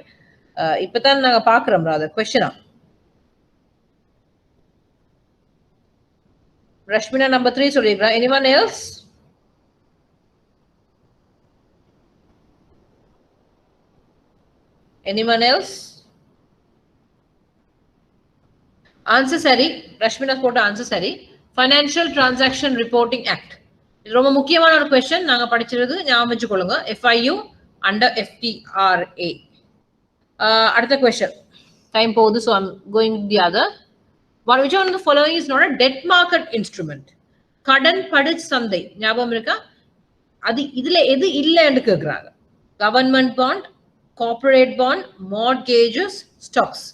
இப்பதான் நாங்க பாக்குறோம் அது கொஸ்டினா. Rashmina number 3 சொல்லிருக்கா. Anyone else? Anyone else? Answer சரி. Rashmina போட்ட ஆன்சர் சரி. Financial Transaction Reporting Act. இது ரொம்ப முக்கியமான ஒரு கொஸ்டின். நாங்க படிச்சிருது ஞாபகம் வச்சுக்கொள்ளுங்க. FIU under FTRA. அடுத்த கொஸ்டின். டைம் போகுது, so I'm going with the other. Which one of the following is not a debt market instrument? கடன் படு சந்தை ஞாபகம் இருக்கா? அது இதுல எது இல்லைன்னு கேக்குறாங்க. Government bond, corporate bond, mortgages, stocks.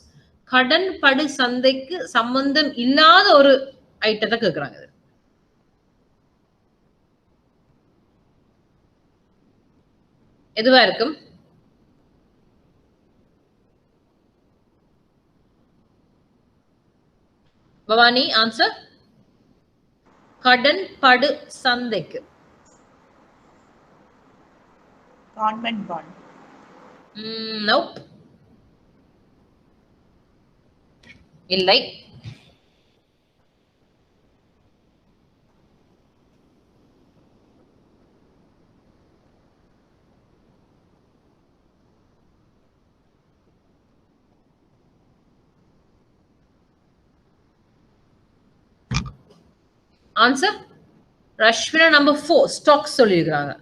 கடன் படு சந்தைக்கு சம்பந்தம் இல்லாத ஒரு ஐட்டத்தை கேக்குறாங்க. எதுவா இருக்கும்? பவானி ஆன்சர். கடன் படு சந்தைக்கு கவர்மெண்ட் பாண்ட். நோப், இல்லை. ஆன்சர் Rashmina number 4 ஸ்டாக்ஸ் சொல்லியிருக்காங்க.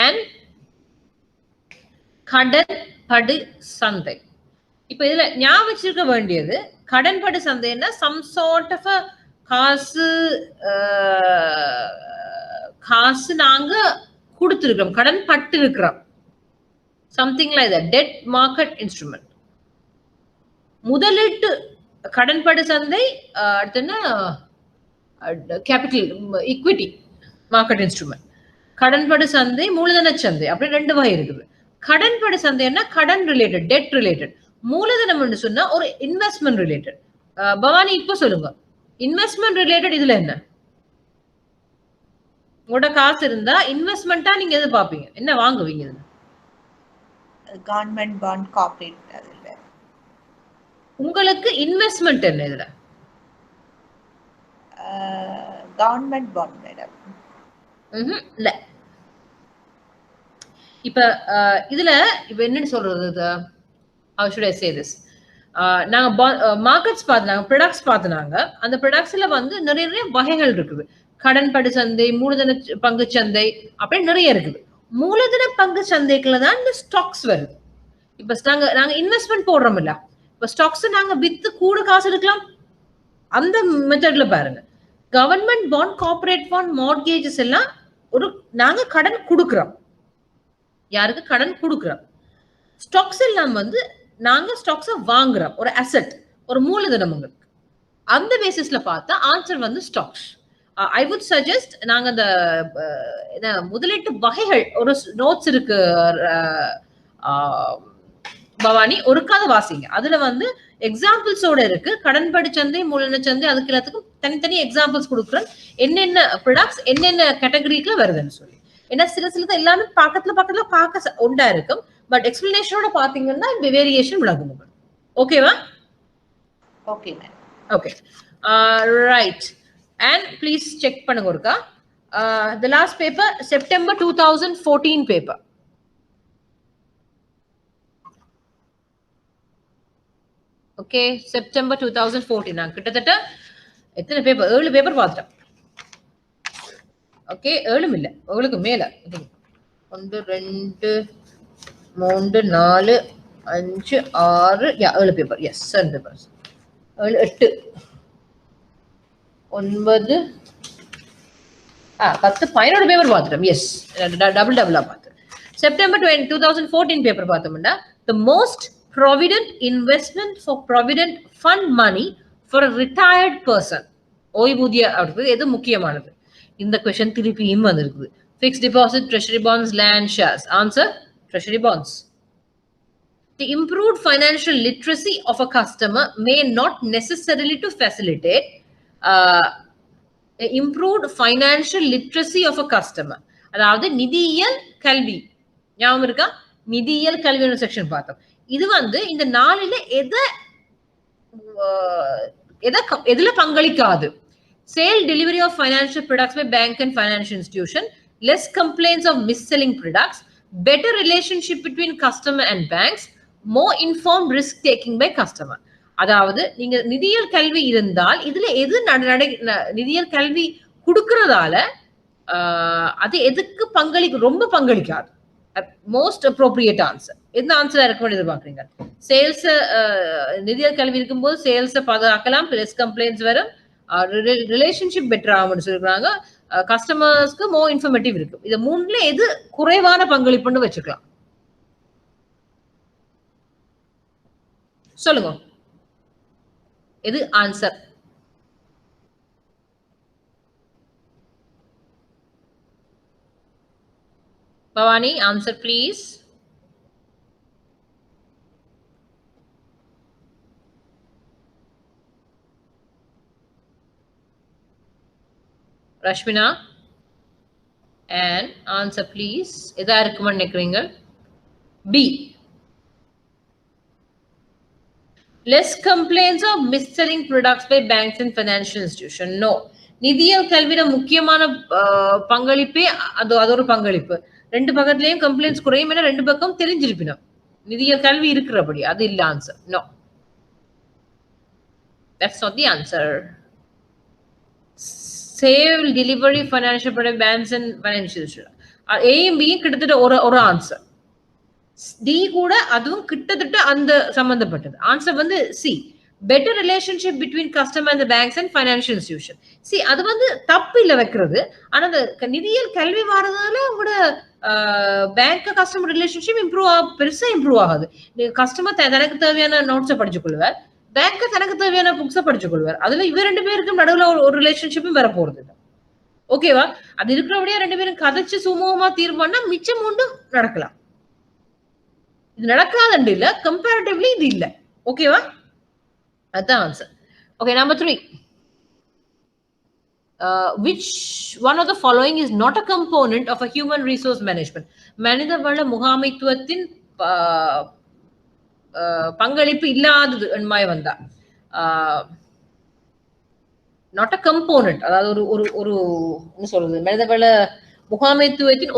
அண்ட் கடன் படு சந்தை. இப்ப இதுல ஞாபகம் வச்சிருக்க வேண்டியது, கடன் படு சந்தைன்னா சம் சார்ட் ஆஃப் காசு நாங்க கொடுத்திருக்கிறோம், கடன் பட்டு இருக்கிறோம். Something like that. Debt market instrument. முதலீட்டு கடன் படு சந்தை, அடுத்து கேபிட்டல் ஈக்விட்டி மார்க்கெட் இன்ஸ்ட்ருமெண்ட். கடன்படு சந்தை, மூலதன சந்தை, அப்படி ரெண்டு வகை இருக்குது. கடன்படு சந்தைன்னா கடன் ரிலேட்டட், டெட் ரிலேட்டட். மூலதனம் சொன்னா ஒரு இன்வெஸ்ட்மெண்ட் ரிலேட்டட். பவானி இப்ப சொல்லுங்க, இன்வெஸ்ட்மெண்ட் ரிலேட்டட் இதுல என்ன? உங்களோட காசு இருந்தா இன்வெஸ்ட்மெண்டா நீங்க எது பாப்பீங்க, என்ன வாங்குவீங்க? Government bond, corporate. அதுல உங்களுக்கு இன்வெஸ்ட்மெண்ட் என்ன இதுல? Government bond madam. இல்ல. இப்ப இதுல இப்ப என்னன்னு சொல்றது, how should I say this? நாங்க மார்க்கெட்ஸ் பார்த்துனாங்க, ப்ராடக்ட்ஸ் பார்த்துனாங்க. அந்த ப்ராடக்ட்ஸ்ல வந்து நிறைய வகைகள் இருக்குது. கடன் படு சந்தை, மூலதன பங்கு சந்தை, அப்படி நிறைய இருக்குது. மூலதன பங்கு சந்தைக்குள்ள தான் இந்த ஸ்டாக்ஸ் வருது. இப்ப நாங்க இன்வெஸ்ட்மெண்ட் போடுறோம் இல்ல, இப்ப ஸ்டாக்ஸ் நாங்க வித்து கூட காசு எடுக்கலாம். அந்த மெத்தட்ல பாருங்க. கவர்மெண்ட் பாண்ட், கார்ப்பரேட் பாண்ட், மார்ட்கேஜஸ் எல்லாம் ஒரு நாங்க கடன் கொடுக்கிறோம். யாருக்கு கடன் கொடுக்கிறோம்? ஸ்டாக்ஸ் எல்லாம் வந்து நாங்க ஸ்டாக்ஸை வாங்குறோம், ஒரு அசெட், ஒரு மூலதனம். உங்களுக்கு அந்த பேசிஸ்ல பார்த்தா ஆன்சர் வந்து ஸ்டாக்ஸ். ஐ வுட் சஜஸ்ட், நாங்க அந்த முதலீட்டு வகைகள் ஒரு நோட்ஸ் இருக்கு பவானி, ஒருக்காத வாசிங்க. அதுல வந்து எக்ஸாம்பிள்ஸோட இருக்கு. கடன்படு சந்தை, மூலதன சந்தை, அதுக்கு எல்லாத்துக்கும் தனித்தனி எக்ஸாம்பிள்ஸ் கொடுக்குறேன். என்னென்ன ப்ராடக்ட்ஸ் என்னென்ன கேட்டகரிக்குள்ள வருதுன்னு சொல்லி. ஏன்னா சிலது எல்லாமே பக்கத்துல பார்க்க ஒன்றா இருக்கும், பட் எக்ஸ்பிளனேஷனோட பாத்தீங்கன்னா வேரியேஷன் விளங்கும். ஓகேவா? Okay ma'am. Okay, right. And please check பண்ணுங்க ஒருக்கா. The last paper September 2014 paper. Okay, September 2014. நான் கிட்டத்தட்ட எத்தனை பேப்பர், 7 பேப்பர் பார்த்துட்டேன். ஓகே, 7 இல்ல, உங்களுக்கு மேல 1 2 3 4 5 6 7 பேப்பர் எஸ் 7 பேப்பர்ஸ் 7 8 9 10 11 பேப்பர் பார்த்துட்டோம் எஸ் டபுளா பார்த்து செப்டம்பர் 2014 பேப்பர் பார்த்தோம்னா the most provident investment for provident fund money for a retired person ஓய்வூதிய அப்படிங்கிறது எது முக்கியமானது இந்த क्वेश्चन திருப்பியும் வந்திருக்குது fixed deposit treasury bonds land shares answer treasury bonds the improved financial literacy of a customer may not necessarily to facilitate improved financial literacy of a customer அதாவது நிதியியல் கல்வி ஞாபகம் இருக்கா நிதியியல் கல்வி செக்ஷன் பார்த்தோம் இது வந்து இந்த நாளில எதுல பங்களிக்காது sale delivery of financial products by bank and financial institution less complaints of mis-selling products better relationship between customer and banks more informed risk taking by customer அதாவது நீங்க நிதியியல் கல்வி இருந்தால் இதுல எது நிதியியல் கல்வி கொடுக்கறதால அது எதுக்கு ரொம்ப பங்களிக்காது மோஸ்ட் அப்ரோப்ரியேட் ஆன்சர் எந்த ஆன்சரா இருக்க எதிர்பார்க்குறீங்க சேல்ஸ் நிதியியல் கல்வி இருக்கும்போது சேல்ஸை பாதுகாக்கலாம் லெஸ் கம்ப்ளைண்ட்ஸ் வரும் ரிலேஷன்ஷிப் பெட்டர் ஆகும்னு சொல்லிருக்காங்க கஸ்டமர்ஸ்க்கு மோர் இன்ஃபர்மேட்டிவ் இருக்கு இது மூணுல எது குறைவான பங்களிப்புன்னு வச்சுக்கலாம் சொல்லுங்க எது answer Bhavani answer please Rashmina and answer please எதா இருக்குமான்னு நினைக்கிறீங்க B less complaints of mis-selling products by banks and financial institution no நிதியியல் கல்வியில முக்கியமான பங்களிப்பே அது ஒரு பங்களிப்பு ரெண்டு பக்கத்துலயும் கம்ப்ளைண்ட்ஸ் குறையும் என ரெண்டு பக்கம் தெரிஞ்சிருப்பினோம் நிதியியல் கல்வி இருக்கிறபடி அது இல்ல answer no that's not the answer save delivery financial product banks and financial institution A and B கிட்டத்தட்ட ஒரு ஆன்சர் டி கூட அதுவும் கிட்டத்தட்ட அந்த சம்பந்தப்பட்டது ஆன்சர் வந்து C better relationship between customer and banks and financial institution C அது வந்து தப்பு இல்லை வைக்கிறது ஆனா அந்த நிதியியல் கல்வி வரதால உங்களோட பேங்க் கஸ்டமர் ரிலேஷன்ஷிப் பெருசா இம்ப்ரூவ் ஆகாது கஸ்டமர் தனக்கு தேவையான நோட்ஸை படிச்சுக் கொள்வார் பேங்க் தனக்கு தேவையான புக்ஸை படிச்சுக் கொள்வார் அதுல இவ ரெண்டு பேருக்கும் நடுவில் ஒரு ரிலேஷன்ஷிப்பும் வர போறது இல்லை ஓகேவா அது இருக்கிறபடியா ரெண்டு பேரும் கதைச்சு சுமூகமா தீர்மானா மிச்சம் ஒன்றும் நடக்கலாம் இது நடக்காது இல்ல கம்பேரிட்டிவ்லி இது இல்ல ஓகேவா அதான் answer okay number 3 which one of the following is not a component of a human resource management மனிதவள முகாமைத்துவத்தின் பங்களிப்பு இல்லாதது என்மாய் வந்தா நாட் அ கம்போனன்ட் அதாவது ஒரு என்ன சொல்றது மனிதவள முகாமைத்துவத்தின்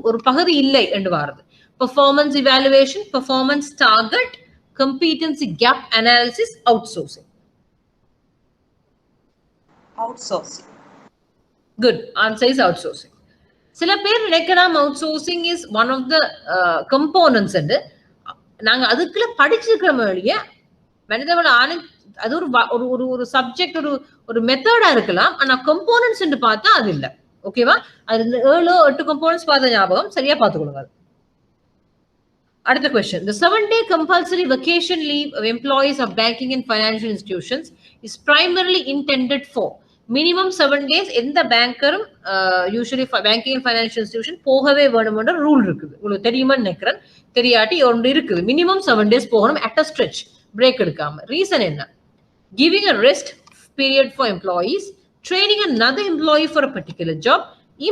ஒரு பகுதி இல்லை என்று வாருது performance evaluation performance target competency gap analysis outsourcing good answer is outsourcing சில பேர் நினைக்கலாம் outsourcing is one of the components and நாங்க அதுக்குள்ள படிச்சிருக்கிற வழிய மனிதவள அது ஒரு சப்ஜெக்ட் ஒரு மெத்தடா இருக்கலாம் ஆனா கம்போனன்ட்ஸ் என்று பார்த்தா அது இல்ல ஓகேவா அது 7-8 கம்போனன்ட்ஸ் பார்த்த ஞாபகம் சரியா பார்த்துக்கொள்ளுங்க அடுத்த question the 7-day compulsory vacation leave of employees of banking and financial institutions is primarily intended for minimum 7 days எந்த பேங்கரும் usually banking and financial institution போகவே வேணும்ன்ற ரூல் இருக்குது உங்களுக்கு தெரியுமா நினைக்கிறேன் தெரியாட்டி ஒன்று இருக்குது மினிமம் 7 days போகணும் at a stretch break எடுக்காம ரீசன் என்ன giving a rest period for employees training another employee for a particular job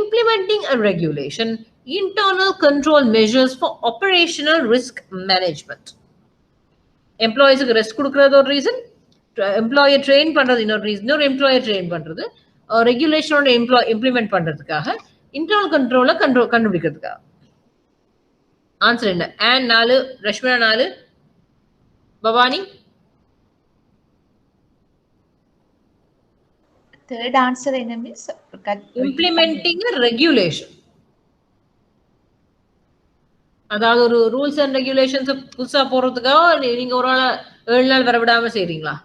implementing a regulation internal control measures for operational risk management employees க்கு ரெஸ்ட் கொடுக்கிறது ஒரு ரீசன் எம்ப்ளாயர் ட்ரெயின் பண்றது இன்னொரு ரீசன் இன்னொரு எம்ப்ளாயர் ட்ரெயின் பண்றது ரெகுலேஷனோட இம்ப்ளிமெண்ட் பண்றதுக்காக இன்டர்னல் கண்ட்ரோலை கண்டுபிடிக்கிறதுக்காக ஆன்சர் என்ன and 4 ரஷ்மினா 4 பவானி third answer என்ன மிஸ் implementing a regulation அதாவது ஒரு ரூல்ஸ் அண்ட் ரெகுலேஷன்ஸ் புதுசா போறதுக்காக நீங்க ஒரு நாள் 7 நாள் வர விடாம செய்றீங்களா?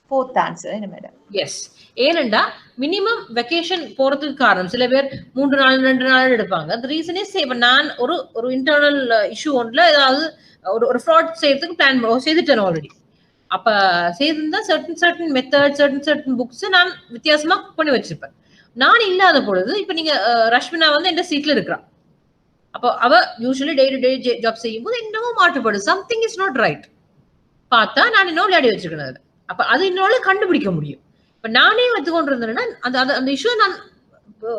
ஃபோர்த் ஆன்சர் என்ன மேடம்? எஸ். ஏனெண்டா மினிமம் வெக்கேஷன் போறதுக்கு காரணம் சில பேர் 3 நாள் 2 நாள் எடுப்பாங்க. அந்த ரீசனே இப்ப நான் ஒரு இன்டர்னல் இஷ்யூ ஒன்ல ஏதாவது ஒரு ஃப்ராட் செய்யறதுக்கு பிளான் செய்துட்டேன் ஆல்ரெடி. அப்ப செய்திருந்தா சர்டன் மெத்தட் சர்டன் புக்ஸ் நான் வித்தியாசமா பண்ணி வச்சிருப்பேன். நான் இல்லாத பொழுது இப்ப நீங்க ரஷ்மினா வந்து எந்த சீட்ல இருக்கிறா. அப்போ அவ usually day to day job செய்யும் போது என்னமோ மாட்டுப்படுது. Something is not right. பார்த்தா நான் இன்னும் விளையாடி வச்சிருக்கேன். அப்ப அது இன்னொரு கண்டுபிடிக்க முடியும். இப்ப நானே வச்சுக்கொண்டு இருந்தேன்னா அந்த இஷ்யூ நான்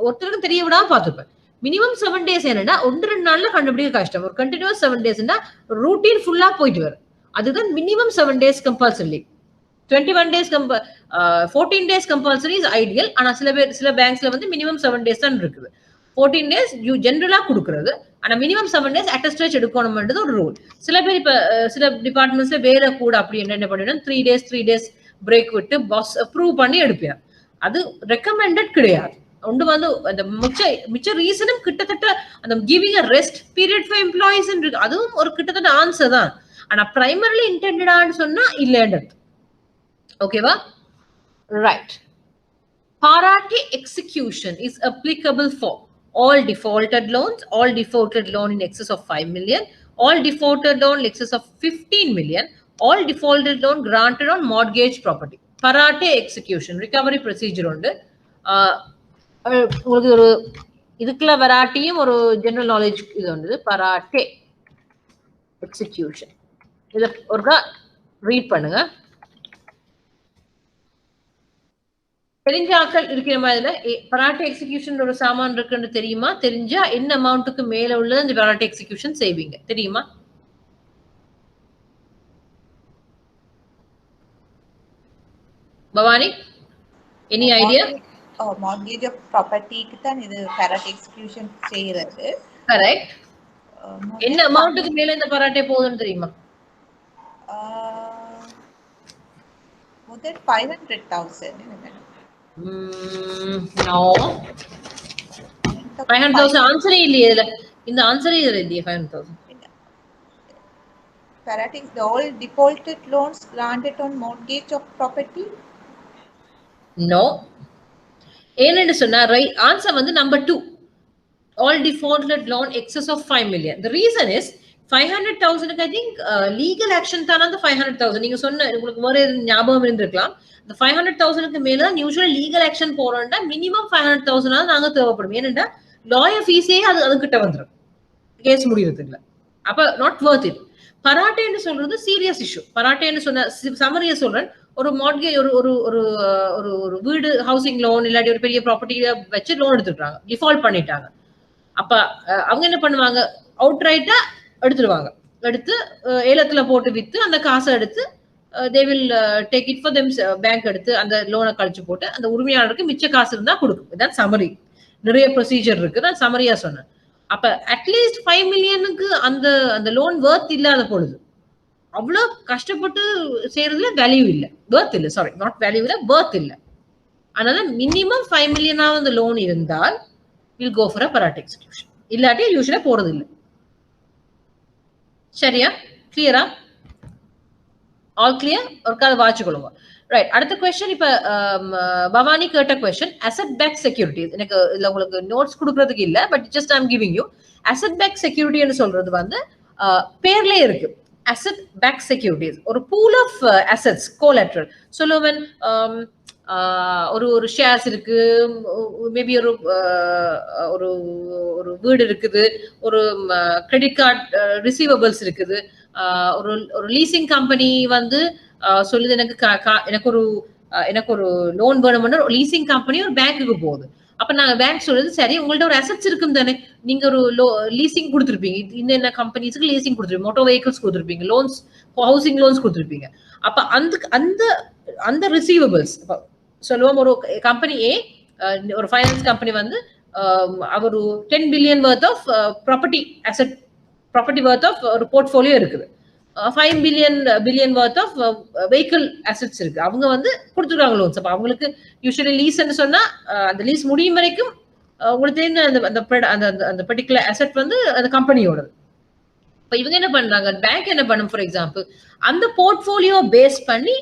ஒருத்தருக்கும் தெரிய விடாம பார்த்துப்பேன். மினிமம் 7 days என்னன்னா 1-2 நாள்ல கண்டுபிடிக்க கஷ்டம். ஒரு கண்டினியூஸ் 7 daysனா ரூட்டீன் ஃபுல்லா போயிட்டு வரும். அதுதான் minimum 7 days compulsory. 21 days 14 days compulsory is ideal. ஆனா சில பேங்க்ஸ்ல வந்து மினிமம் 7 days தான் இருக்குது. 14 days யூ ஜென்ரலா கொடுக்கறது. ஆனா மினிமம் 7 days அட்டஸ்டேஜ் எடுக்கணும்ன்றது ஒரு ரூல். சில பேர் இப்ப சில டிபார்ட்மெண்ட்ஸ்ல வேலை கூட அப்படி என்ன பண்ணிடும் 3 days பிரேக் விட்டு பாஸ் அப்ரூவ் பண்ணி எடுப்பார். அது ரெக்கமெண்டட் கிடையாது. ஒன்று வந்து அந்த மிச்ச ரீசனும் கிட்டத்தட்ட அந்த giving a rest period for employees இருக்கு. அதுவும் ஒரு கிட்டத்தட்ட ஆன்சர் தான். ஆனா பிரைமரிலி இன்டெண்டடான்னு சொன்னா இல்லைன்றது. ஓகேவா? Right. Parate execution is applicable for all defaulted loans, all defaulted loan in excess of 5 million, all defaulted loan in excess of 15 million, all defaulted loan granted on mortgage property. Parate execution recovery procedure உண்டு. உங்களுக்கு ஒரு இதுக்குள்ள வெரைட்டியும் ஒரு ஜெனரல் நாலேஜ் இது உண்டு. பராட்டே எக்ஸிகியூஷன் இத ஒருக்கா ரீட் பண்ணுங்க. தெரிஞ்ச ஆட்கள் இருக்கிற மாதிரி பராட்டே எக்ஸிகியூஷன் ஒரு சாமான் இருக்குன்னு தெரியுமா? தெரிஞ்சா என்ன அமௌண்ட்டுக்கு மேல உள்ளது அந்த பராட்டே எக்ஸிகியூஷன் செய்வீங்க தெரியுமா? பவானி, எனி ஐடியா? மார்கேஜ் ஆஃப் ப்ராப்பர்ட்டிக்கு தான் இது பராட்டே எக்ஸிகியூஷன் செய்யறது. கரெக்ட். என்ன அமௌண்ட்டுக்கு மேல இந்த பராட்டே போகுதுன்னு தெரியுமா? முதல் 500,000 no 500,000 ஆன்சரே இல்லையே இதுல. இந்த ஆன்சரே இதுல இல்லையே 500,000. Parate the all defaulted loans granted on mortgage of property. No. ஏன்னு சொன்னா ரைட் ஆன்சர் வந்து number 2. all defaulted loan excess of 5 million. The reason is 500,000 I think legal action தான் அந்த 500,000 நீங்க சொன்ன உங்களுக்கு வேற ஞாபகம் இருந்திருக்கலாம். இந்த 500,000க்கு மேல தான் யூசுவலா லீகல் ஆக்ஷன் போறோம்னா மினிமம் 500,000 நாங்க தேவைப்படும். ஏன்னா லாயர் ஃபீஸே அது கிட்ட வந்துடும் கேஸ் முடியறதுக்குல. அப்ப நாட் வர்த் இட். பராட்டேன்னு சொல்றது சீரியஸ் இஷ்யூ. பராட்டேன்னு சொன்ன சமரியா சொல்றேன். ஒரு மார்ட்கேஜ் ஒரு ஒரு ஒரு வீடு ஹவுசிங் லோன் இல்லாட்டி ஒரு பெரிய ப்ராப்பர்ட்டியில வச்சு லோன் எடுத்துட்டாங்க, டிஃபால்ட் பண்ணிட்டாங்க. அப்ப அவங்க என்ன பண்ணுவாங்க, அவுட் ரைட்டா எடுத்துருவாங்க. எடுத்து ஏலத்துல போட்டு வித்து அந்த காசை எடுத்து they will take it for them. Bank எடுத்து அந்த லோனை கழிச்சு போட்டு அந்த உரிமையாளருக்கு மிச்ச காசு இருந்தா கொடுக்கும். இதான் சமரி. நிறைய ப்ரொசீஜர் இருக்கு. நான் சமரியா சொன்னேன். அப்ப அட்லீஸ்ட் 5 மில்லியனுக்கு அந்த லோன் வர்த் இல்லாத பொழுது அவ்வளவு கஷ்டப்பட்டு செய்யறதுல வேல்யூ இல்லை, வர்த் இல்லை. சாரி, நாட் வேல்யூ இல்லை, வர்த் இல்லை. அதனால மினிமம் 5 மில்லியனாவது அந்த லோன் இருந்தால் will go for a parate execution. இல்லாட்டி யூஸ்வலா போறது இல்லை. சரியா? கிளியரா? All clear? ஒரு கால வாட்சிக்கொள்ளுங்க. ரைட். அடுத்த கொஸ்டின். இப்ப பவானி கேட்ட கொஸ்டின் அசெட் பேக் செக்யூரிட்டிஸ். எனக்கு இல்ல உங்களுக்கு நோட்ஸ் கொடுக்கறதுக்கு இல்ல, but just I'm giving you. Asset backed செக்யூரிட்டின்னு சொல்றது வந்து பேர்லயே இருக்கு. அசெட் பேக் செக்யூரிட்டிஸ் ஒரு பூல் ஆஃப் அசெட்ஸ், கோலாட்ரல். சொல்லுவன் ஒரு ஷேர்ஸ் இருக்கு, மேபி ஒரு ஒரு வீடு இருக்குது, ஒரு கிரெடிட் கார்டு ரிசீவபிள்ஸ் இருக்குது, ஒரு லீசிங் கம்பெனி வந்து சொல்லுது எனக்கு ஒரு லோன் வேணும்னா லீசிங் கம்பெனி ஒரு பேங்க்குக்கு போகுது. அப்ப நாங்க பேங்க் சொல்றது சரி, உங்கள்ட்ட ஒரு அசெட்ஸ் இருக்கும் தானே, நீங்க ஒரு லீசிங் கொடுத்துருப்பீங்க, இந்த கம்பெனிஸ்க்கு லீசிங் கொடுத்துருப்பீங்க, மோட்டார் வெஹிக்கிள்ஸ் கொடுத்துருப்பீங்க, லோன்ஸ் ஹவுசிங் லோன்ஸ் கொடுத்துருப்பீங்க. அப்ப அந்த ரிசீவபிள்ஸ் சொல்லுவோம். ஒரு கம்பெனி ஒரு ஃபைனான்ஸ் கம்பெனி வந்து அவர் 10 billion worth of property worth of ஒரு போர்ட்ஃபோலியோ இருக்குது. 5 billion worth of vehicle assets இருக்கு. அவங்க வந்து கொடுத்துருக்காங்க லோன்ஸ். அப்ப அவங்களுக்கு யூஸ்வலி லீஸ்ன்னு சொன்னா அந்த லீஸ் முடியும் வரைக்கும் உங்களுக்கு தெரிந்த அந்த பர்டிகுலர் அசெட் வந்து அந்த கம்பெனியோடது. இப்ப இவங்க என்ன பண்றாங்க, பேங்க் என்ன பண்ணும், ஃபார் எக்ஸாம்பிள் அந்த போர்ட்போலியோ பேஸ் பண்ணி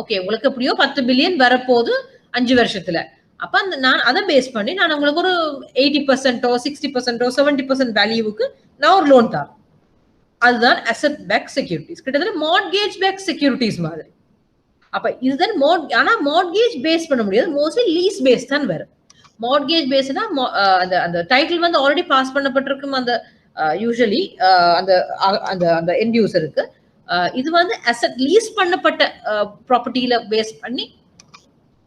ஓகே உங்களுக்கு எப்படியோ 10 பில்லியன் வரப்போகுது 5 வருஷத்துல. அப்ப அந்த நான் அதை பேஸ் பண்ணி நான் உங்களுக்கு ஒரு 80% 60% 70% வேல்யூவுக்கு நான் ஒரு லோன் தரேன். அதுதான் அசெட் பேக் செக்யூரிட்டிஸ், கிட்டத்தட்ட மார்ட்கேஜ் பேக் செக்யூரிட்டிஸ் மாதிரி. அப்ப இதுதான் ஆனா மார்ட்கேஜ் பேஸ் பண்ண முடியாது, மோஸ்ட்லி லீஸ் பேஸ் தான் வரும். மார்ட்கேஜ் பேஸ்னா அந்த டைட்டில் வந்து ஆல்ரெடி பாஸ் பண்ணப்பட்டிருக்கும் அந்த யூசுவலி அந்த அந்த அந்த எண்ட் யூசருக்கு. இது வந்து அசெட் லீஸ் பண்ணப்பட்ட ப்ராப்பர்ட்டியில பேஸ் பண்ணி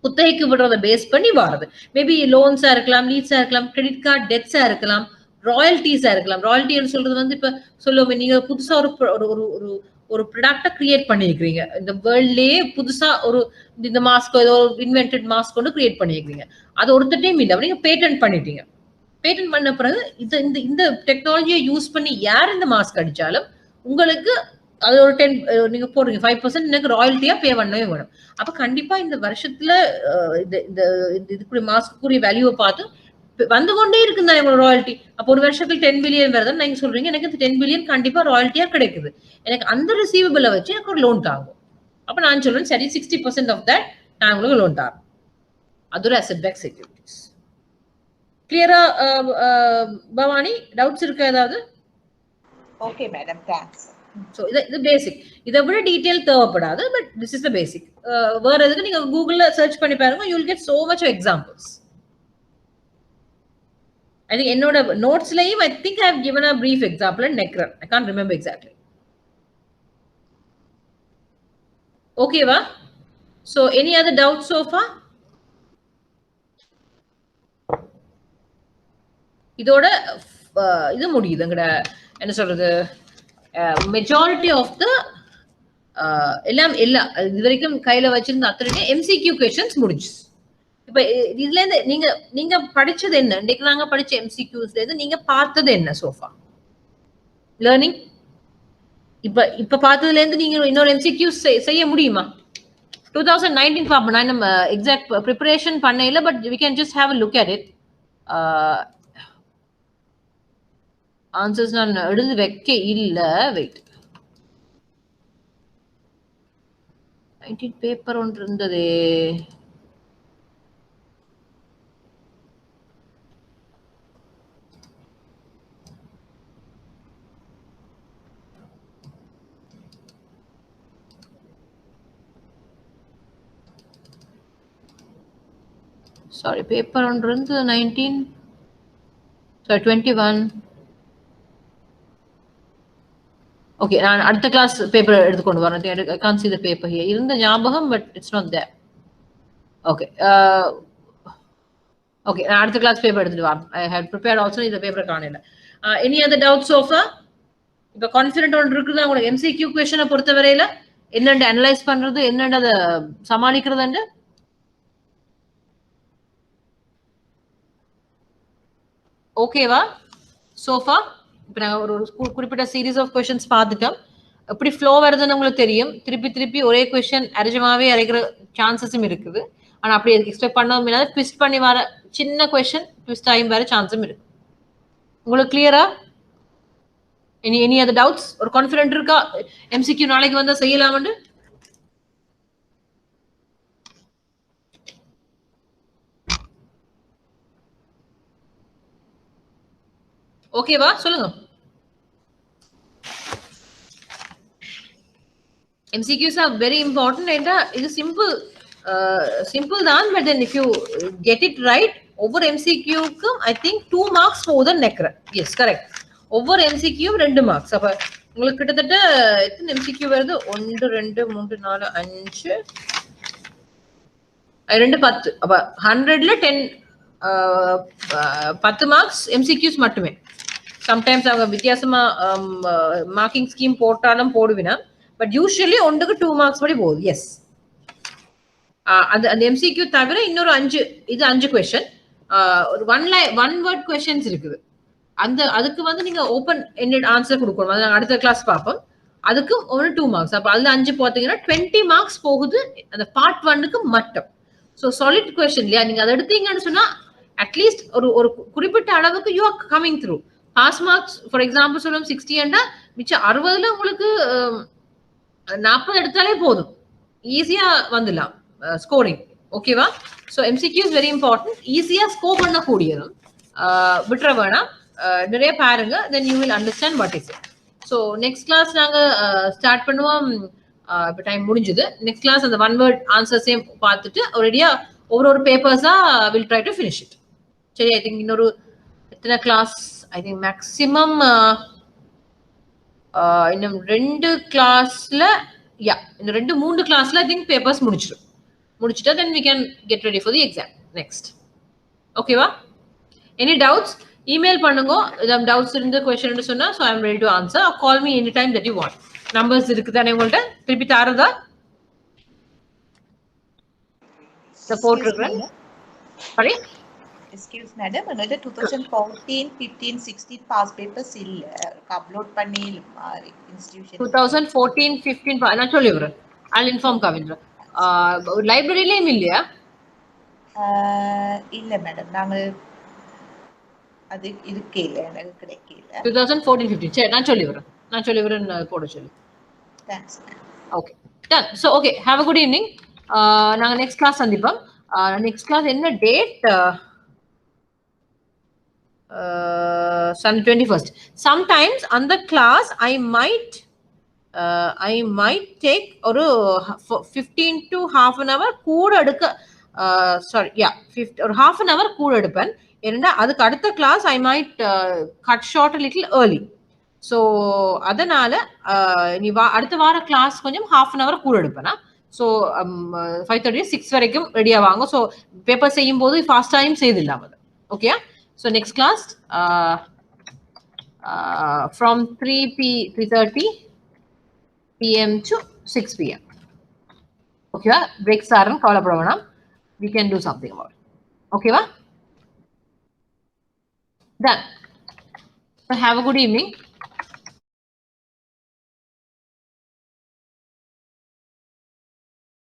குத்தகைக்கு விடுறத பேஸ் பண்ணி வாரது. மேபி லோன்ஸா இருக்கலாம், லீஸா இருக்கலாம், கிரெடிட் கார்டு டெட்ஸா இருக்கலாம், ராயல்டிஸா இருக்கலாம். ராயல்டின்னு சொல்றது வந்து இப்ப சொல்லுவோம், நீங்க புதுசா ஒரு ப்ராடக்டை கிரியேட் பண்ணிருக்கீங்க, இந்த வேர்ல்ட்லயே புதுசா இந்த மாஸ்க் ஏதோ இன்வென்டட் மாஸ்க் கொண்டு கிரியேட் பண்ணிருக்கீங்க, அது ஒருத்தட்டையும் இல்லை, நீங்க பேட்டன்ட் பண்ணிட்டீங்க. பேட்டன்ட் பண்ண பிறகு இந்த டெக்னாலஜியை யூஸ் பண்ணி யார் இந்த மாஸ்க் அடிச்சாலும் உங்களுக்கு அது ஒரு 10 நீங்க போடுறீங்க 5% எனக்கு ராயல்ட்டியா பே பண்ணவே வேணும். அப்ப கண்டிப்பா இந்த வருஷத்துல இதுக்குரிய மாஸ்க்குரிய வேல்யூவை பார்த்து வந்து கொண்டே இருக்குன்னு தான் உங்களோட ராயல்ட்டி. அப்போ ஒரு வருஷத்துக்கு 10 பில்லியன் வருதுன்னு நீங்க சொல்றீங்க, எனக்கு 10 பில்லியன் கண்டிப்பா ராயல்ட்டியா கிடைக்குது, எனக்கு அந்த ரிசீவபிளை வச்சு எனக்கு ஒரு லோன் தாங்கும். அப்ப நான் சொல்றேன் சரி 60% ஆஃப் தட் நான் உங்களுக்கு லோன் தாங்க. அது ஒரு அசெட் பேக் செக்யூரிட்டிஸ். கிளியரா பவானி, டவுட்ஸ் இருக்கா ஏதாவது? Okay madam, thanks. ஸோ இது பேசிக், இதை விட டீட்டெயில் தேவைப்படாது, பட் திஸ் இஸ் த பேசிக். வேற எதுக்கு நீங்க கூகுள்ல சர்ச் பண்ணி பாருங்க, you will get so much examples. I think என்னோட நோட்ஸ்லயும் I think I have given a brief example in Necron. I can't remember exactly. Okay va? So any other doubts so far? இதோட இது முடியுது எங்கட என்ன சொல்றது, மெஜாரிட்டி ஆஃப் த எல்லாம் இது வரைக்கும் கையில வச்சிருந்த அத்தனை MCQ கொஸ்டின்ஸ் முடிஞ்சு. இப்ப இதுல இருந்து நீங்க படிச்சது என்ன, இன்னைக்கு நாங்க படிச்ச MCQஸ்ல இருந்து நீங்க பார்த்தது என்ன சோஃபா லேர்னிங்? இப்ப பார்த்ததுல இருந்து நீங்க இன்னொரு MCQ செய்ய முடியுமா? 2019 பார்ப்போம், நான் நம்ம எக்ஸாக்ட் ப்ரிப்பரேஷன் பண்ணல, but we can just have a look at it. Answers நான் எழுதி வைக்க இல்ல, வெயிட். 19 பேப்பர் ஒன்று இருந்தது. சாரி, பேப்பர் ஒன்று இருந்தது 19, சாரி 21. ஓகே, நான் அடுத்த கிளாஸ் பேப்பர் எடுத்துக்கொண்டு வரேன். I can't see the paper here. இருந்த ஞாபகம், but it's not there. Okay. Okay, நான் அடுத்த கிளாஸ் பேப்பர் எடுத்துட்டு வரேன். I had prepared also, இந்த பேப்பரை காணல. Any other doubts so far? இப்ப கான்ஃபிடென்ட் ஒன்று இருக்குதா உங்களுக்கு MCQ கொஸ்டினை பொறுத்தவரையில? என்னென்று அனலைஸ் பண்றது, என்னென்று அதை சமாளிக்கிறதுண்டு? ஓகேவா சோஃபா? இப்போ நாங்கள் ஒரு குறிப்பிட்ட சீரீஸ் ஆஃப் கொஸ்டின்ஸ் பார்த்துட்டோம். எப்படி ஃப்ளோ வருதுன்னு உங்களுக்கு தெரியும். திருப்பி ஒரே கொஸ்டின் அரைஜமாவே அரைக்கிற சான்சஸும் இருக்குது. ஆனால் அப்படி எக்ஸ்பெக்ட் பண்ணவும் இல்லாத ட்விஸ்ட் பண்ணி வர சின்ன கொஸ்டின் ட்விஸ்ட் ஆகி வர சான்ஸும் இருக்கு. உங்களுக்கு கிளியரா? Any other doubts? ஒரு கான்ஃபிடென்ட் இருக்கா MCQ நாளைக்கு வந்தால் செய்யலாம்னு? ஓகேவா சொல்லுங்க. MCQs are very important. இது simple தான், but then if you get it right, ஒவ்வொரு MCQ-க்கு I think 2 marks for the Necron. Yes, correct. ஒவ்வொரு MCQ 2 marks. அப்ப உங்களுக்கு கிட்டத்தட்ட எத்தனை MCQ வருது? 1 2 3 4 5 2 10. அப்ப 100ல 10 marks MCQs மட்டுமே. சம்டைம்ஸ் அவங்க வித்தியாசமா மார்க்கிங் ஸ்கீம் போட்டாலும் போடுவினா, பட் யூஸ்வலி 1க்கு 2 மார்க்ஸ் படி போகுது. எஸ், அந்த MCQ தவிர இன்னொரு 5 கொஸ்டின், ஒரு ஒன் வேர்ட் கொஸ்டின்ஸ் இருக்குது. அதுக்கு வந்து நீங்க ஓப்பன் எண்டட் ஆன்சர் கொடுக்கணும். அதை அடுத்த கிளாஸ் பார்ப்போம். அதுக்கு 2 மார்க்ஸ். அப்ப அதுல 5 பார்த்தீங்கன்னா 20 மார்க்ஸ் போகுது அந்த பார்ட் 1க்கு மட்டும். ஸோ சாலிட் கொஸ்டின் இல்லையா, நீங்க அதை எடுத்தீங்கன்னு சொன்னா அட்லீஸ்ட் ஒரு குறிப்பிட்ட அளவுக்கு you are coming through. Pass marks for example சொல்லும் 60 அண்டா மிச்சம் 60ல உங்களுக்கு 40 எடுத்தாலே போதும், ஈஸியா வந்துடலாம் ஸ்கோரிங். ஓகேவா? So MCQ is very important. ஈஸியா ஸ்கோர் பண்ணக்கூடியதும் விட்டுற வேணாம், நிறைய பாருங்க, then you will understand what is it. So next class நாங்க ஸ்டார்ட் பண்ணுவோம். இப்போ டைம் முடிஞ்சுது. நெக்ஸ்ட் கிளாஸ் அந்த ஒன் வேர்ட் ஆன்சர்ஸையும் பார்த்துட்டு ஒரேடியா ஒவ்வொரு பேப்பர்ஸா will try to finish it. சரி, ஐ திங்க் இன்னொரு எத்தனை கிளாஸ், ஐ திங்க் மேக்ஸிமம் இன்னும் 2 கிளாஸ்ல, யா இன்னும் 2-3 கிளாஸ்ல ஐ திங்க் பேப்பர்ஸ் முடிச்சுட்டா then we can get ready for the exam next. ஓகேவா? எனி டவுட்ஸ் இமெயில் பண்ணுங்க. டவுட்ஸ் இருந்து கொஸ்டின் சொன்னா so I am ready to answer. Call me any time that you want. Numbers இருக்குதானே உங்கள்ட்ட? திருப்பி தாரதா? சப்போர்ட் இருக்கிறேன். சரி, எக்ஸ்கியூஸ் மேடம், என்னோட 2014, 15, 16 பாஸ் பேப்பர்ஸ் இல்ல, அப்லோட் பண்ணி இன்ஸ்டிடியூஷன் 2014, 15 நான் சொல்லிடுறேன். I'll inform கவிந்திரா. லைப்ரரியிலேயும் இல்லையா? இல்ல மேடம், நாங்க அது இருக்கே இல்ல, எனக்கு கிடைக்கல. 2014, 15 சரி, நான் சொல்லிடுறேன் போட சொல்லி. Thanks. Okay, done. So okay, have a good evening. நாங்கள் நெக்ஸ்ட் கிளாஸ் சந்திப்போம். நெக்ஸ்ட் கிளாஸ் என்ன date? Sunday 21st. Sometimes on the class I might take ஒரு 15 to half an hour கூட எடுக்க, sorry, yeah, 50 or half an hour கூட எடுப்பேன். ஏன்னா அதுக்கு அடுத்த class I might cut short a little early. So அதனால நீ அடுத்த வார கிளாஸ் கொஞ்சம் half an hour கூட எடுப்பேனா. ஸோ 5:30 6 வரைக்கும் ரெடியா வாங்க. ஸோ பேப்பர் செய்யும் போது ஃபாஸ்ட் டைம் செய்திடலாம் அது. Okay? So next class from 3:30 p.m. to 6 p.m. Okay, breaks are kavalapada venam. We can do something about it. Okay va? Done. So have a good evening.